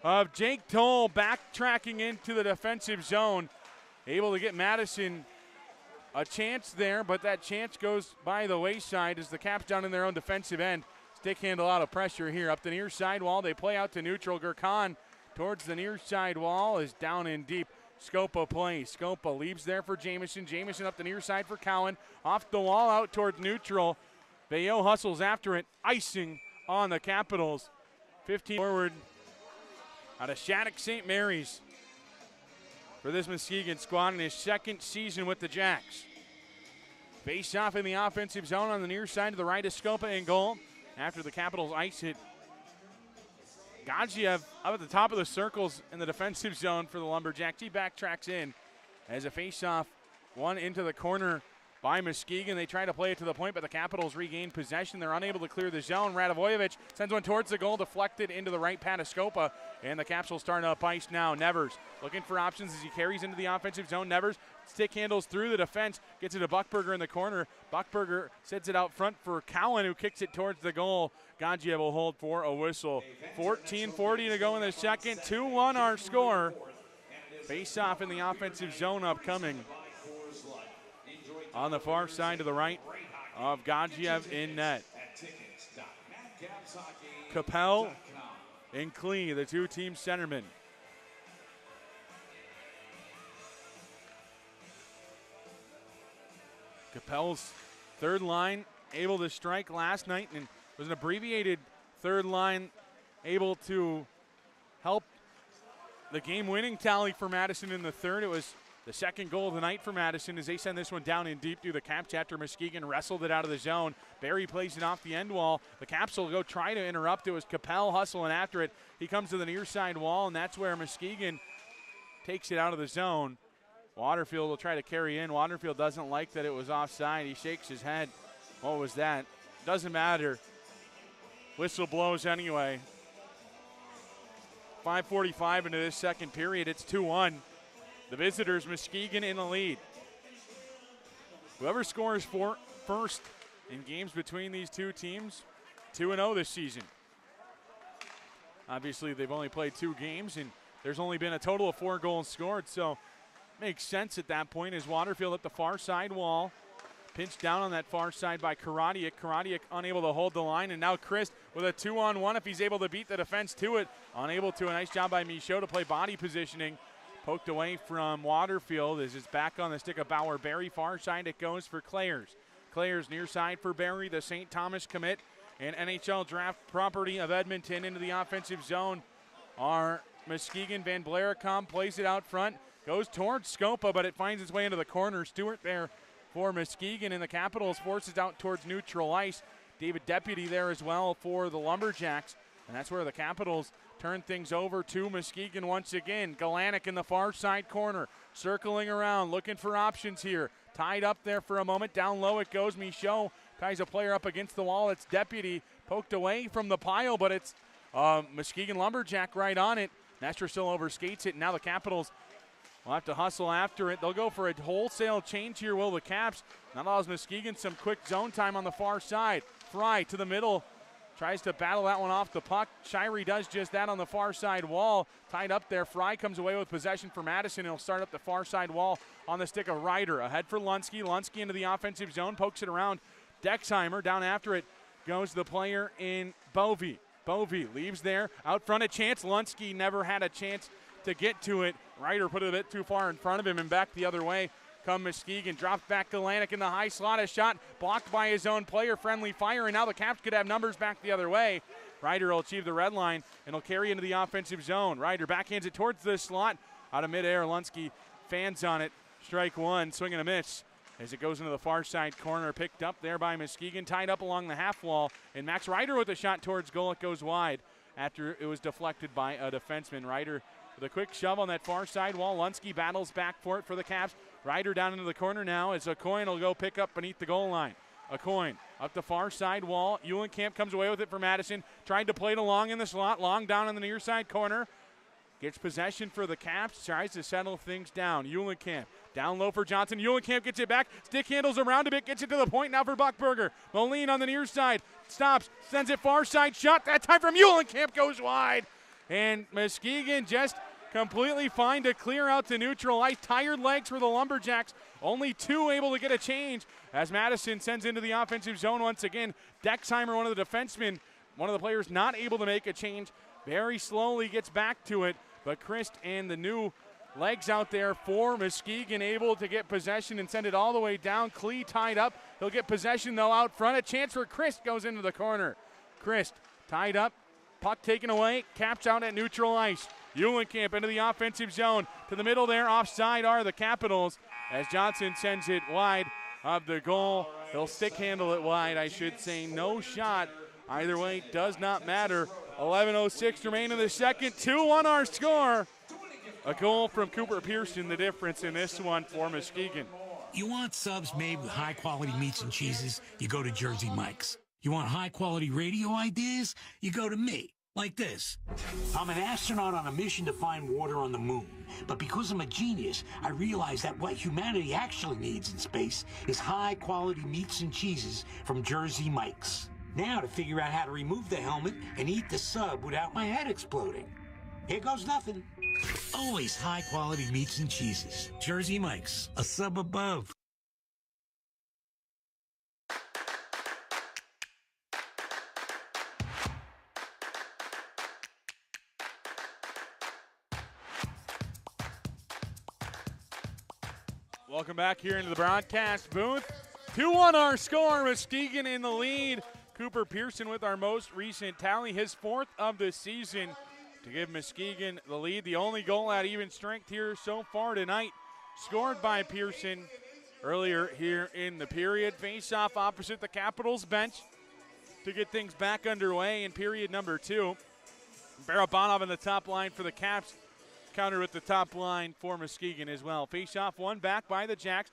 of Jake Toll backtracking into the defensive zone. Able to get Madison a chance there, but that chance goes by the wayside as the Caps down in their own defensive end. Stick handle out of pressure here. Up the near side wall, they play out to neutral. Gurkhan towards the near side wall is down in deep. Scopa plays. Scopa leaves there for Jamison. Jamison up the near side for Cowan. Off the wall out towards neutral. Bayo hustles after it. Icing on the Capitals. 15 forward out of Shattuck St. Mary's for this Muskegon squad in his second season with the Jacks. Face off in the offensive zone on the near side to the right of Scopa in goal. After the Capitals ice it, Gadzhiev up at the top of the circles in the defensive zone for the Lumberjacks. He backtracks in as a face-off one into the corner by Muskegon. They try to play it to the point, but the Capitals regain possession. They're unable to clear the zone. Radivojevic sends one towards the goal, deflected into the right pad of Scopa, and the Caps will start up ice now. Nevers looking for options as he carries into the offensive zone. Nevers stick handles through the defense, gets it to Buckberger in the corner. Buckberger sets it out front for Cowan, who kicks it towards the goal. Gadzhiev will hold for a whistle. 14:40 to go in the second. 2-1 our score. Face off in the offensive zone upcoming. On the far side to the right of Gadzhiev in net. Capel and Klee, the two-team centermen. Capel's third line able to strike last night, and was an abbreviated third line able to help the game-winning tally for Madison in the third. It was The second goal of the night for Madison as they send this one down in deep through the Caps after Muskegon wrestled it out of the zone. Barry plays it off the end wall. The Caps will go try to interrupt. It was Capel hustling after it. He comes to the near side wall, and that's where Muskegon takes it out of the zone. Waterfield will try to carry in. Waterfield doesn't like that it was offside. He shakes his head. What was that? Doesn't matter. Whistle blows anyway. 5:45 into this second period. It's 2-1. The visitors, Muskegon, in the lead. Whoever scores first in games between these two teams, 2-0 this season. Obviously, they've only played 2 games, and there's only been a total of 4 goals scored, so makes sense at that point as Waterfield at the far side wall. Pinched down on that far side by Karadiak. Karadiak unable to hold the line, and now Christ with a 2-on-1 if he's able to beat the defense to it. Unable to. A nice job by Michaud to play body positioning. Poked away from Waterfield as it's back on the stick of Bauer. Barry far side it goes for Clares. Clares near side for Barry, the St. Thomas commit and NHL draft property of Edmonton. Into the offensive zone are Muskegon. Van Blaricom plays it out front. Goes towards Scopa, but it finds its way into the corner. Stewart there for Muskegon, and the Capitals forces out towards neutral ice. David Deputy there as well for the Lumberjacks, and that's where the Capitals turn things over to Muskegon once again. Galanick in the far side corner, circling around, looking for options here. Tied up there for a moment. Down low it goes. Michaud ties a player up against the wall. It's Deputy poked away from the pile, but it's Muskegon Lumberjack right on it. Nestor still overskates it, and now the Capitals will have to hustle after it. They'll go for a wholesale change here, will the Caps. That allows Muskegon some quick zone time on the far side. Fry to the middle. Tries to battle that one off the puck. Shirey does just that on the far side wall. Tied up there. Fry comes away with possession for Madison. He'll start up the far side wall on the stick of Ryder. Ahead for Lunsky. Lunsky into the offensive zone. Pokes it around. Dexheimer down after it goes the player in Bovey. Bovey leaves there. Out front a chance. Lunsky never had a chance to get to it. Ryder put it a bit too far in front of him and back the other way. Come Muskegon, drops back Galanick in the high slot. A shot blocked by his own player. Friendly fire, and now the Caps could have numbers back the other way. Ryder will achieve the red line, and he'll carry into the offensive zone. Ryder backhands it towards the slot. Out of midair, Lunsky fans on it. Strike one, swing and a miss as it goes into the far side corner. Picked up there by Muskegon, tied up along the half wall. And Max Ryder with a shot towards goal. It goes wide after it was deflected by a defenseman. Ryder with a quick shove on that far side wall. Lunsky battles back for it for the Caps. Ryder down into the corner now as Aucoin will go pick up beneath the goal line. Aucoin up the far side wall. Eulenkamp comes away with it for Madison. Tried to play it along in the slot. Long down in the near side corner. Gets possession for the Caps. Tries to settle things down. Eulenkamp down low for Johnson. Eulenkamp gets it back. Stick handles around a bit. Gets it to the point now for Buckberger. Moline on the near side. Stops. Sends it far side. Shot. That time from Eulenkamp goes wide. And Muskegon just completely fine to clear out to neutral ice. Tired legs for the Lumberjacks. Only 2 able to get a change as Madison sends into the offensive zone once again. Dexheimer, one of the defensemen, one of the players not able to make a change. Very slowly gets back to it, but Christ and the new legs out there for Muskegon able to get possession and send it all the way down. Klee tied up. He'll get possession though out front. A chance for Christ goes into the corner. Christ tied up. Puck taken away. Caps out at neutral ice. Eulenkamp into the offensive zone. To the middle there, offside are the Capitals as Johnson sends it wide of the goal. He'll stick handle it wide, I should say. No shot. Either way, does not matter. 11:06 remain in the second. 2-1 our score. A goal from Cooper Pearson, the difference in this one for Muskegon. You want subs made with high-quality meats and cheeses? You go to Jersey Mike's. You want high-quality radio ideas? You go to me. Like this. I'm an astronaut on a mission to find water on the moon. But because I'm a genius, I realize that what humanity actually needs in space is high-quality meats and cheeses from Jersey Mike's. Now to figure out how to remove the helmet and eat the sub without my head exploding. Here goes nothing. Always high-quality meats and cheeses. Jersey Mike's, a sub above. Welcome back here into the broadcast booth. 2-1 our score. Muskegon in the lead. Cooper Pearson with our most recent tally, his 4th of the season to give Muskegon the lead. The only goal at even strength here so far tonight. scored by Pearson earlier here in the period. Face-off opposite the Capitals bench to get things back underway in period number 2. Barabanov in the top line for the Caps. Counter with the top line for Muskegon as well. Face-off won back by the Jacks.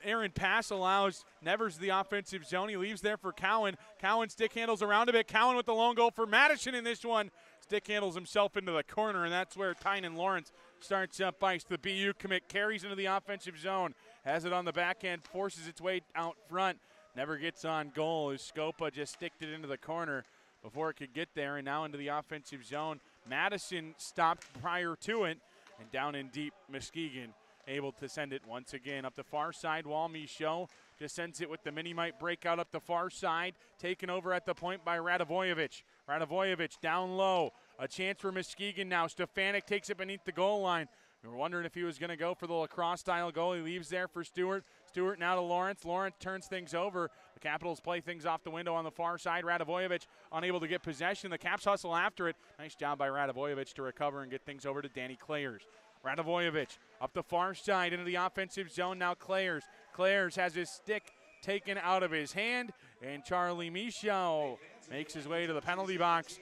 Aaron pass allows Nevers the offensive zone. He leaves there for Cowan. Cowan stick handles around a bit. Cowan with the lone goal for Madison in this one. Stick handles himself into the corner, and that's where Tynan Lawrence starts up ice. The BU commit carries into the offensive zone. Has it on the backhand, forces its way out front. Never gets on goal as Scopa just sticked it into the corner before it could get there, and now into the offensive zone. Madison stopped prior to it, and down in deep, Muskegon able to send it once again up the far side wall. Michaud just sends it with the mini-mite breakout up the far side, taken over at the point by Radivojevic. Radivojevic down low, a chance for Muskegon now. Stefanik takes it beneath the goal line. We were wondering if he was going to go for the lacrosse-style goal. He leaves there for Stewart. Stewart now to Lawrence. Lawrence turns things over. The Capitals play things off the window on the far side. Radivojevic unable to get possession. The Caps hustle after it. Nice job by Radivojevic to recover and get things over to Danny Clayers. Radivojevic up the far side into the offensive zone. Now Clayers. Clayers has his stick taken out of his hand, and Charlie Michaud makes his way to the penalty box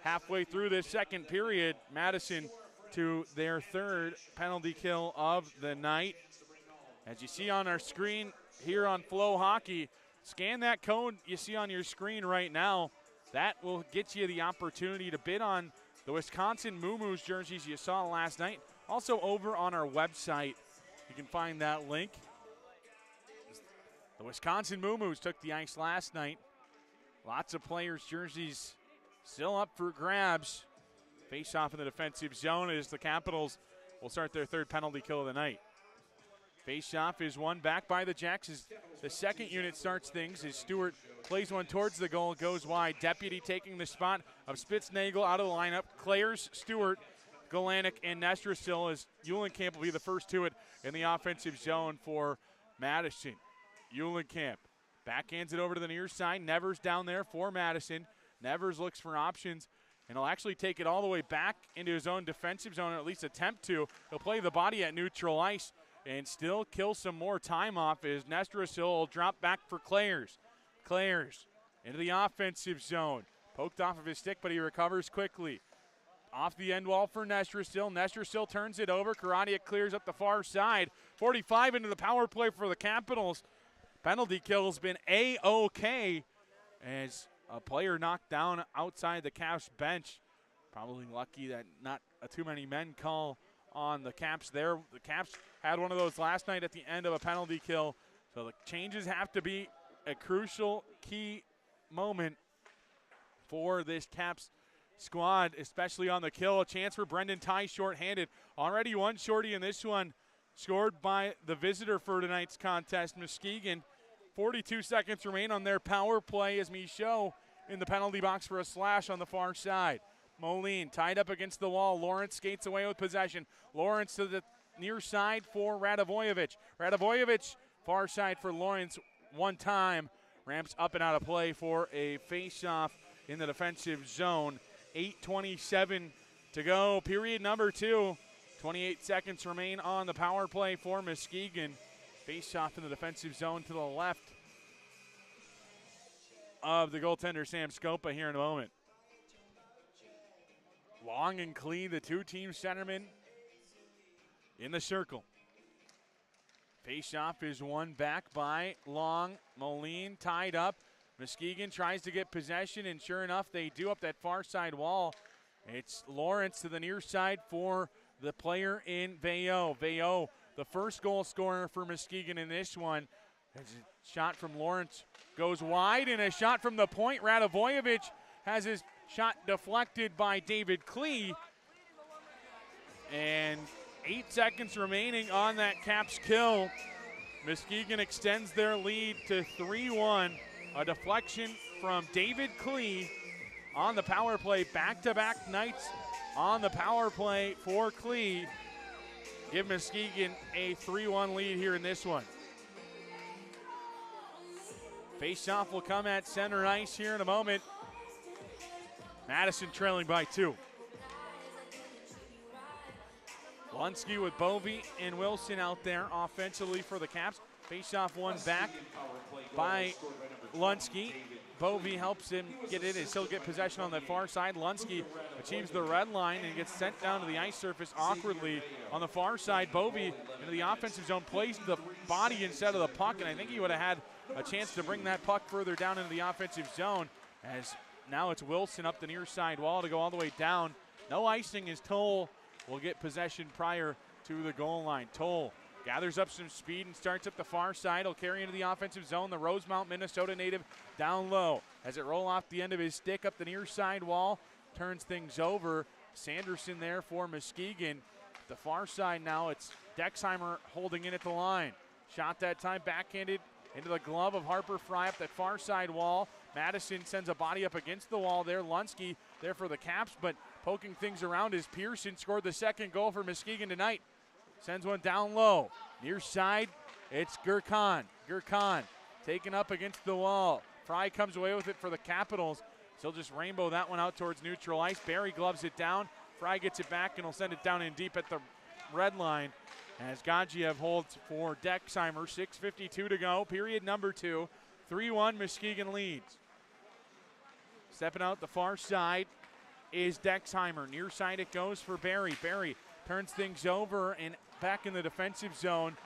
halfway through this second period. Madison to their third penalty kill of the night. As you see on our screen here on Flow Hockey, scan that code you see on your screen right now. That will get you the opportunity to bid on the Wisconsin MooMoos jerseys you saw last night. Also over on our website, you can find that link. The Wisconsin MooMoos took the ice last night. Lots of players' jerseys still up for grabs. Face off in the defensive zone as the Capitals will start their third penalty kill of the night. Face off is won back by the Jacks as the second unit starts things as Stewart plays one towards the goal, goes wide. Deputy taking the spot of Spitznagel out of the lineup. Clayers, Stewart, Galanik, and Nestrasil as Eulenkamp will be the first to it in the offensive zone for Madison. Eulenkamp backhands it over to the near side. Nevers down there for Madison. Nevers looks for options, and he'll actually take it all the way back into his own defensive zone, or at least attempt to. He'll play the body at neutral ice and still kill some more time off as Nestrasil will drop back for Clayers. Clayers into the offensive zone. Poked off of his stick, but he recovers quickly. Off the end wall for Nestrasil. Nestrasil turns it over. Karadiak clears up the far side. 45 into the power play for the Capitals. Penalty kill has been A-OK as a player knocked down outside the Caps bench. Probably lucky that not too many men call on the Caps there. The Caps had one of those last night at the end of a penalty kill. So the changes have to be a crucial key moment for this Caps squad, especially on the kill. A chance for Brendan Ty shorthanded. Already one shorty in this one, scored by the visitor for tonight's contest, Muskegon. 42 seconds remain on their power play as Michaud in the penalty box for a slash on the far side. Moline tied up against the wall. Lawrence skates away with possession. Lawrence to the near side for Radivojevic. Radivojevic far side for Lawrence one time. Ramps up and out of play for a face-off in the defensive zone. 8:27 to go. Period number 2. 28 seconds remain on the power play for Muskegon. Face-off in the defensive zone to the left of the goaltender Sam Scopa here in a moment. Long and clean, the two-team centermen in the circle. Face-off is won back by Long. Moline tied up. Muskegon tries to get possession, and sure enough, they do up that far side wall. It's Lawrence to the near side for the player in Veilleux. Veilleux, the first goal scorer for Muskegon in this one. As a shot from Lawrence goes wide, and a shot from the point. Radivojevic has his shot deflected by David Klee. And 8 seconds remaining on that Caps kill. Muskegon extends their lead to 3-1. A deflection from David Klee on the power play. Back-to-back nights on the power play for Klee. Give Muskegon a 3-1 lead here in this one. Face-off will come at center ice here in a moment. Madison trailing by 2. Lunsky with Bovey and Wilson out there offensively for the Caps. Face-off one back by Lunsky. Bovey helps him get in and still get possession on the far side. Lunsky achieves the red line and gets sent down to the ice surface awkwardly on the far side. Bovey into the offensive zone, plays the body instead of the puck, and I think he would have had a chance to bring that puck further down into the offensive zone, as now it's Wilson up the near side wall to go all the way down. No icing as Toll will get possession prior to the goal line. Toll gathers up some speed and starts up the far side. He'll carry into the offensive zone. The Rosemount, Minnesota native down low. As it roll off the end of his stick up the near side wall, turns things over. Sanderson there for Muskegon. The far side now, it's Dexheimer holding in at the line. Shot that time backhanded into the glove of Harper Fry up that far side wall. Madison sends a body up against the wall there. Lunsky there for the Caps, but poking things around as Pearson scored the second goal for Muskegon tonight. Sends one down low. Near side, it's Gurkhan. Gurkhan taken up against the wall. Fry comes away with it for the Capitals. So he'll just rainbow that one out towards neutral ice. Barry gloves it down. Fry gets it back and will send it down in deep at the red line as Gadzhiev holds for Dexheimer. 6:52 to go. Period number 2. 3-1 Muskegon leads. Stepping out the far side is Dexheimer. Near side it goes for Barry. Barry turns things over and back in the defensive zone.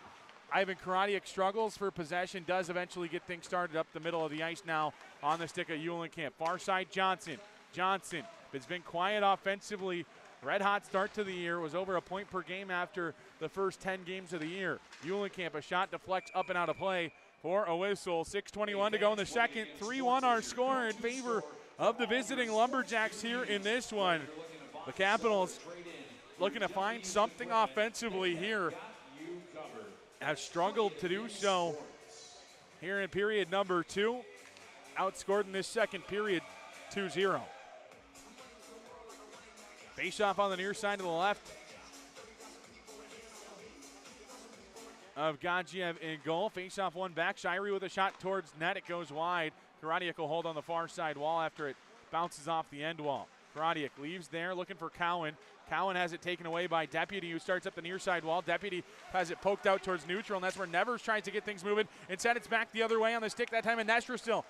Ivan Karadiak struggles for possession, does eventually get things started up the middle of the ice now on the stick of Uhlenkamp. Far side Johnson. Johnson has been quiet offensively. Red hot start to the year, was over a point per game after the first 10 games of the year. Uhlenkamp, a shot deflects up and out of play for a whistle. 6:21 to go in the second. 3-1 our score in favor of the visiting Lumberjacks here in this one. The Capitals looking to find something offensively here. Have struggled to do so here in period number 2. Outscored in this second period 2-0. Face-off on the near side to the left of Gadzhiev in goal. Face-off one back. Shirey with a shot towards net. It goes wide. Karadiak will hold on the far side wall after it bounces off the end wall. Karadiak leaves there looking for Cowan. Cowan has it taken away by Deputy, who starts up the near side wall. Deputy has it poked out towards neutral, and that's where Nevers tries to get things moving. Instead, it's back the other way on the stick that time, and Nestor still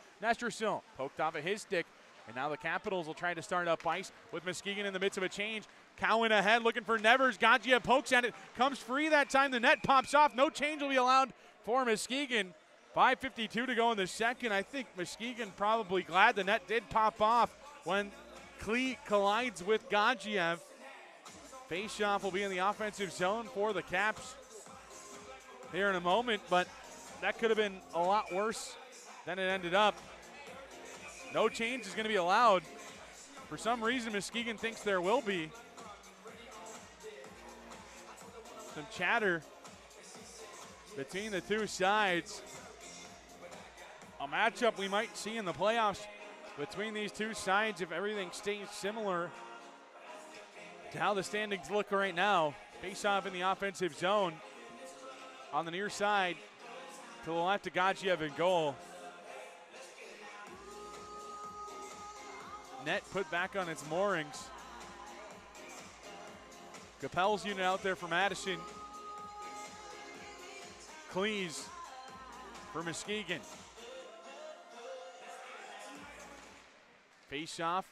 poked off of his stick. And now the Capitals will try to start up ice with Muskegon in the midst of a change. Cowan ahead looking for Nevers. Gadzhiev pokes at it, comes free that time. The net pops off. No change will be allowed for Muskegon. 5:52 to go in the second. I think Muskegon probably glad the net did pop off when Klee collides with Gadzhiev. Face-off will be in the offensive zone for the Caps here in a moment, but that could have been a lot worse than it ended up. No change is going to be allowed. For some reason, Muskegon thinks there will be. Some chatter between the two sides. A matchup we might see in the playoffs between these two sides if everything stays similar to how the standings look right now. Face-off in the offensive zone on the near side to the left of Gadzhiev in goal. Net put back on its moorings. Capel's unit out there for Madison. Cleese for Muskegon. Face-off,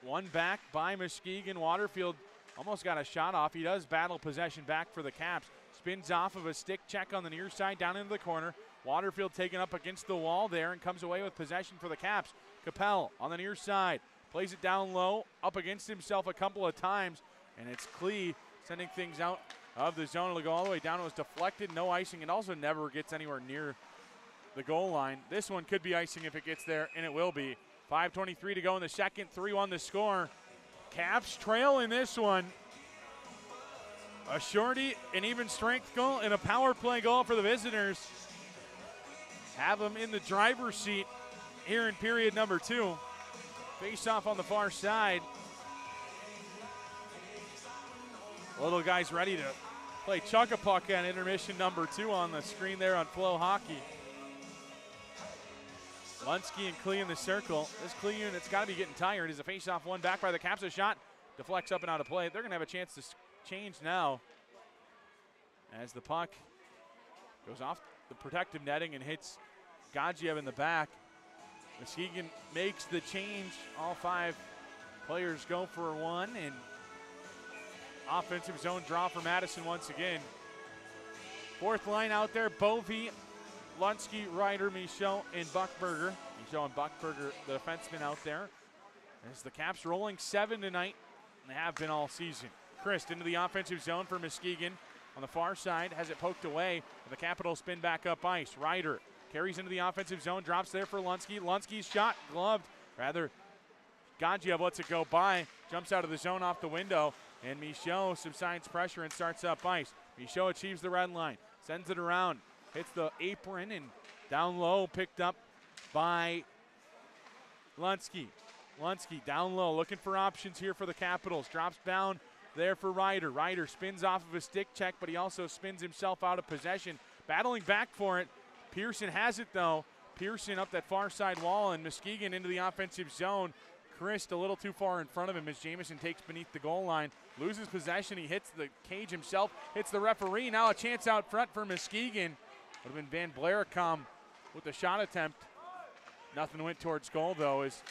one back by Muskegon. Waterfield almost got a shot off. He does battle possession back for the Caps. Spins off of a stick check on the near side down into the corner. Waterfield taken up against the wall there and comes away with possession for the Caps. Capel on the near side. Plays it down low, up against himself a couple of times, and it's Klee sending things out of the zone. It'll go all the way down. It was deflected, no icing. It also never gets anywhere near the goal line. This one could be icing if it gets there, and it will be. 5:23 to go in the second, 3-1 the score. Caps trail in this one. A shorty, an even strength goal, and a power play goal for the visitors. Have them in the driver's seat here in period number 2. Face-off on the far side. Little guys ready to play chuck-a-puck at intermission number 2 on the screen there on Flow Hockey. Lunsky and Klee in the circle. This Klee unit's got to be getting tired. Is a face-off one back by the Caps. A shot deflects up and out of play. They're going to have a chance to change now. as the puck goes off the protective netting and hits Gadzhiev in the back. Muskegon makes the change. All 5 players go for one, and offensive zone draw for Madison once again. 4th line out there, Bovee, Lunsky, Ryder, Michaud, and Buckberger. Michaud and Buckberger, the defensemen out there. As the Caps rolling 7 tonight, and they have been all season. Christ into the offensive zone for Muskegon. On the far side, has it poked away, and the Capitals spin back up ice. Ryder carries into the offensive zone, drops there for Lunsky. Lunsky's shot, gloved. Rather, Gadzhiev lets it go by, jumps out of the zone off the window, and Michaud subsides pressure and starts up ice. Michaud achieves the red line, sends it around, hits the apron, and down low, picked up by Lunsky. Lunsky down low, looking for options here for the Capitals. Drops down there for Ryder. Ryder spins off of a stick check, but he also spins himself out of possession. Battling back for it. Pearson has it, though. Pearson up that far side wall, and Muskegon into the offensive zone. Christ a little too far in front of him as Jamison takes beneath the goal line. Loses possession. He hits the cage himself, hits the referee. Now a chance out front for Muskegon. Would have been Van Blaricom with the shot attempt. Nothing went towards goal, though, as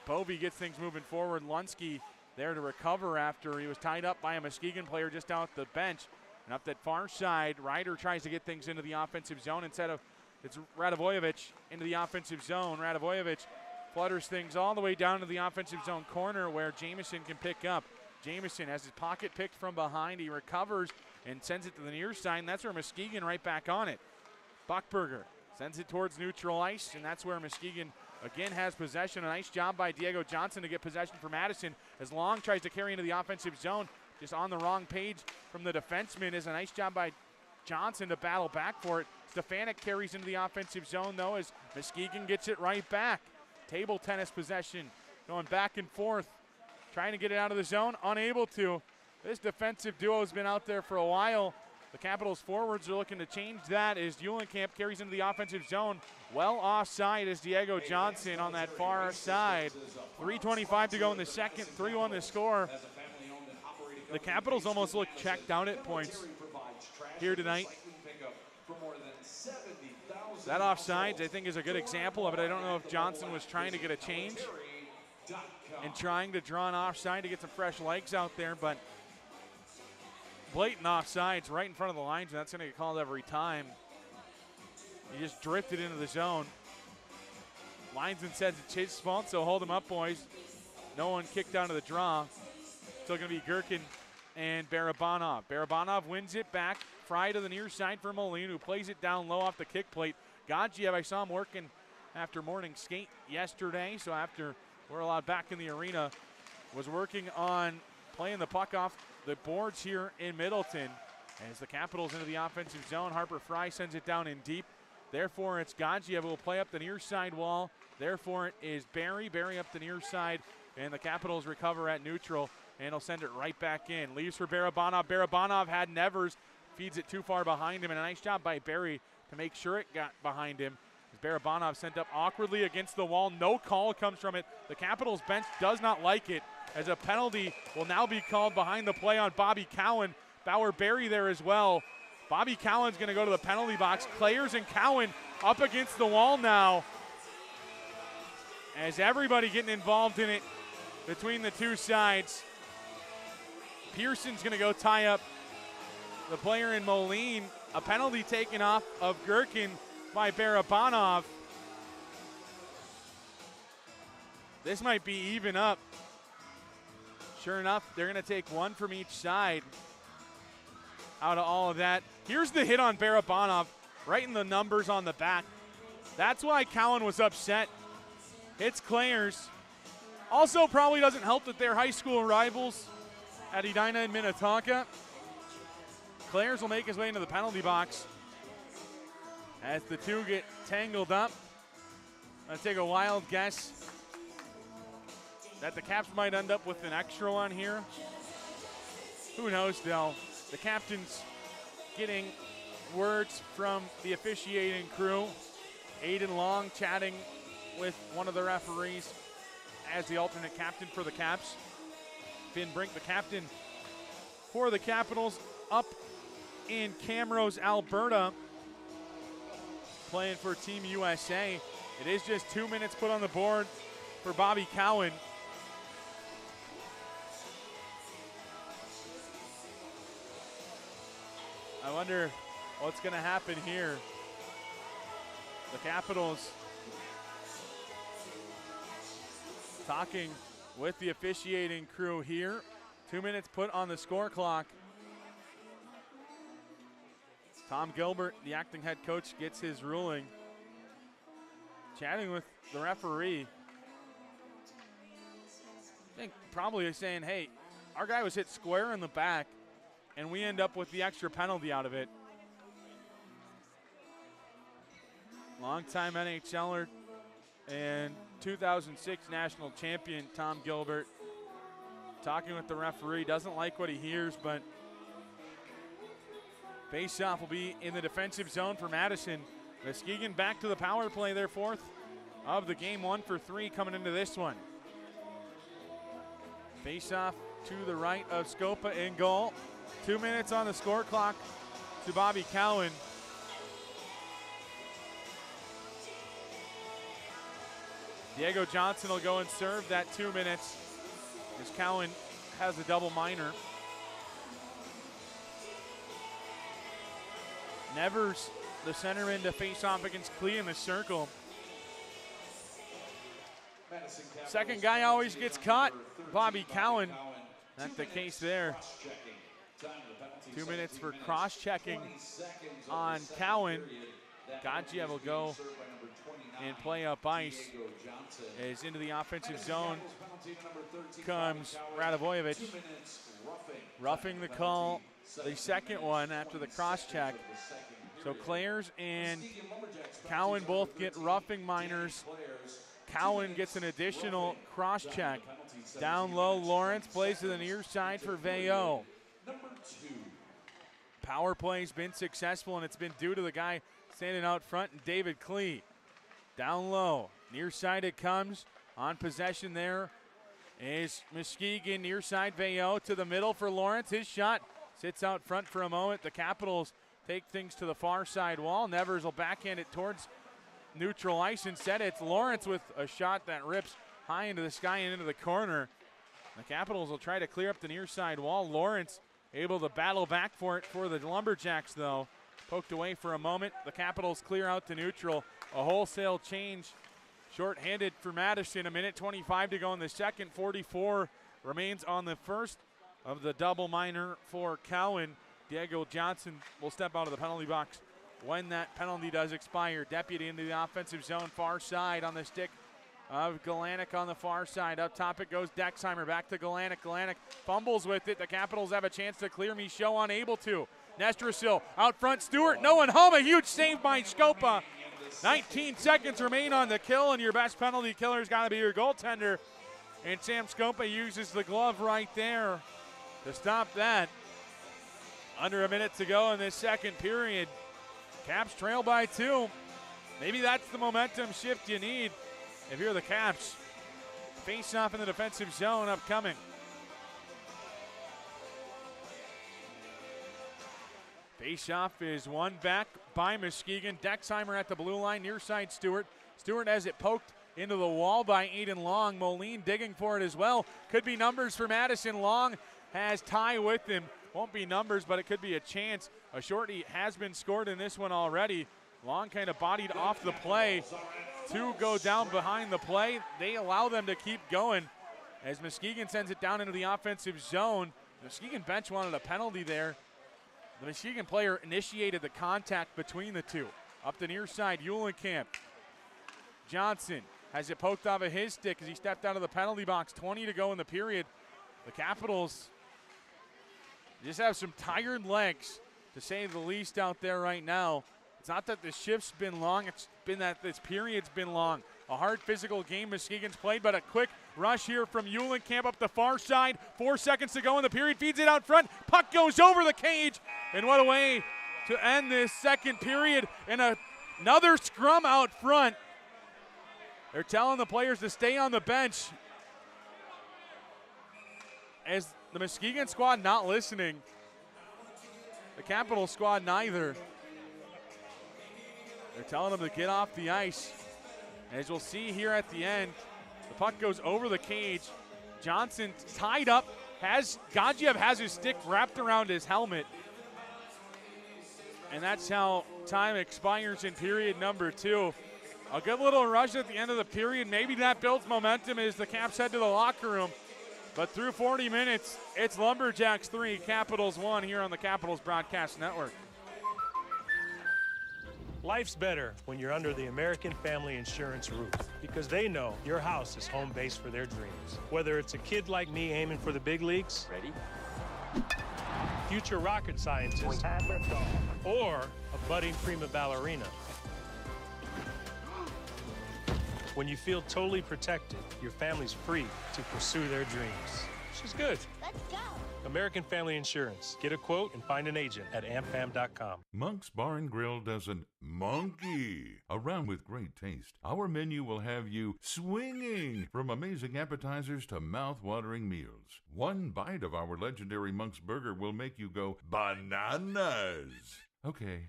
Bovee gets things moving forward. Lunsky there to recover after he was tied up by a Muskegon player just out the bench. And up that far side, Ryder tries to get things into the offensive zone instead of, it's Radovojevic into the offensive zone. Radovojevic flutters things all the way down to the offensive zone corner where Jamison can pick up. Jamison has his pocket picked from behind. He recovers and sends it to the near side, and that's where Muskegon right back on it. Buckberger sends it towards neutral ice, and that's where Muskegon again has possession. A nice job by Diego Johnson to get possession for Madison as Long tries to carry into the offensive zone. Just on the wrong page from the defenseman is a nice job by Johnson to battle back for it. Stefanik carries into the offensive zone, though, as Muskegon gets it right back. Table tennis possession going back and forth, trying to get it out of the zone, unable to. This defensive duo has been out there for a while. The Capitals forwards are looking to change that as Eulenkamp carries into the offensive zone. Well offside is Diego Johnson on that far side. 3:25 to go in the second, 3-1 the score. The Capitals almost look checked out at points here tonight. That offsides, I think, is a good example of it. I don't know if Johnson was trying to get a change and trying to draw an offside to get some fresh legs out there, but blatant offsides right in front of the lines, and that's going to get called every time. He just drifted into the zone. Linesman says it's his fault, so hold him up, boys. No one kicked out of the draw. Still going to be Gherkin and Barabanov. Barabanov wins it back. Fry to the near side for Moline, who plays it down low off the kick plate. Gadzhiev, I saw him working after morning skate yesterday, so after we're allowed back in the arena, was working on playing the puck off the boards here in Middleton. As the Capitals into the offensive zone, Harper Fry sends it down in deep. Therefore, it's Gadzhiev who will play up the near side wall. Therefore, it is Barry up the near side, and the Capitals recover at neutral, and he'll send it right back in. Leaves for Barabanov. Barabanov had Nevers, feeds it too far behind him, and a nice job by Barry to make sure it got behind him. Barabanov sent up awkwardly against the wall. No call comes from it. The Capitals bench does not like it, as a penalty will now be called behind the play on Bobby Cowan. Bauer Barry there as well. Bobby Cowan's going to go to the penalty box. Clares and Cowan up against the wall now, as everybody getting involved in it between the two sides. Pearson's going to go tie up the player in Moline. A penalty taken off of Gherkin by Barabanov. This might be even up. Sure enough, they're going to take one from each side out of all of that. Here's the hit on Barabanov, right in the numbers on the back. That's why Cowan was upset. Hits Clares. Also probably doesn't help that they're high school rivals at Edina and Minnetonka. Clares will make his way into the penalty box as the two get tangled up. I'm going to take a wild guess that the Caps might end up with an extra one here. Who knows, though? The captain's getting words from the officiating crew. Aiden Long chatting with one of the referees as the alternate captain for the Caps. Finn Brink, the captain for the Capitals, up in Camrose, Alberta, playing for Team USA. It is just 2 minutes put on the board for Bobby Cowan. I wonder what's going to happen here. The Capitals talking with the officiating crew here. 2 minutes put on the score clock. Tom Gilbert, the acting head coach, gets his ruling. Chatting with the referee. I think probably saying, hey, our guy was hit square in the back, and we end up with the extra penalty out of it. Longtime NHLer and 2006 national champion Tom Gilbert talking with the referee. Doesn't like what he hears, but face-off will be in the defensive zone for Madison. Muskegon back to the power play, their fourth of the game, 1 for 3 coming into this one. Face-off to the right of Scopa in goal. 2 minutes on the score clock to Bobby Cowan. Diego Johnson will go and serve that 2 minutes as Cowan has a double minor. Nevers, the centerman, to face off against Klee in the circle. Second guy always gets caught. Bobby Cowan. That's the case there. 2 minutes for cross-checking on Cowan. Gadzhiev will go and play up ice. As into the offensive zone comes Radovojevic. Roughing the call, the second one after the cross-check. So Clares and Cowan both get roughing minors. Cowan gets an additional cross-check. Down low, Lawrence plays to the near side for Veilleux. Power play's been successful, and it's been due to the guy standing out front, David Klee. Down low, near side it comes. On possession there is Muskegon, near side Veilleux to the middle for Lawrence. His shot sits out front for a moment. The Capitals take things to the far side wall. Nevers will backhand it towards neutral ice. Instead, it's Lawrence with a shot that rips high into the sky and into the corner. The Capitals will try to clear up the near side wall. Lawrence able to battle back for it for the Lumberjacks, though. Poked away for a moment. The Capitals clear out to neutral. A wholesale change. Short-handed for Madison. 1:25 to go in the second. 44 remains on the first of the double minor for Cowan. Diego Johnson will step out of the penalty box when that penalty does expire. Deputy into the offensive zone, far side on the stick of Galanick on the far side. Up top it goes Dexheimer, back to Galanick. Galanick fumbles with it. The Capitals have a chance to clear. Michaud unable to. Nestrasil out front, Stewart, no one home. A huge save by Scopa. 19 seconds remain on the kill, and your best penalty killer's got to be your goaltender. And Sam Scopa uses the glove right there to stop that. Under a minute to go in this second period. Caps trail by 2. Maybe that's the momentum shift you need if you're the Caps. Face off in the defensive zone upcoming. Face off is won back by Muskegon. Dexheimer at the blue line, near side Stewart. Stewart has it poked into the wall by Aiden Long. Moline digging for it as well. Could be numbers for Madison. Long has Ty with him. Won't be numbers, but it could be a chance. A shorty has been scored in this one already. Long kind of bodied off the play. 2 go down behind the play. They allow them to keep going as Muskegon sends it down into the offensive zone. The Muskegon bench wanted a penalty there. The Muskegon player initiated the contact between the two. Up the near side, Eulenkamp. Johnson has it poked off of his stick as he stepped out of the penalty box. 20 to go in the period. The Capitals just have some tired legs, to say the least, out there right now. It's not that the shift's been long, it's been that this period's been long. A hard physical game Muskegon's played, but a quick rush here from Eulenkamp up the far side. 4 seconds to go in the period, feeds it out front. Puck goes over the cage, and what a way to end this second period. And another scrum out front. They're telling the players to stay on the bench as the Muskegon squad not listening. the Capital squad neither. They're telling him to get off the ice. As you'll see here at the end, the puck goes over the cage. Johnson tied up. Gadjiev has his stick wrapped around his helmet. And that's how time expires in period number 2. A good little rush at the end of the period. Maybe that builds momentum as the Caps head to the locker room. But through 40 minutes, it's Lumberjacks 3, Capitals 1 here on the Capitals Broadcast Network. Life's better when you're under the American Family Insurance roof because they know your house is home base for their dreams. Whether it's a kid like me aiming for the big leagues, ready? Future rocket scientist, or a budding prima ballerina. When you feel totally protected, your family's free to pursue their dreams. She's good. Let's go. American Family Insurance. Get a quote and find an agent at amfam.com. Monk's Bar and Grill doesn't monkey around with great taste. Our menu will have you swinging from amazing appetizers to mouth-watering meals. One bite of our legendary Monk's Burger will make you go bananas. Okay,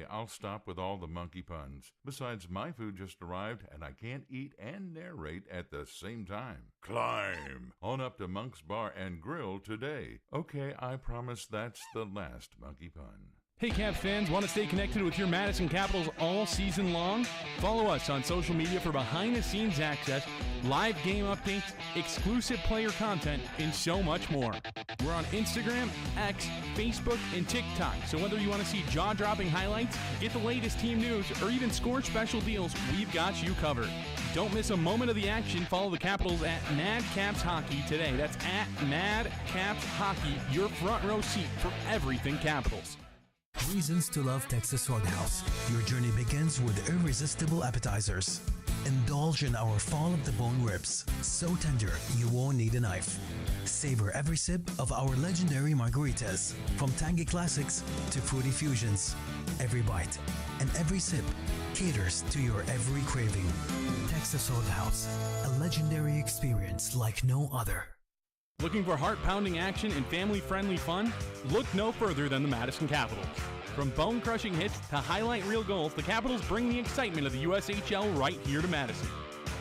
I'll stop with all the monkey puns. Besides, my food just arrived, and I can't eat and narrate at the same time. Climb on up to Monk's Bar and Grill today. Okay, I promise that's the last monkey pun. Hey Caps fans, want to stay connected with your Madison Capitals all season long? Follow us on social media for behind-the-scenes access, live game updates, exclusive player content, and so much more. We're on Instagram, X, Facebook, and TikTok, so whether you want to see jaw-dropping highlights, get the latest team news, or even score special deals, we've got you covered. Don't miss a moment of the action. Follow the Capitals at Mad Caps Hockey today. That's at Mad Caps Hockey, your front row seat for everything Capitals. Reasons to love Texas Roadhouse. Your journey begins with irresistible appetizers. Indulge in our fall of the bone ribs. So tender, you won't need a knife. Savor every sip of our legendary margaritas. From tangy classics to fruity fusions. Every bite and every sip caters to your every craving. Texas Roadhouse, a legendary experience like no other. Looking for heart-pounding action and family-friendly fun? Look no further than the Madison Capitals. From bone-crushing hits to highlight reel goals, the Capitals bring the excitement of the USHL right here to Madison.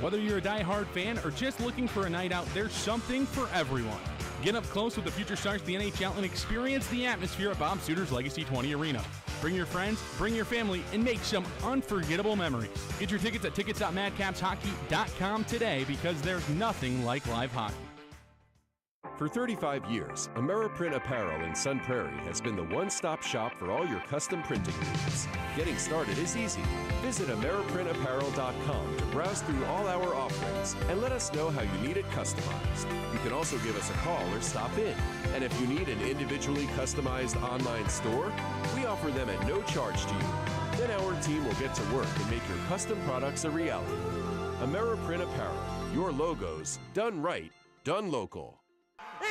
Whether you're a die-hard fan or just looking for a night out, there's something for everyone. Get up close with the future stars of the NHL and experience the atmosphere at Bob Suter's Legacy 20 Arena. Bring your friends, bring your family, and make some unforgettable memories. Get your tickets at tickets.madcapshockey.com today because there's nothing like live hockey. For 35 years, Ameriprint Apparel in Sun Prairie has been the one-stop shop for all your custom printing needs. Getting started is easy. Visit AmeriprinTapparel.com to browse through all our offerings and let us know how you need it customized. You can also give us a call or stop in. And if you need an individually customized online store, we offer them at no charge to you. Then our team will get to work and make your custom products a reality. Ameriprint Apparel, your logos, done right, done local.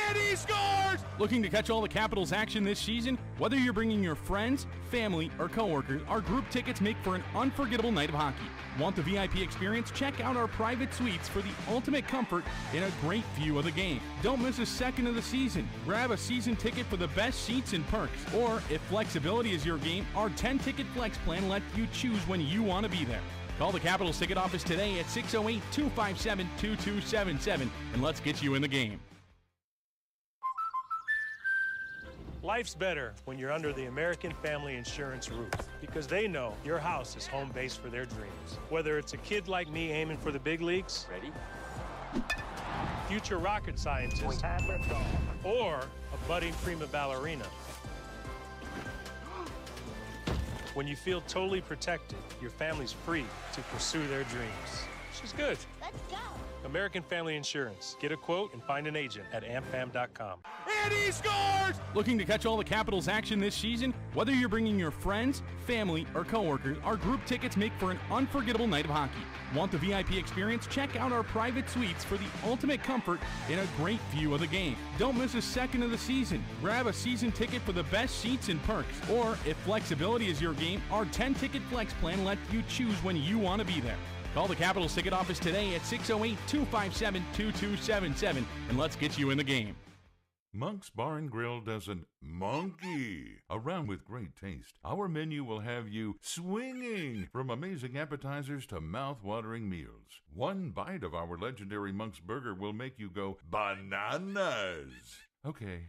And he scores! Looking to catch all the Capitals action this season? Whether you're bringing your friends, family, or coworkers, our group tickets make for an unforgettable night of hockey. Want the VIP experience? Check out our private suites for the ultimate comfort and a great view of the game. Don't miss a second of the season. Grab a season ticket for the best seats and perks. Or, if flexibility is your game, our 10-ticket flex plan lets you choose when you want to be there. Call the Capitals ticket office today at 608-257-2277 and let's get you in the game. Life's better when you're under the American Family Insurance roof because they know your house is home base for their dreams. Whether it's a kid like me aiming for the big leagues, ready? Future rocket scientist, or a budding prima ballerina. When you feel totally protected, your family's free to pursue their dreams. She's good. Let's go. American Family Insurance. Get a quote and find an agent at amfam.com. And he scores! Looking to catch all the Capitals action this season? Whether you're bringing your friends, family, or coworkers, our group tickets make for an unforgettable night of hockey. Want the VIP experience? Check out our private suites for the ultimate comfort and a great view of the game. Don't miss a second of the season. Grab a season ticket for the best seats and perks. Or, if flexibility is your game, our 10-ticket flex plan lets you choose when you want to be there. Call the Capitals ticket office today at 608-257-2277 and let's get you in the game. Monk's Bar and Grill doesn't monkey around with great taste. Our menu will have you swinging from amazing appetizers to mouth-watering meals. One bite of our legendary Monk's Burger will make you go bananas. Okay,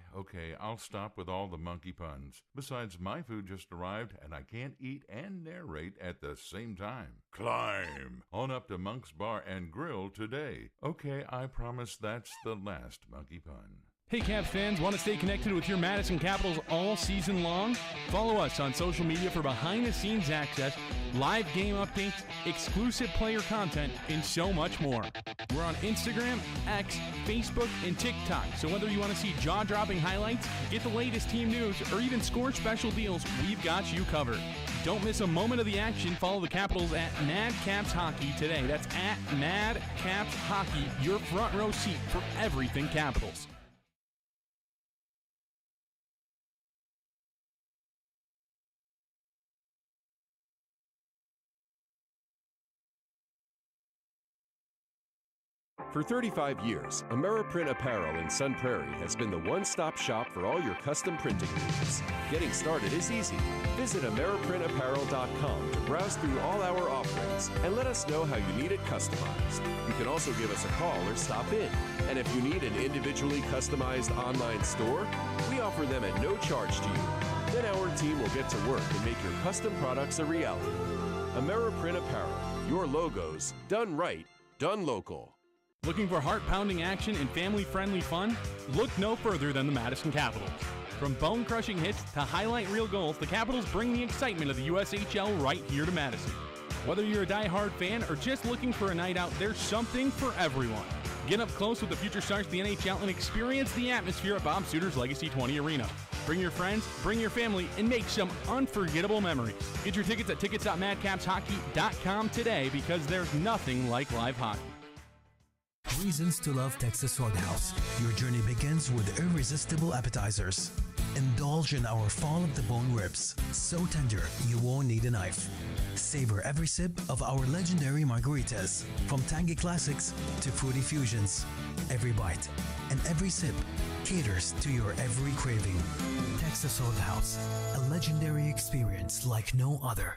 I'll stop with all the monkey puns. Besides, my food just arrived and I can't eat and narrate at the same time. Climb on up to Monk's Bar and Grill today. Okay, I promise that's the last monkey pun. Hey Caps fans, want to stay connected with your Madison Capitals all season long? Follow us on social media for behind-the-scenes access, live game updates, exclusive player content, and so much more. We're on Instagram, X, Facebook, and TikTok, so whether you want to see jaw-dropping highlights, get the latest team news, or even score special deals, we've got you covered. Don't miss a moment of the action. Follow the Capitals at Mad Caps Hockey today. That's at Mad Caps Hockey, your front row seat for everything Capitals. For 35 years, AmeriPrint Apparel in Sun Prairie has been the one-stop shop for all your custom printing needs. Getting started is easy. Visit AmeriPrintApparel.com to browse through all our offerings and let us know how you need it customized. You can also give us a call or stop in. And if you need an individually customized online store, we offer them at no charge to you. Then our team will get to work and make your custom products a reality. AmeriPrint Apparel, your logos, done right, done local. Looking for heart-pounding action and family-friendly fun? Look no further than the Madison Capitals. From bone-crushing hits to highlight reel goals, the Capitals bring the excitement of the USHL right here to Madison. Whether you're a die-hard fan or just looking for a night out, there's something for everyone. Get up close with the future stars of the NHL and experience the atmosphere at Bob Suiter's Legacy 20 Arena. Bring your friends, bring your family, and make some unforgettable memories. Get your tickets at tickets.madcapshockey.com today because there's nothing like live hockey. Reasons to love Texas Roadhouse. Your journey begins with irresistible appetizers. Indulge in our fall of the bone ribs. So tender, you won't need a knife. Savor every sip of our legendary margaritas. From tangy classics to fruity fusions. Every bite and every sip caters to your every craving. Texas Roadhouse, a legendary experience like no other.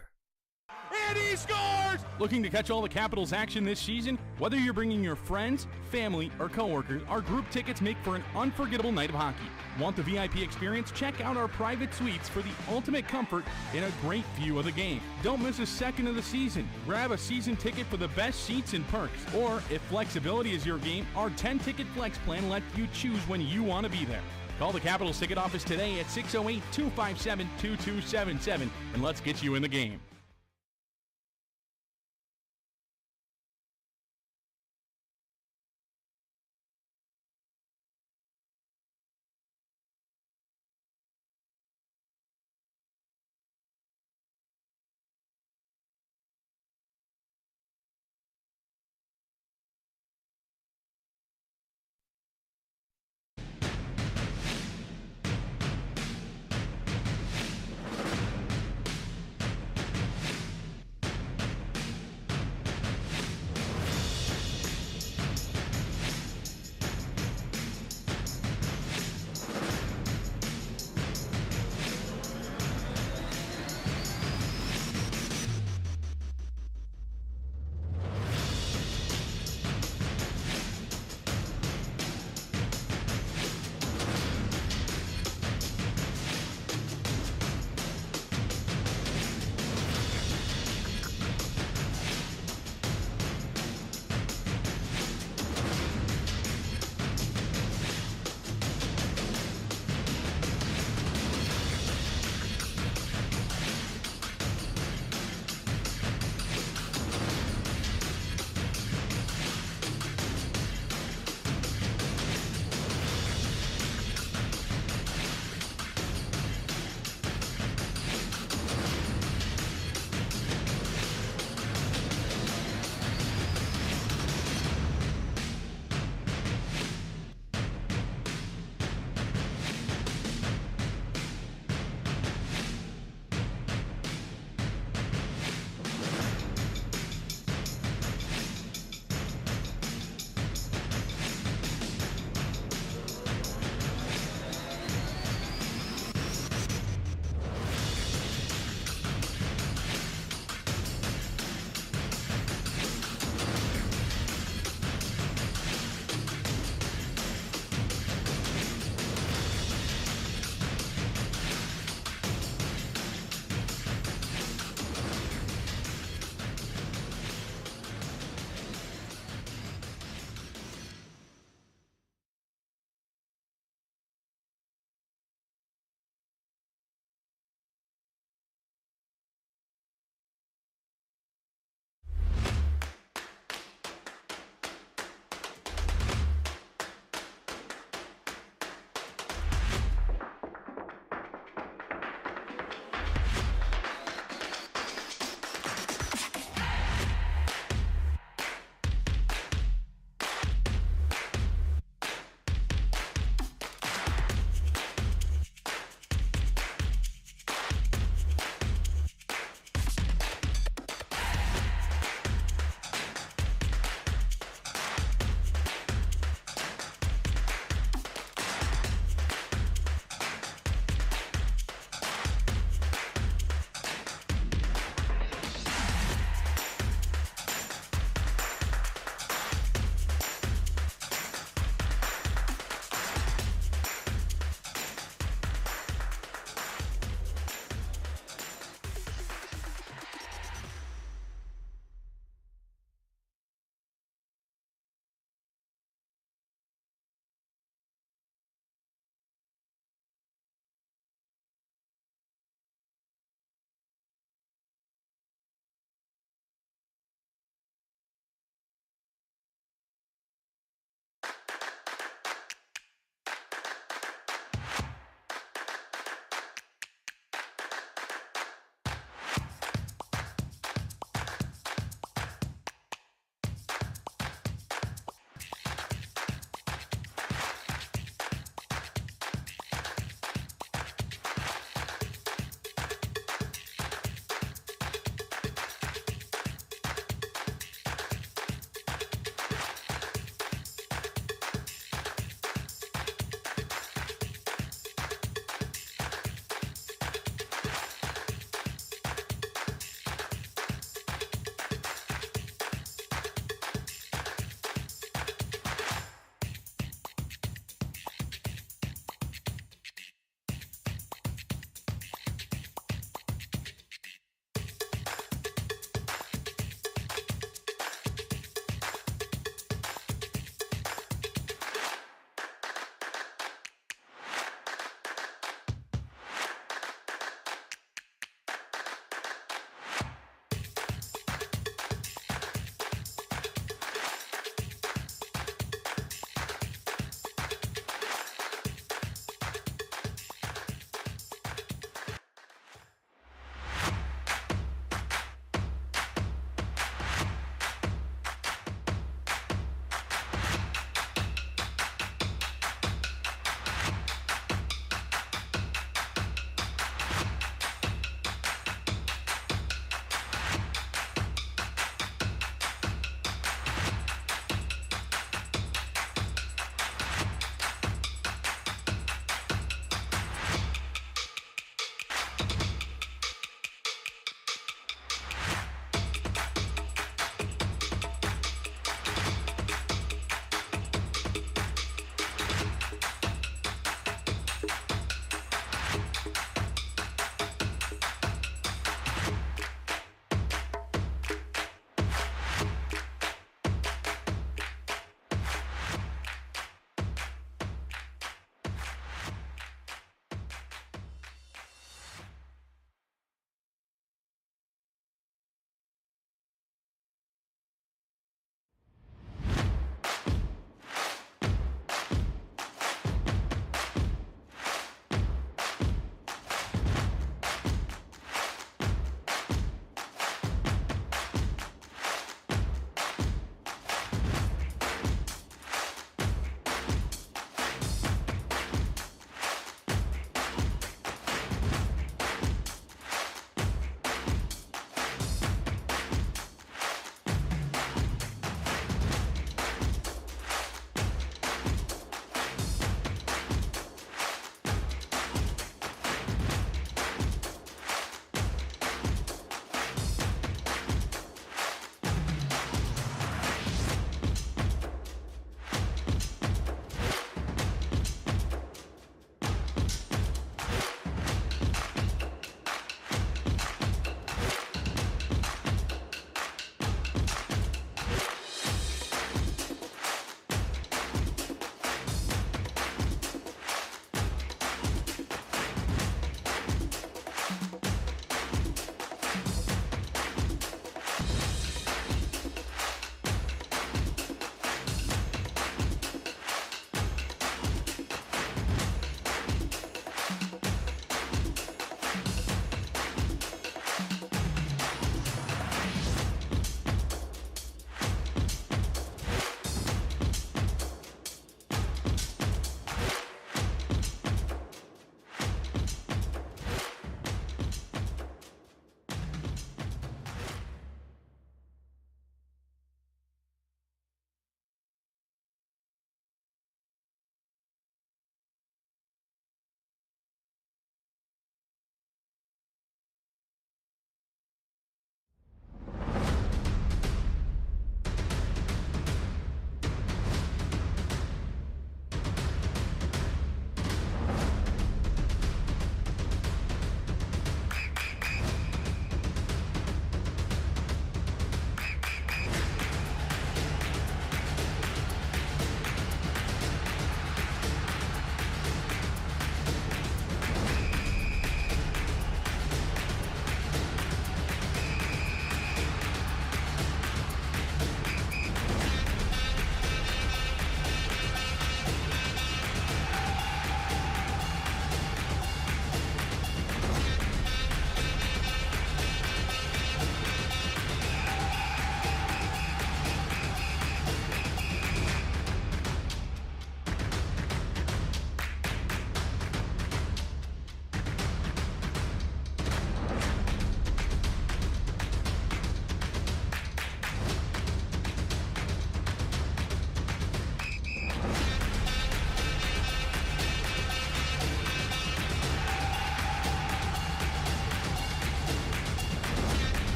And he scores! Looking to catch all the Capitals action this season? Whether you're bringing your friends, family, or coworkers, our group tickets make for an unforgettable night of hockey. Want the VIP experience? Check out our private suites for the ultimate comfort and a great view of the game. Don't miss a second of the season. Grab a season ticket for the best seats and perks. Or, if flexibility is your game, our 10-ticket flex plan lets you choose when you want to be there. Call the Capitals ticket office today at 608-257-2277 and let's get you in the game.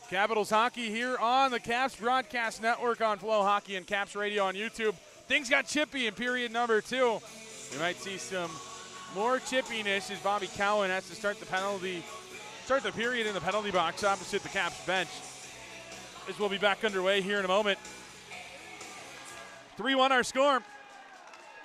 Capitals hockey here on the Caps Broadcast Network on Flow Hockey and Caps Radio on YouTube. Things got chippy in period number 2. We might see some more chippiness as Bobby Cowan has to start the period in the penalty box opposite the Caps bench. This will be back underway here in a moment. 3-1 our score.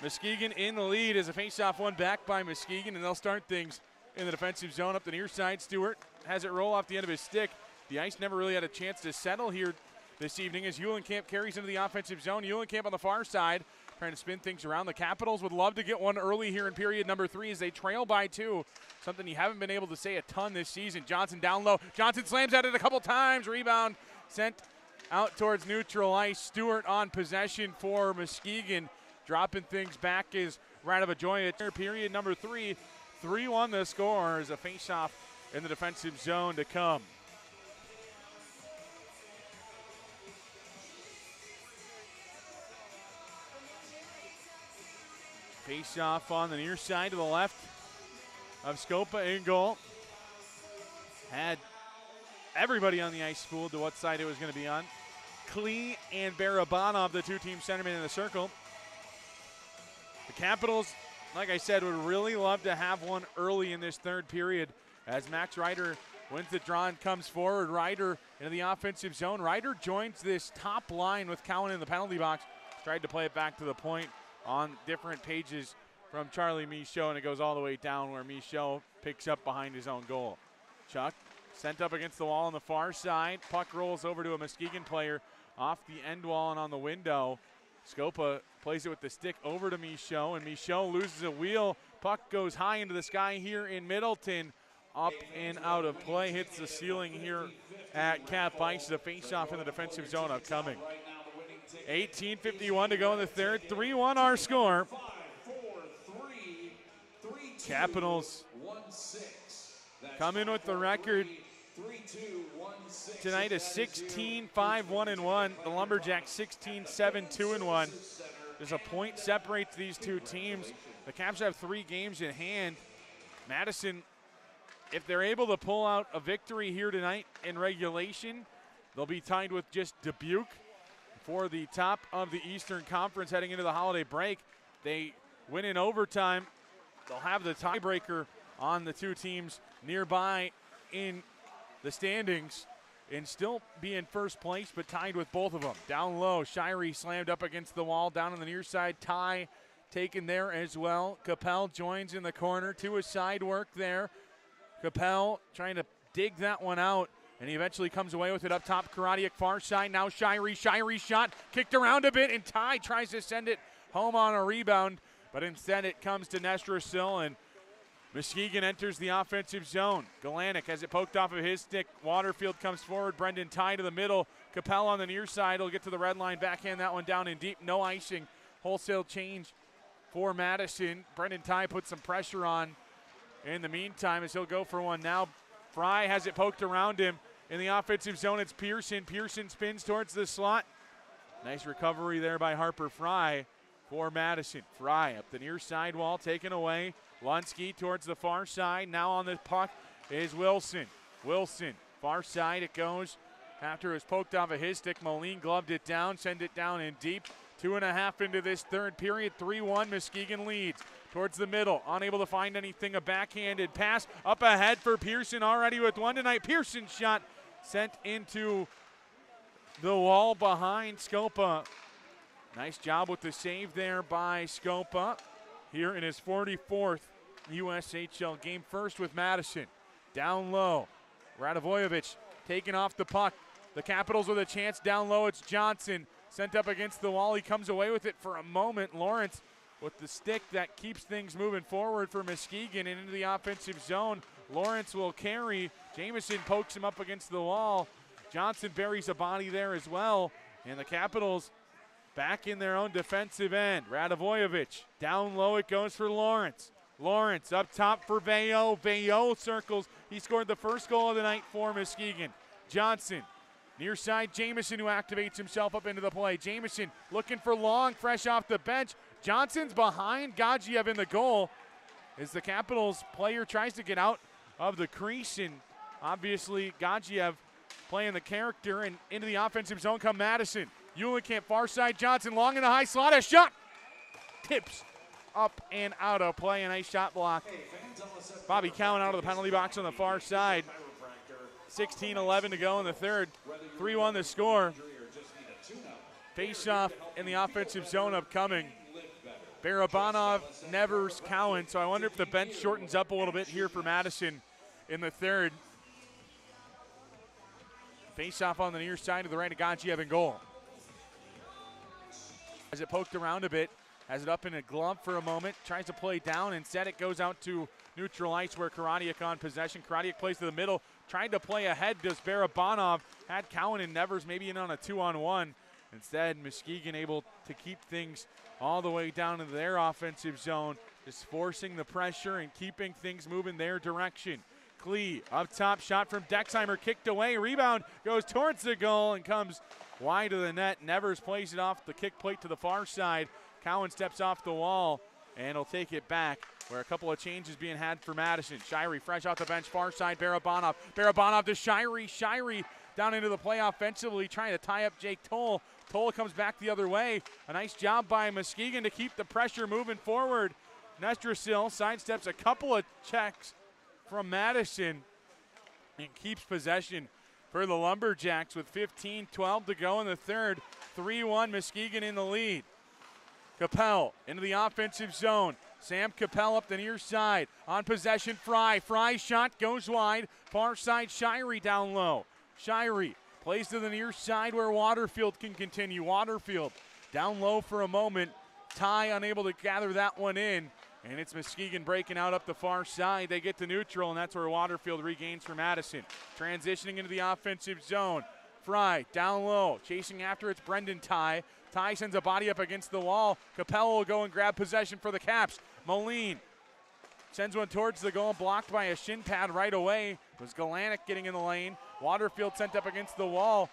Muskegon in the lead as a faceoff won back by Muskegon, and they'll start things in the defensive zone up the near side. Stewart has it roll off the end of his stick. The ice never really had a chance to settle here this evening as Eulenkamp carries into the offensive zone. Eulenkamp on the far side trying to spin things around. The Capitals would love to get one early here in period number 3 as they trail by 2. Something you haven't been able to say a ton this season. Johnson down low. Johnson slams at it a couple times. Rebound sent out towards neutral ice. Stewart on possession for Muskegon. Dropping things back is Radovajovic. Period number 3. 3-1 the score as a faceoff in the defensive zone to come. Face-off on the near side to the left of Scopa in goal. Had everybody on the ice fooled to what side it was going to be on. Klee and Barabanov, the two-team centermen in the circle. The Capitals, like I said, would really love to have one early in this third period as Max Ryder wins the draw and comes forward. Ryder into the offensive zone. Ryder joins this top line with Cowan in the penalty box. Tried to play it back to the point on different pages from Charlie Michaud, and it goes all the way down where Michaud picks up behind his own goal. Chuck sent up against the wall on the far side. Puck rolls over to a Muskegon player off the end wall and on the window. Scopa plays it with the stick over to Michaud, and Michaud loses a wheel. Puck goes high into the sky here in Middleton. Up and out of play, hits the ceiling here at Cap Ice. The face-off in the defensive zone upcoming. 18:51 to go in the third. 3-1 our score. Capitals come in with the record tonight is 16-5-1-1. The Lumberjacks 16-7-2-1. There's a point separates these two teams. The Caps have 3 games in hand. Madison, if they're able to pull out a victory here tonight in regulation, they'll be tied with just Dubuque for the top of the Eastern Conference heading into the holiday break. They win in overtime. They'll have the tiebreaker on the two teams nearby in the standings and still be in first place, but tied with both of them. Down low, Shirey slammed up against the wall. Down on the near side, tie taken there as well. Capel joins in the corner to a side work there. Capel trying to dig that one out, and he eventually comes away with it up top. Karadiak far side, now Shirey shot, kicked around a bit, and Ty tries to send it home on a rebound, but instead it comes to Nestrasil, and Muskegon enters the offensive zone. Galanic has it poked off of his stick. Waterfield comes forward. Brendan Ty to the middle. Capel on the near side will get to the red line. Backhand that one down in deep. No icing. Wholesale change for Madison. Brendan Ty puts some pressure on in the meantime as he'll go for one now. Fry has it poked around him. In the offensive zone, it's Pearson. Pearson spins towards the slot. Nice recovery there by Harper Fry for Madison. Fry up the near side wall, taken away. Lunsky towards the far side. Now on the puck is Wilson. Wilson, far side it goes. After it was poked off of his stick, Moline gloved it down, send it down in deep. 2.5 into this third period. 3-1, Muskegon leads. Towards the middle, unable to find anything. A backhanded pass up ahead for Pearson, already with one tonight. Pearson's shot sent into the wall behind Scopa. Nice job with the save there by Scopa here in his 44th USHL game. First with Madison. Down low, Radovojevic taking off the puck. The Capitals with a chance down low. It's Johnson sent up against the wall. He comes away with it for a moment. Lawrence with the stick that keeps things moving forward for Muskegon and into the offensive zone. Lawrence will carry. Jamison pokes him up against the wall. Johnson buries a body there as well. And the Capitals back in their own defensive end. Radovojevic down low, it goes for Lawrence. Lawrence up top for Veilleux. Veilleux circles. He scored the first goal of the night for Muskegon. Johnson near side, Jamison who activates himself up into the play. Jamison looking for Long, fresh off the bench. Johnson's behind Gadzhiev in the goal as the Capitals player tries to get out of the crease, and obviously Gadzhiev playing the character, and into the offensive zone come Madison. Eulenkamp, far side, Johnson, long in the high slot, a shot. Tips up and out of play, a nice shot block. Bobby Cowan out of the penalty box on the far side. 16-11 to go in the third. 3-1 the score. Face-off in the offensive zone upcoming. Barabanov, Nevers, Cowan. So I wonder if the bench shortens up a little bit here for Madison in the third. Face-off on the near side to the right of Gagiev in goal. As it poked around a bit, has it up in a glove for a moment, tries to play down. Instead, it goes out to neutral ice where Karadiak on possession. Karadiak plays to the middle, trying to play ahead. Does Barabanov, had Cowan and Nevers maybe in on a 2-on-1. Instead, Muskegon able to keep things all the way down into their offensive zone, just forcing the pressure and keeping things moving their direction. Klee up top, shot from Dexheimer, kicked away, rebound goes towards the goal and comes wide of the net. Nevers plays it off the kick plate to the far side. Cowan steps off the wall and will take it back, where a couple of changes being had for Madison. Shirey fresh off the bench, far side, Barabanov. Barabanov to Shirey. Shirey down into the play offensively, trying to tie up Jake Toll. Toll comes back the other way. A nice job by Muskegon to keep the pressure moving forward. Nestrasil sidesteps a couple of checks from Madison and keeps possession for the Lumberjacks with 15-12 to go in the third. 3-1 Muskegon in the lead. Capel into the offensive zone. Sam Capel up the near side. On possession, Fry. Fry's shot goes wide. Far side, Shirey down low. Shirey plays to the near side where Waterfield can continue. Waterfield down low for a moment. Ty unable to gather that one in. And it's Muskegon breaking out up the far side. They get to neutral, and that's where Waterfield regains for Madison. Transitioning into the offensive zone. Fry down low. Chasing after it's Brendan Ty. Ty sends a body up against the wall. Capello will go and grab possession for the Caps. Moline sends one towards the goal, blocked by a shin pad right away. It was Galanik getting in the lane. Waterfield sent up against the wall.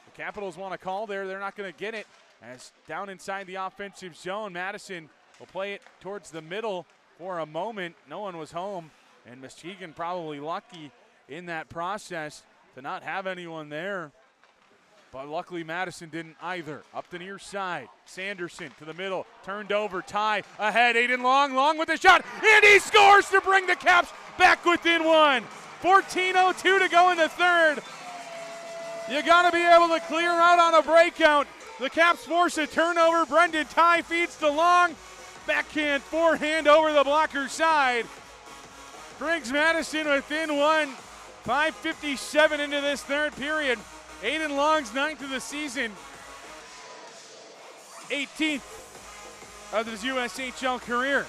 The Capitals want a call there. They're not going to get it. As down inside the offensive zone, Madison will play it towards the middle for a moment. No one was home, and Muskegon probably lucky in that process to not have anyone there. But luckily Madison didn't either. Up the near side, Sanderson to the middle, turned over, Ty ahead, Aiden Long with the shot, and he scores to bring the Caps back within one. 14:02 to go in the third. You gotta be able to clear out on a breakout. The Caps force a turnover. Brendan Ty feeds to Long. Backhand forehand over the blocker side. Brings Madison within one. 5:57 into this third period. Aiden Long's 9th of the season. 18th of his USHL career.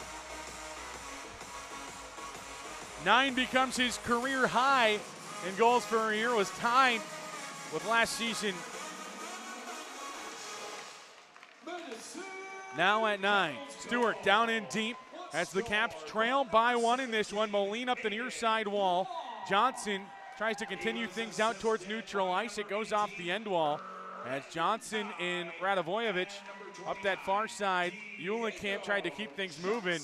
9 becomes his career high in goals for a year. Was tied with last season. Now at 9. Stewart down in deep as the Caps trail by 1 in this one. Moline up the near side wall. Johnson tries to continue things out towards neutral ice. It goes off the end wall as Johnson and Radivojevic up that far side. Eulenkamp tried to keep things moving.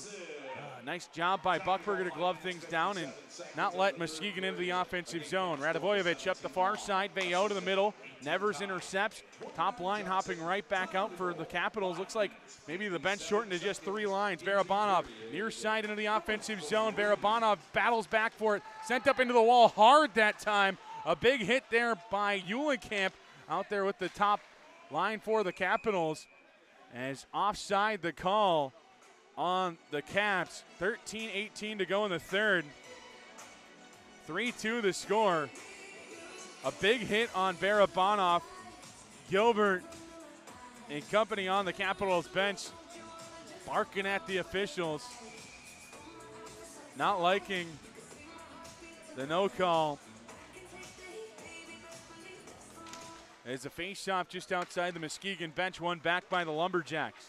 Nice job by Buckberger to glove things down and not let Muskegon into the offensive zone. Radivojevic up the far side, Veo to the middle. Nevers intercepts. Top line hopping right back out for the Capitals. Looks like maybe the bench shortened to just 3 lines. Barabanov near side into the offensive zone. Barabanov battles back for it. Sent up into the wall hard that time. A big hit there by Eulenkamp out there with the top line for the Capitals. As offside the call on the Caps. 13-18 to go in the third. 3-2 the score. A big hit on Barabanov. Gilbert and company on the Capitals bench barking at the officials. Not liking the no call. There's a face-off just outside the Muskegon bench, one back by the Lumberjacks.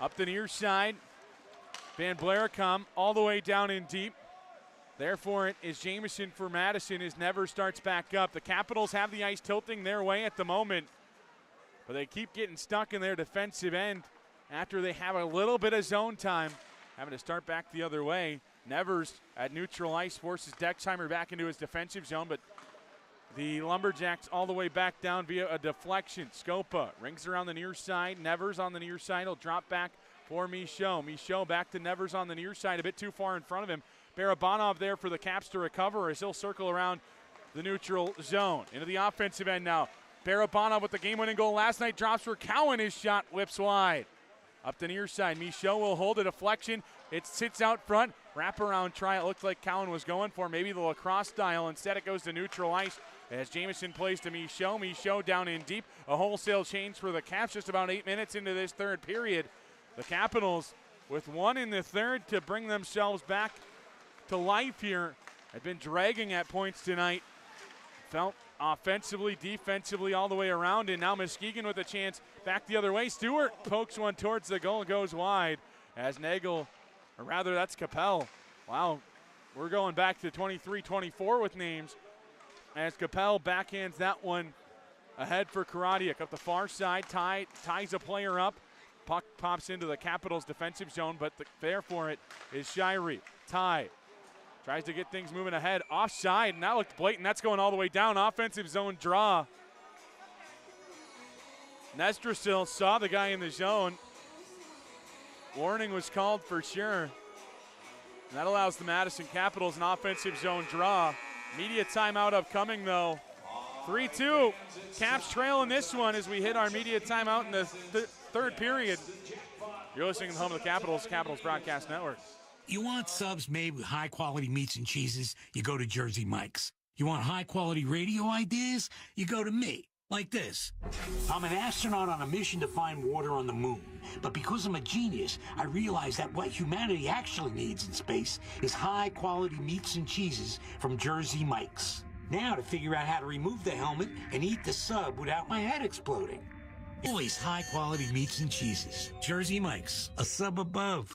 Up the near side, Van Blaricom all the way down in deep. Therefore, it is Jamison for Madison as Nevers starts back up. The Capitals have the ice tilting their way at the moment, but they keep getting stuck in their defensive end after they have a little bit of zone time, having to start back the other way. Nevers at neutral ice forces Dexheimer back into his defensive zone, but The Lumberjacks all the way back down via a deflection. Scopa rings around the near side. Nevers on the near side. He'll drop back for Michaud. Michaud back to Nevers on the near side, a bit too far in front of him. Barabanov there for the Caps to recover as he'll circle around the neutral zone. Into the offensive end now. Barabanov with the game-winning goal last night drops for Cowan. His shot whips wide. Up the near side. Michaud will hold a deflection. It sits out front. Wraparound try. It looked like Cowan was going for maybe the lacrosse style. Instead it goes to neutral ice as Jamison plays to Michaud. Michaud down in deep. A wholesale change for the Caps just about 8 minutes into this third period. The Capitals with one in the third to bring themselves back to life here. Had been dragging at points tonight. Felt offensively, defensively, all the way around. And now Muskegon with a chance back the other way. Stewart pokes one towards the goal, goes wide as Nagel, or rather that's Capel. Wow, we're going back to 23-24 with names as Capel backhands that one ahead for Karadiak. Up the far side, ties a player up. Puck pops into the Capitals' defensive zone, but there for it is Shirey. Ty tries to get things moving ahead. Offside, and that looked blatant. That's going all the way down. Offensive zone draw. Nestrasil saw the guy in the zone. Warning was called for sure. And that allows the Madison Capitals an offensive zone draw. Media timeout upcoming though. 3-2. Caps trail in this one as we hit our media timeout in the third period. You're listening to the home of the Capitals Broadcast Network. You want subs made with high-quality meats and cheeses? You go to Jersey Mike's. You want high-quality radio ideas? You go to me. Like this. I'm an astronaut on a mission to find water on the moon. But because I'm a genius, I realize that what humanity actually needs in space is high-quality meats and cheeses from Jersey Mike's. Now to figure out how to remove the helmet and eat the sub without my head exploding. Always high-quality meats and cheeses. Jersey Mike's, a sub above.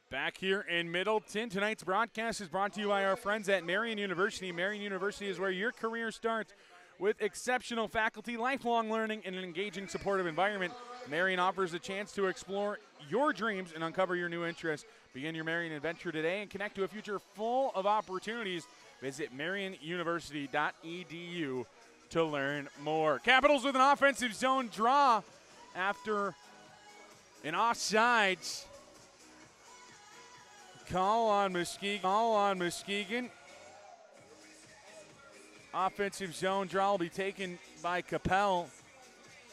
Back here in Middleton, tonight's broadcast is brought to you by our friends at Marian University. Marian University is where your career starts. With exceptional faculty, lifelong learning, and an engaging, supportive environment, Marian offers a chance to explore your dreams and uncover your new interests. Begin your Marian adventure today and connect to a future full of opportunities. Visit marianuniversity.edu to learn more. Capitals with an offensive zone draw after an offsides. Call on Muskegon. Offensive zone draw will be taken by Capel.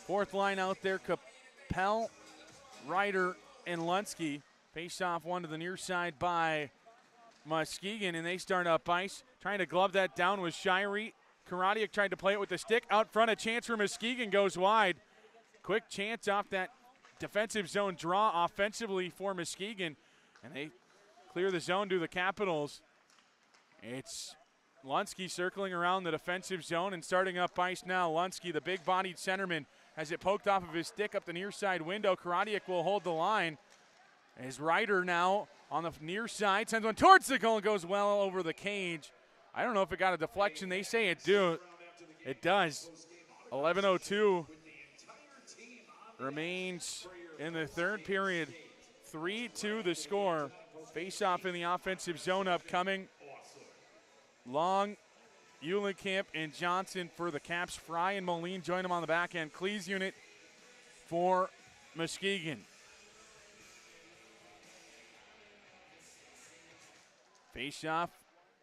Fourth line out there, Capel, Ryder, and Lunsky. Face off one to the near side by Muskegon, and they start up ice. Trying to glove that down with Shirey. Karadiak tried to play it with the stick. Out front, a chance for Muskegon goes wide. Quick chance off that defensive zone draw offensively for Muskegon, and they clear the zone to the Capitals. It's Lunsky circling around the defensive zone and starting up ice now. Lunsky, the big-bodied centerman, has it poked off of his stick up the near side window. Karadiak will hold the line. As Ryder now on the near side sends one towards the goal and goes well over the cage. I don't know if it got a deflection. They say it does. 11:02 remains in the third period. 3-2 the score. Face-off in the offensive zone upcoming. Long, Eulenkamp, and Johnson for the Caps. Fry and Moline join them on the back end. Cleese unit for Muskegon. Face-off,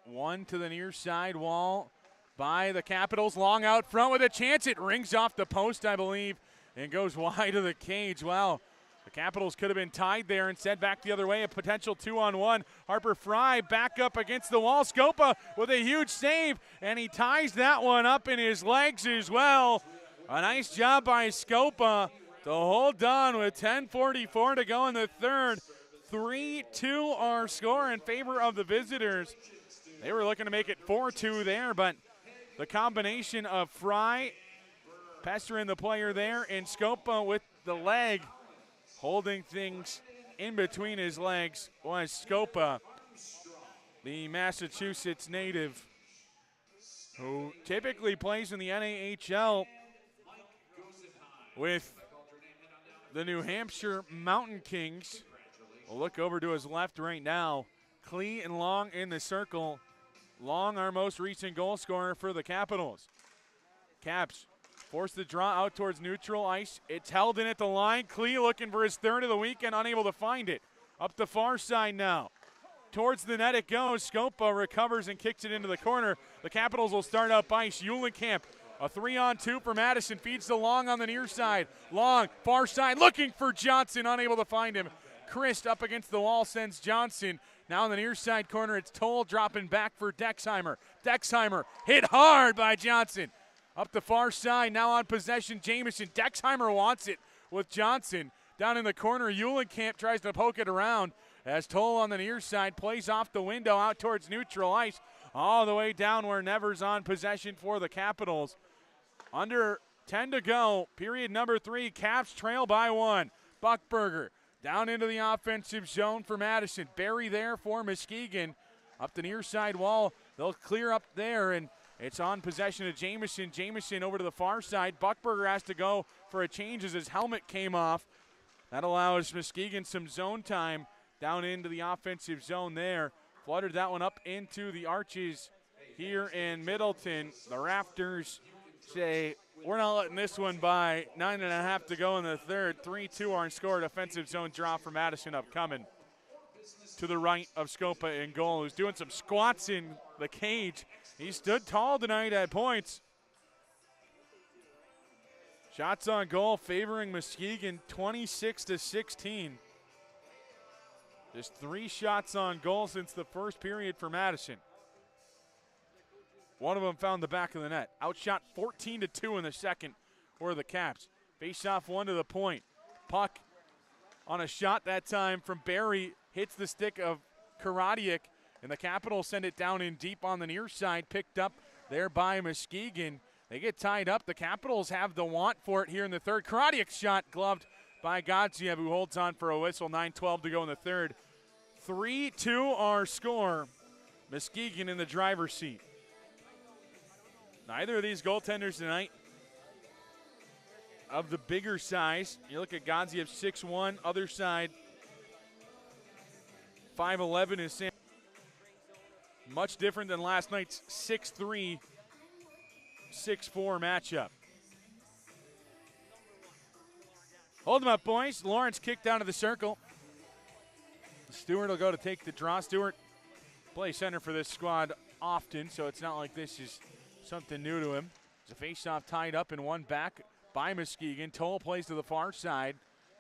one to the near side wall by the Capitals. Long out front with a chance. It rings off the post, I believe, and goes wide of the cage. Wow. The Capitals could have been tied there and sent back the other way. A potential 2-on-1. Harper Fry back up against the wall. Scopa with a huge save, and he ties that one up in his legs as well. A nice job by Scopa to hold on with 10:44 to go in the third. 3-2 our score in favor of the visitors. They were looking to make it 4-2 there, but the combination of Fry, pestering the player there, and Scopa with the leg, holding things in between his legs, was Scopa, the Massachusetts native, who typically plays in the NAHL with the New Hampshire Mountain Kings. We'll look over to his left right now. Klee and Long in the circle. Long, our most recent goal scorer for the Capitals. Caps force the draw out towards neutral ice. It's held in at the line. Klee looking for his third of the weekend, unable to find it. Up the far side now. Towards the net it goes. Scopa recovers and kicks it into the corner. The Capitals will start up ice. Eulenkamp, a 3-on-2 for Madison. Feeds to Long on the near side. Long, far side, looking for Johnson, unable to find him. Christ up against the wall sends Johnson. Now in the near side corner, it's Toll dropping back for Dexheimer. Dexheimer hit hard by Johnson. Up the far side, now on possession, Jamison. Dexheimer wants it with Johnson. Down in the corner, Eulenkamp tries to poke it around as Toll on the near side plays off the window out towards neutral ice. All the way down where Nevers on possession for the Capitals. Under 10 to go, period number 3, Caps trail by 1. Buckberger down into the offensive zone for Madison. Barry there for Muskegon. Up the near side wall, they'll clear up there, and it's on possession of Jamison. Jamison over to the far side. Buckberger has to go for a change as his helmet came off. That allows Muskegon some zone time down into the offensive zone there. Fluttered that one up into the arches here in Middleton. The Raptors say, we're not letting this one by. 9.5 to go in the third. 3-2 on score. Defensive zone draw for Madison upcoming. To the right of Scopa in goal, who's doing some squats in the cage. He stood tall tonight at points. Shots on goal favoring Muskegon 26-16. Just 3 shots on goal since the first period for Madison. One of them found the back of the net. Outshot 14-2 in the second for the Caps. Face off one to the point. Puck on a shot that time from Barry hits the stick of Karadiak, and the Capitals send it down in deep on the near side, picked up there by Muskegon. They get tied up. The Capitals have the want for it here in the third. Karadiak's shot gloved by Godziev, who holds on for a whistle. 9:12 to go in the third. 3-2 our score. Muskegon in the driver's seat. Neither of these goaltenders tonight of the bigger size. You look at Godziev, 6'1", other side, 5'11" is Sam. Much different than last night's 6'3", 6'4" matchup. Hold them up, boys. Lawrence kicked down to the circle. Stewart will go to take the draw. Stewart plays center for this squad often, so it's not like this is something new to him. There's a face-off tied up and one back by Muskegon. Toll plays to the far side,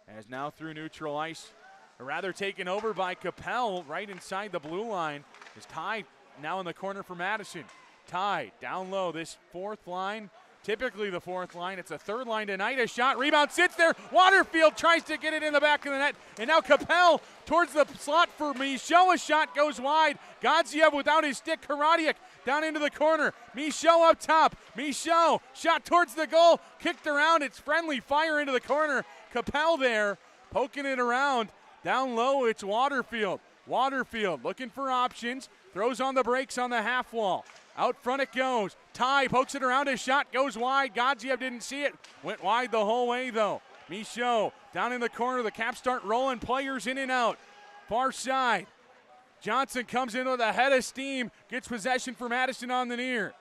as now through neutral ice. Or rather taken over by Capel right inside the blue line. Is Ty now in the corner for Madison. Ty down low, this fourth line. Typically the fourth line. It's a third line tonight. A shot, rebound, sits there. Waterfield tries to get it in the back of the net. And now Capel towards the slot for Michaud. A shot goes wide. Godziev without his stick. Karadiak down into the corner. Michaud up top. Michaud shot towards the goal. Kicked around. It's friendly fire into the corner. Capel there poking it around. Down low, it's Waterfield. Waterfield looking for options. Throws on the brakes on the half wall. Out front it goes. Ty pokes it around. His shot goes wide. Godziev didn't see it. Went wide the whole way, though. Michaud down in the corner. The Caps start rolling players in and out. Far side. Johnson comes in with a head of steam. Gets possession for Madison on the near.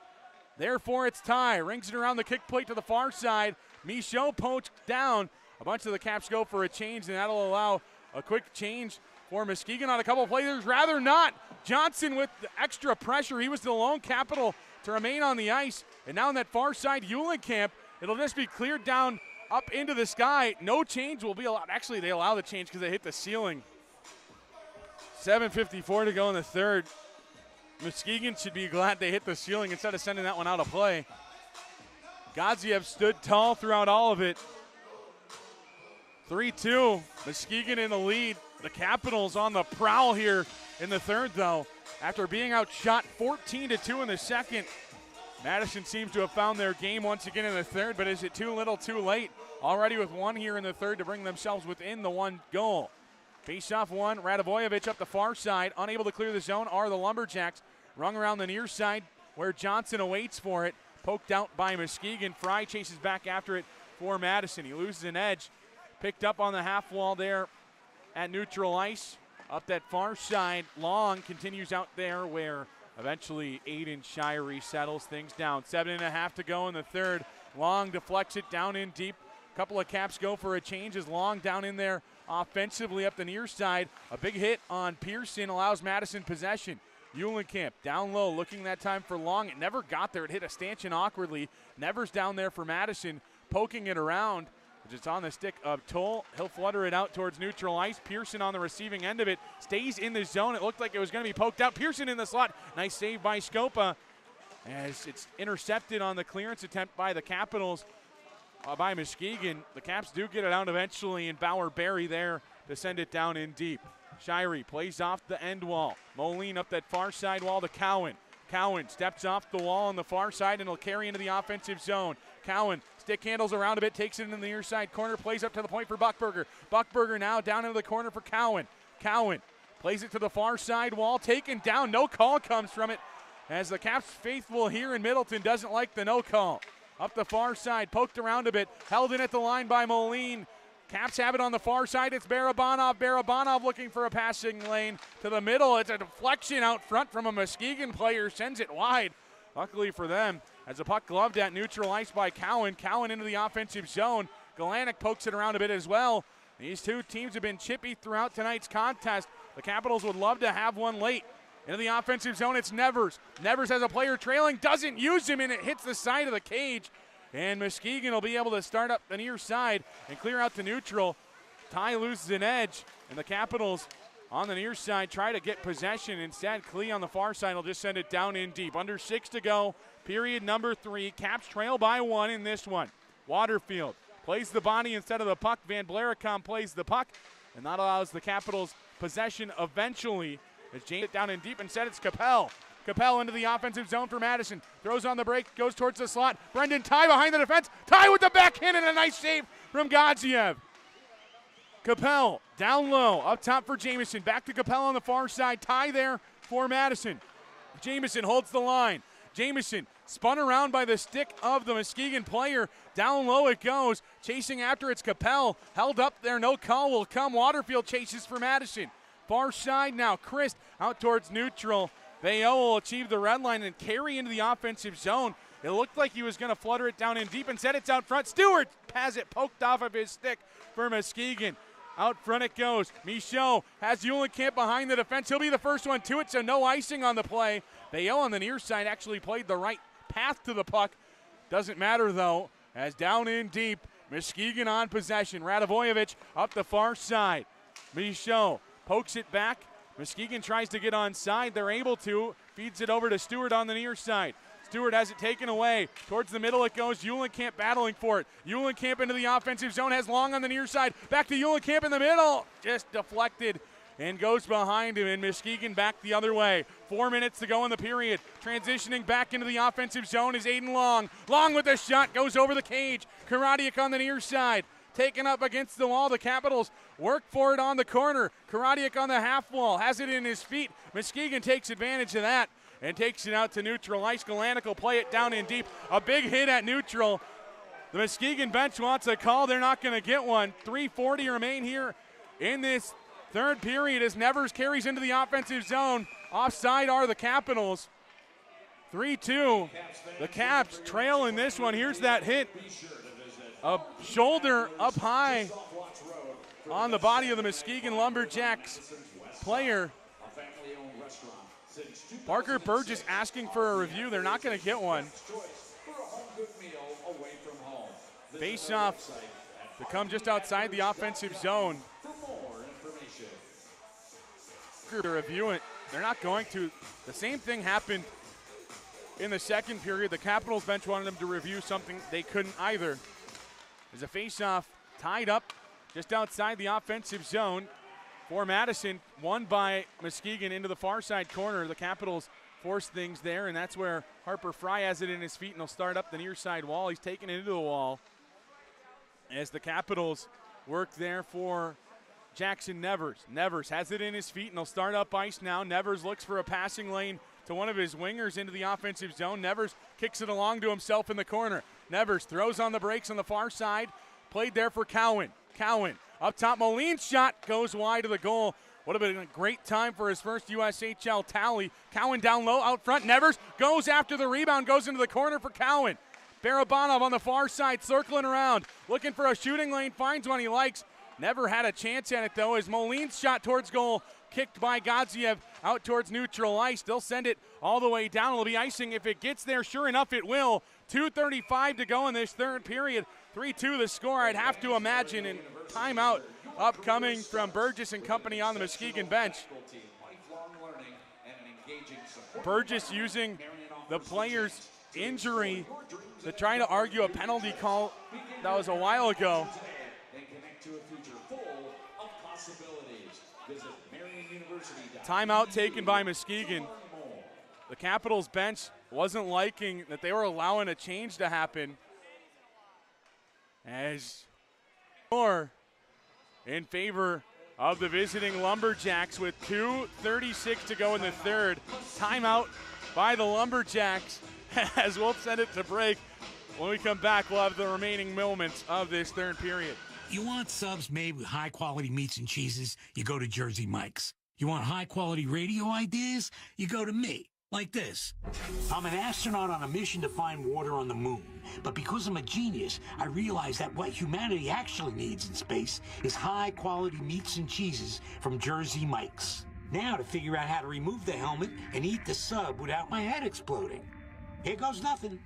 Therefore, it's Ty. Rings it around the kick plate to the far side. Michaud poked down. A bunch of the Caps go for a change, and that'll allow a quick change for Muskegon on a couple of players. Rather not. Johnson with the extra pressure. He was the lone Capital to remain on the ice. And now on that far side, Eulenkamp, it'll just be cleared down up into the sky. No change will be allowed. Actually, they allow the change because they hit the ceiling. 7:54 to go in the third. Muskegon should be glad they hit the ceiling instead of sending that one out of play. Godziev stood tall throughout all of it. 3-2, Muskegon in the lead. The Capitals on the prowl here in the third, though. After being outshot 14-2 in the second, Madison seems to have found their game once again in the third, but is it too little too late? Already with one here in the third to bring themselves within the one goal. Face-off one, Radivojevic up the far side. Unable to clear the zone are the Lumberjacks. Rung around the near side where Johnson awaits for it. Poked out by Muskegon. Fry chases back after it for Madison. He loses an edge. Picked up on the half wall there at neutral ice. Up that far side, Long continues out there where Eventually, Aiden Shirey settles things down. 7.5 to go in the third. Long deflects it down in deep. Couple of Caps go for a change as Long down in there offensively up the near side. A big hit on Pearson allows Madison possession. Eulenkamp down low, looking that time for Long. It never got there. It hit a stanchion awkwardly. Nevers down there for Madison, poking it around. It's on the stick of Toll. He'll flutter it out towards neutral ice. Pearson on the receiving end of it. Stays in the zone. It looked like it was going to be poked out. Pearson in the slot. Nice save by Scopa as it's intercepted on the clearance attempt by the Capitals. By Muskegon. The Caps do get it out eventually, and Bauer Berry there to send it down in deep. Shirey plays off the end wall. Moline up that far side wall to Cowan. Cowan steps off the wall on the far side and will carry into the offensive zone. Cowan stick handles around a bit, takes it in the near side corner, plays up to the point for Buckberger. Buckberger now down into the corner for Cowan. Cowan plays it to the far side wall, taken down. No call comes from it as the Caps faithful here in Middleton doesn't like the no call. Up the far side, poked around a bit, held in at the line by Moline. Caps have it on the far side. It's Barabanov. Barabanov looking for a passing lane to the middle. It's a deflection out front from a Muskegon player. Sends it wide. Luckily for them, as the puck gloved at neutral ice by Cowan. Cowan into the offensive zone. Galanick pokes it around a bit as well. These two teams have been chippy throughout tonight's contest. The Capitals would love to have one late. Into the offensive zone, it's Nevers. Nevers has a player trailing, doesn't use him, and it hits the side of the cage. And Muskegon will be able to start up the near side and clear out to neutral. Ty loses an edge, and the Capitals on the near side try to get possession. Instead, Klee on the far side will just send it down in deep. Under 6 to go, period number 3. Caps trail by 1 in this one. Waterfield plays the body instead of the puck. Van Blaricom plays the puck, and that allows the Capitals possession eventually. As James it down in deep, instead it's Capel. Capel into the offensive zone for Madison. Throws on the break, goes towards the slot. Brendan Ty behind the defense. Ty with the backhand and a nice save from Godziev. Capel down low, up top for Jamison. Back to Capel on the far side. Ty there for Madison. Jamison holds the line. Jamison spun around by the stick of the Muskegon player. Down low it goes. Chasing after it's Capel. Held up there, no call will come. Waterfield chases for Madison. Far side now, Christ out towards neutral. Bayo will achieve the red line and carry into the offensive zone. It looked like he was going to flutter it down in deep. Instead, it's out front. Stewart has it poked off of his stick for Muskegon. Out front it goes. Michaud has Eulenkamp behind the defense. He'll be the first one to it, so no icing on the play. Bayo on the near side actually played the right path to the puck. Doesn't matter, though, as down in deep, Muskegon on possession. Radivojevic up the far side. Michaud pokes it back. Muskegon tries to get onside. They're able to. Feeds it over to Stewart on the near side. Stewart has it taken away. Towards the middle it goes. Eulenkamp battling for it. Eulenkamp into the offensive zone. Has Long on the near side. Back to Eulenkamp in the middle. Just deflected and goes behind him. And Muskegon back the other way. 4 minutes to go in the period. Transitioning back into the offensive zone is Aiden Long. Long with a shot. Goes over the cage. Karadiak on the near side. Taken up against the wall. The Capitals work for it on the corner. Karadiak on the half wall. Has it in his feet. Muskegon takes advantage of that and takes it out to neutral ice. Galanick will play it down in deep. A big hit at neutral. The Muskegon bench wants a call. They're not going to get one. 3:40 remain here in this third period as Nevers carries into the offensive zone. Offside are the Capitals. 3-2. The Caps trail in this one. Here's that hit. A shoulder up high on the body of the Muskegon Lumberjacks player. Parker Burgess asking for a review. They're not going to get one. Face-off to come just outside the offensive zone. To review it. They're not going to. The same thing happened in the second period. The Capitals bench wanted them to review something they couldn't either. There's a face-off tied up just outside the offensive zone for Madison. Won by Muskegon into the far side corner. The Capitals force things there, and that's where Harper Fry has it in his feet, and he'll start up the near side wall. He's taken it into the wall as the Capitals work there for Jackson Nevers. Nevers has it in his feet, and he'll start up ice now. Nevers looks for a passing lane to one of his wingers into the offensive zone. Nevers kicks it along to himself in the corner. Nevers throws on the brakes on the far side. Played there for Cowan. Cowan up top. Moline's shot goes wide of the goal. Would have been a great time for his first USHL tally. Cowan down low, out front. Nevers goes after the rebound, goes into the corner for Cowan. Barabanov on the far side, circling around, looking for a shooting lane, finds one he likes. Never had a chance at it, though, as Moline's shot towards goal, kicked by Gadziev out towards neutral ice. They'll send it all the way down. It'll be icing if it gets there. Sure enough, it will. 2:35 to go in this third period. 3-2 the score, I'd have to imagine, and timeout upcoming from Burgess and company on the Muskegon bench. Burgess using the player's injury to try to argue a penalty call that was a while ago. Timeout taken by Muskegon. The Capitals bench wasn't liking that they were allowing a change to happen. As more in favor of the visiting Lumberjacks with 2:36 to go in the third. Timeout by the Lumberjacks as we'll send it to break. When we come back, we'll have the remaining moments of this third period. You want subs made with high-quality meats and cheeses? You go to Jersey Mike's. You want high-quality radio ideas? You go to me. Like this. I'm an astronaut on a mission to find water on the moon. But because I'm a genius, I realize that what humanity actually needs in space is high-quality meats and cheeses from Jersey Mike's. Now to figure out how to remove the helmet and eat the sub without my head exploding. Here goes nothing.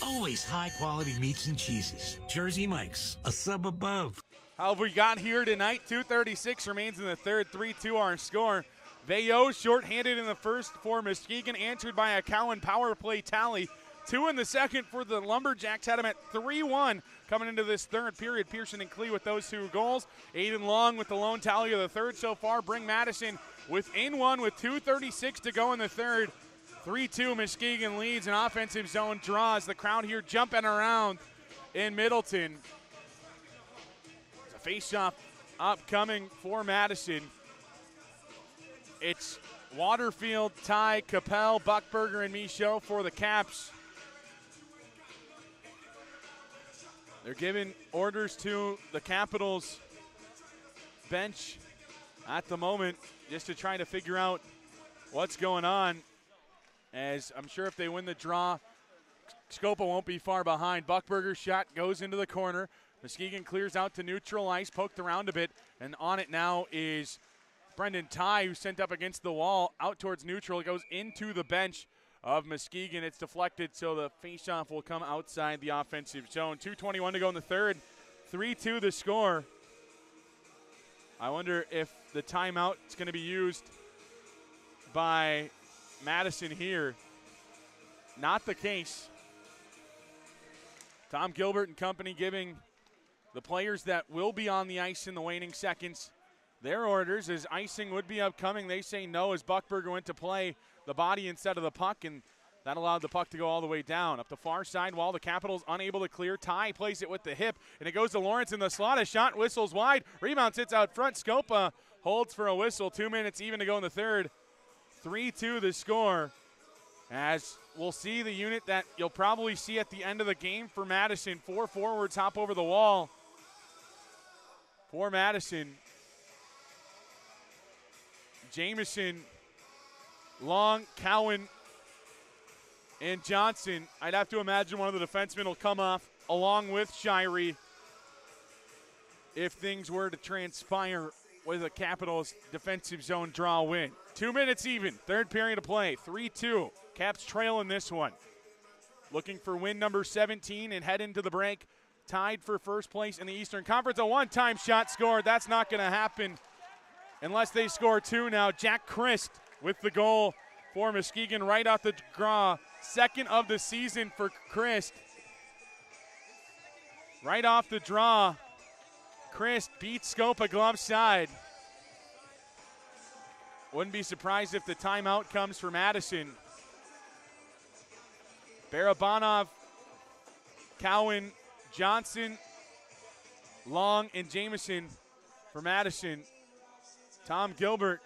Always high-quality meats and cheeses. Jersey Mike's, a sub above. How have we got here tonight? 2:36 remains in the third, 3-2 our score. Veillot shorthanded in the first for Muskegon, answered by a Cowan power play tally. 2 in the second for the Lumberjacks, had him at 3-1 coming into this third period. Pearson and Klee with those 2 goals. Aiden Long with the lone tally of the third so far. Bring Madison within 1 with 2:36 to go in the third. 3-2 Muskegon leads, an offensive zone draws. The crowd here jumping around in Middleton. It's a face-off upcoming for Madison. It's Waterfield, Ty, Capel, Buckberger, and Michaud for the Caps. They're giving orders to the Capitals bench at the moment just to try to figure out what's going on. As I'm sure if they win the draw, Scopa won't be far behind. Buckberger's shot goes into the corner. Muskegon clears out to neutral ice, poked around a bit, and on it now is Brendan Ty, who's sent up against the wall, out towards neutral. It goes into the bench of Muskegon. It's deflected, so the faceoff will come outside the offensive zone. 2:21 to go in the third. 3-2 the score. I wonder if the timeout is going to be used by Madison here. Not the case. Tom Gilbert and company giving the players that will be on the ice in the waning seconds their orders, as icing would be upcoming. They say no as Buckberger went to play the body instead of the puck, and that allowed the puck to go all the way down. Up the far side wall, the Capitals unable to clear. Ty plays it with the hip, and it goes to Lawrence in the slot. A shot whistles wide. Rebound sits out front. Scopa holds for a whistle. 2 minutes even to go in the third. 3-2 the score, as we'll see the unit that you'll probably see at the end of the game for Madison. 4 forwards hop over the wall for Madison. Jamison, Long, Cowan, and Johnson. I'd have to imagine one of the defensemen will come off along with Shirey if things were to transpire with a Capitals defensive zone draw win. 2 minutes even, third period of play, 3-2. Caps trail in this one. Looking for win number 17 and head into the break. Tied for first place in the Eastern Conference. A one-time shot scored. That's not going to happen unless they score 2 now. Jack Christ with the goal for Muskegon right off the draw. Second of the season for Christ. Right off the draw, Christ beats Scopa glove side. Wouldn't be surprised if the timeout comes for Madison. Barabanov, Cowan, Johnson, Long, and Jamison for Madison. Tom Gilbert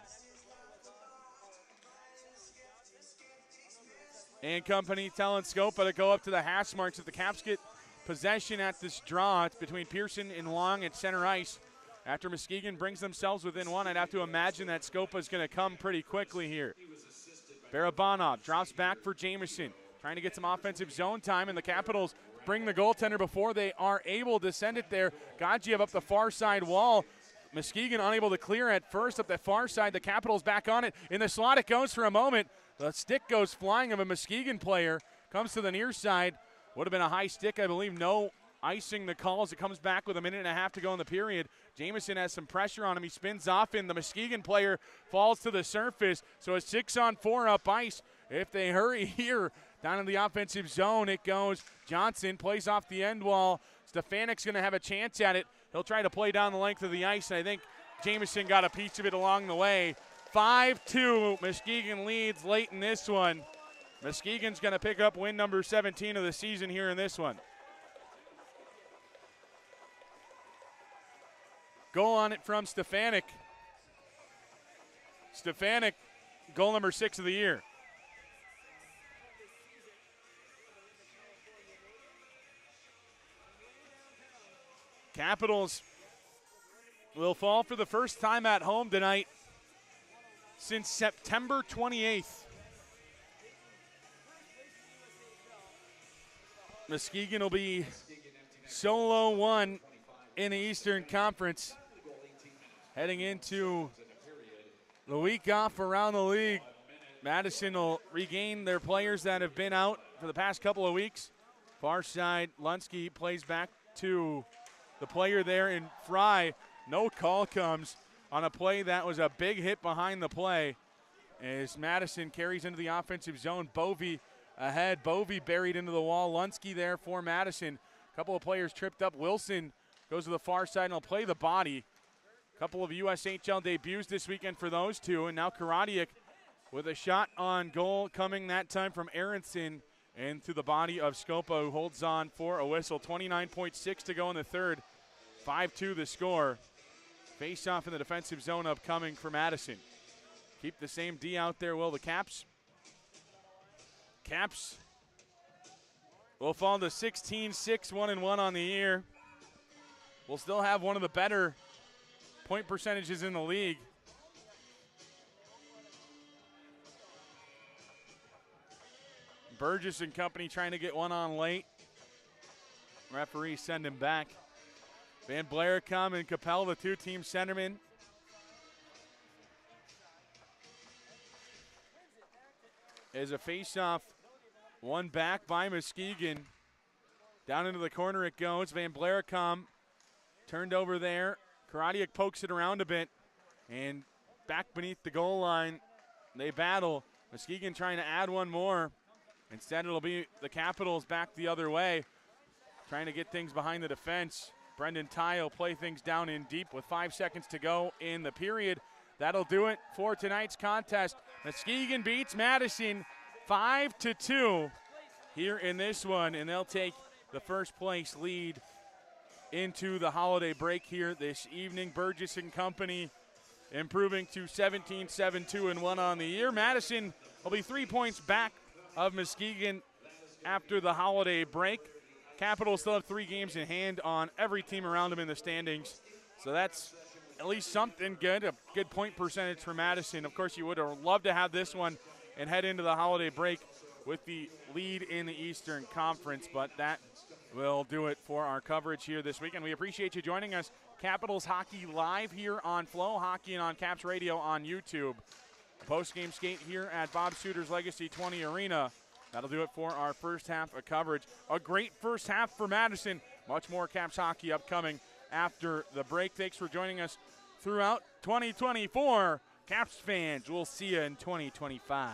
and company telling Scopa to go up to the hash marks. If the Caps get possession at this draw, it's between Pearson and Long at center ice. After Muskegon brings themselves within one, I'd have to imagine that Scopa's going to come pretty quickly here. Barabanov drops back for Jamison, trying to get some offensive zone time, and the Capitals bring the goaltender before they are able to send it there. Gadzhiev up the far side wall. Muskegon unable to clear at first up the far side. The Capitals back on it. In the slot it goes for a moment. The stick goes flying of a Muskegon player. Comes to the near side. Would have been a high stick, I believe. No icing the calls. It comes back with a minute and a half to go in the period. Jamison has some pressure on him. He spins off in. The Muskegon player falls to the surface. So a 6-on-4 up ice. If they hurry here down in the offensive zone, it goes. Johnson plays off the end wall. Stefanik's going to have a chance at it. He'll try to play down the length of the ice, and I think Jamison got a piece of it along the way. 5-2, Muskegon leads late in this one. Muskegon's going to pick up win number 17 of the season here in this one. Goal on it from Stefanik. Stefanik, goal number 6 of the year. Capitals will fall for the first time at home tonight since September 28th. Muskegon will be solo 1 in the Eastern Conference. Heading into the week off around the league, Madison will regain their players that have been out for the past couple of weeks. Far side, Lunsky plays back to the player there in Fry. No call comes on a play that was a big hit behind the play as Madison carries into the offensive zone. Bovey ahead. Bovey buried into the wall. Lunsky there for Madison. A couple of players tripped up. Wilson goes to the far side and will play the body. A couple of USHL debuts this weekend for those two. And now Karadiuk with a shot on goal coming that time from Aronson and to the body of Scopa, who holds on for a whistle. 29.6 to go in the third. 5-2 the score. Face off in the defensive zone upcoming for Madison. Keep the same D out there, will the Caps. Caps will fall to 16-6, 1-1 on the year. We'll still have one of the better point percentages in the league. Burgess and company trying to get one on late. Referee send him back. Van Blaricom and Capel, the two-team centermen. As a face-off, one back by Muskegon. Down into the corner it goes. Van Blaricom turned over there. Karadiuk pokes it around a bit. And back beneath the goal line, they battle. Muskegon trying to add one more. Instead, it'll be the Capitals back the other way, trying to get things behind the defense. Brendan Tye will play things down in deep with 5 seconds to go in the period. That'll do it for tonight's contest. Muskegon beats Madison 5-2 here in this one, and they'll take the first place lead into the holiday break here this evening. Burgess and company improving to 17-7, 2-1 on the year. Madison will be 3 points back of Muskegon after the holiday break. Capitals still have 3 games in hand on every team around them in the standings. So that's at least something good, a good point percentage for Madison. Of course, you would have loved to have this one and head into the holiday break with the lead in the Eastern Conference, but that will do it for our coverage here this weekend. We appreciate you joining us. Capitals Hockey live here on Flow Hockey and on Caps Radio on YouTube. Post-game skate here at Bob Suter's Legacy 20 Arena. That'll do it for our first half of coverage. A great first half for Madison. Much more Caps hockey upcoming after the break. Thanks for joining us throughout 2024. Caps fans, we'll see you in 2025.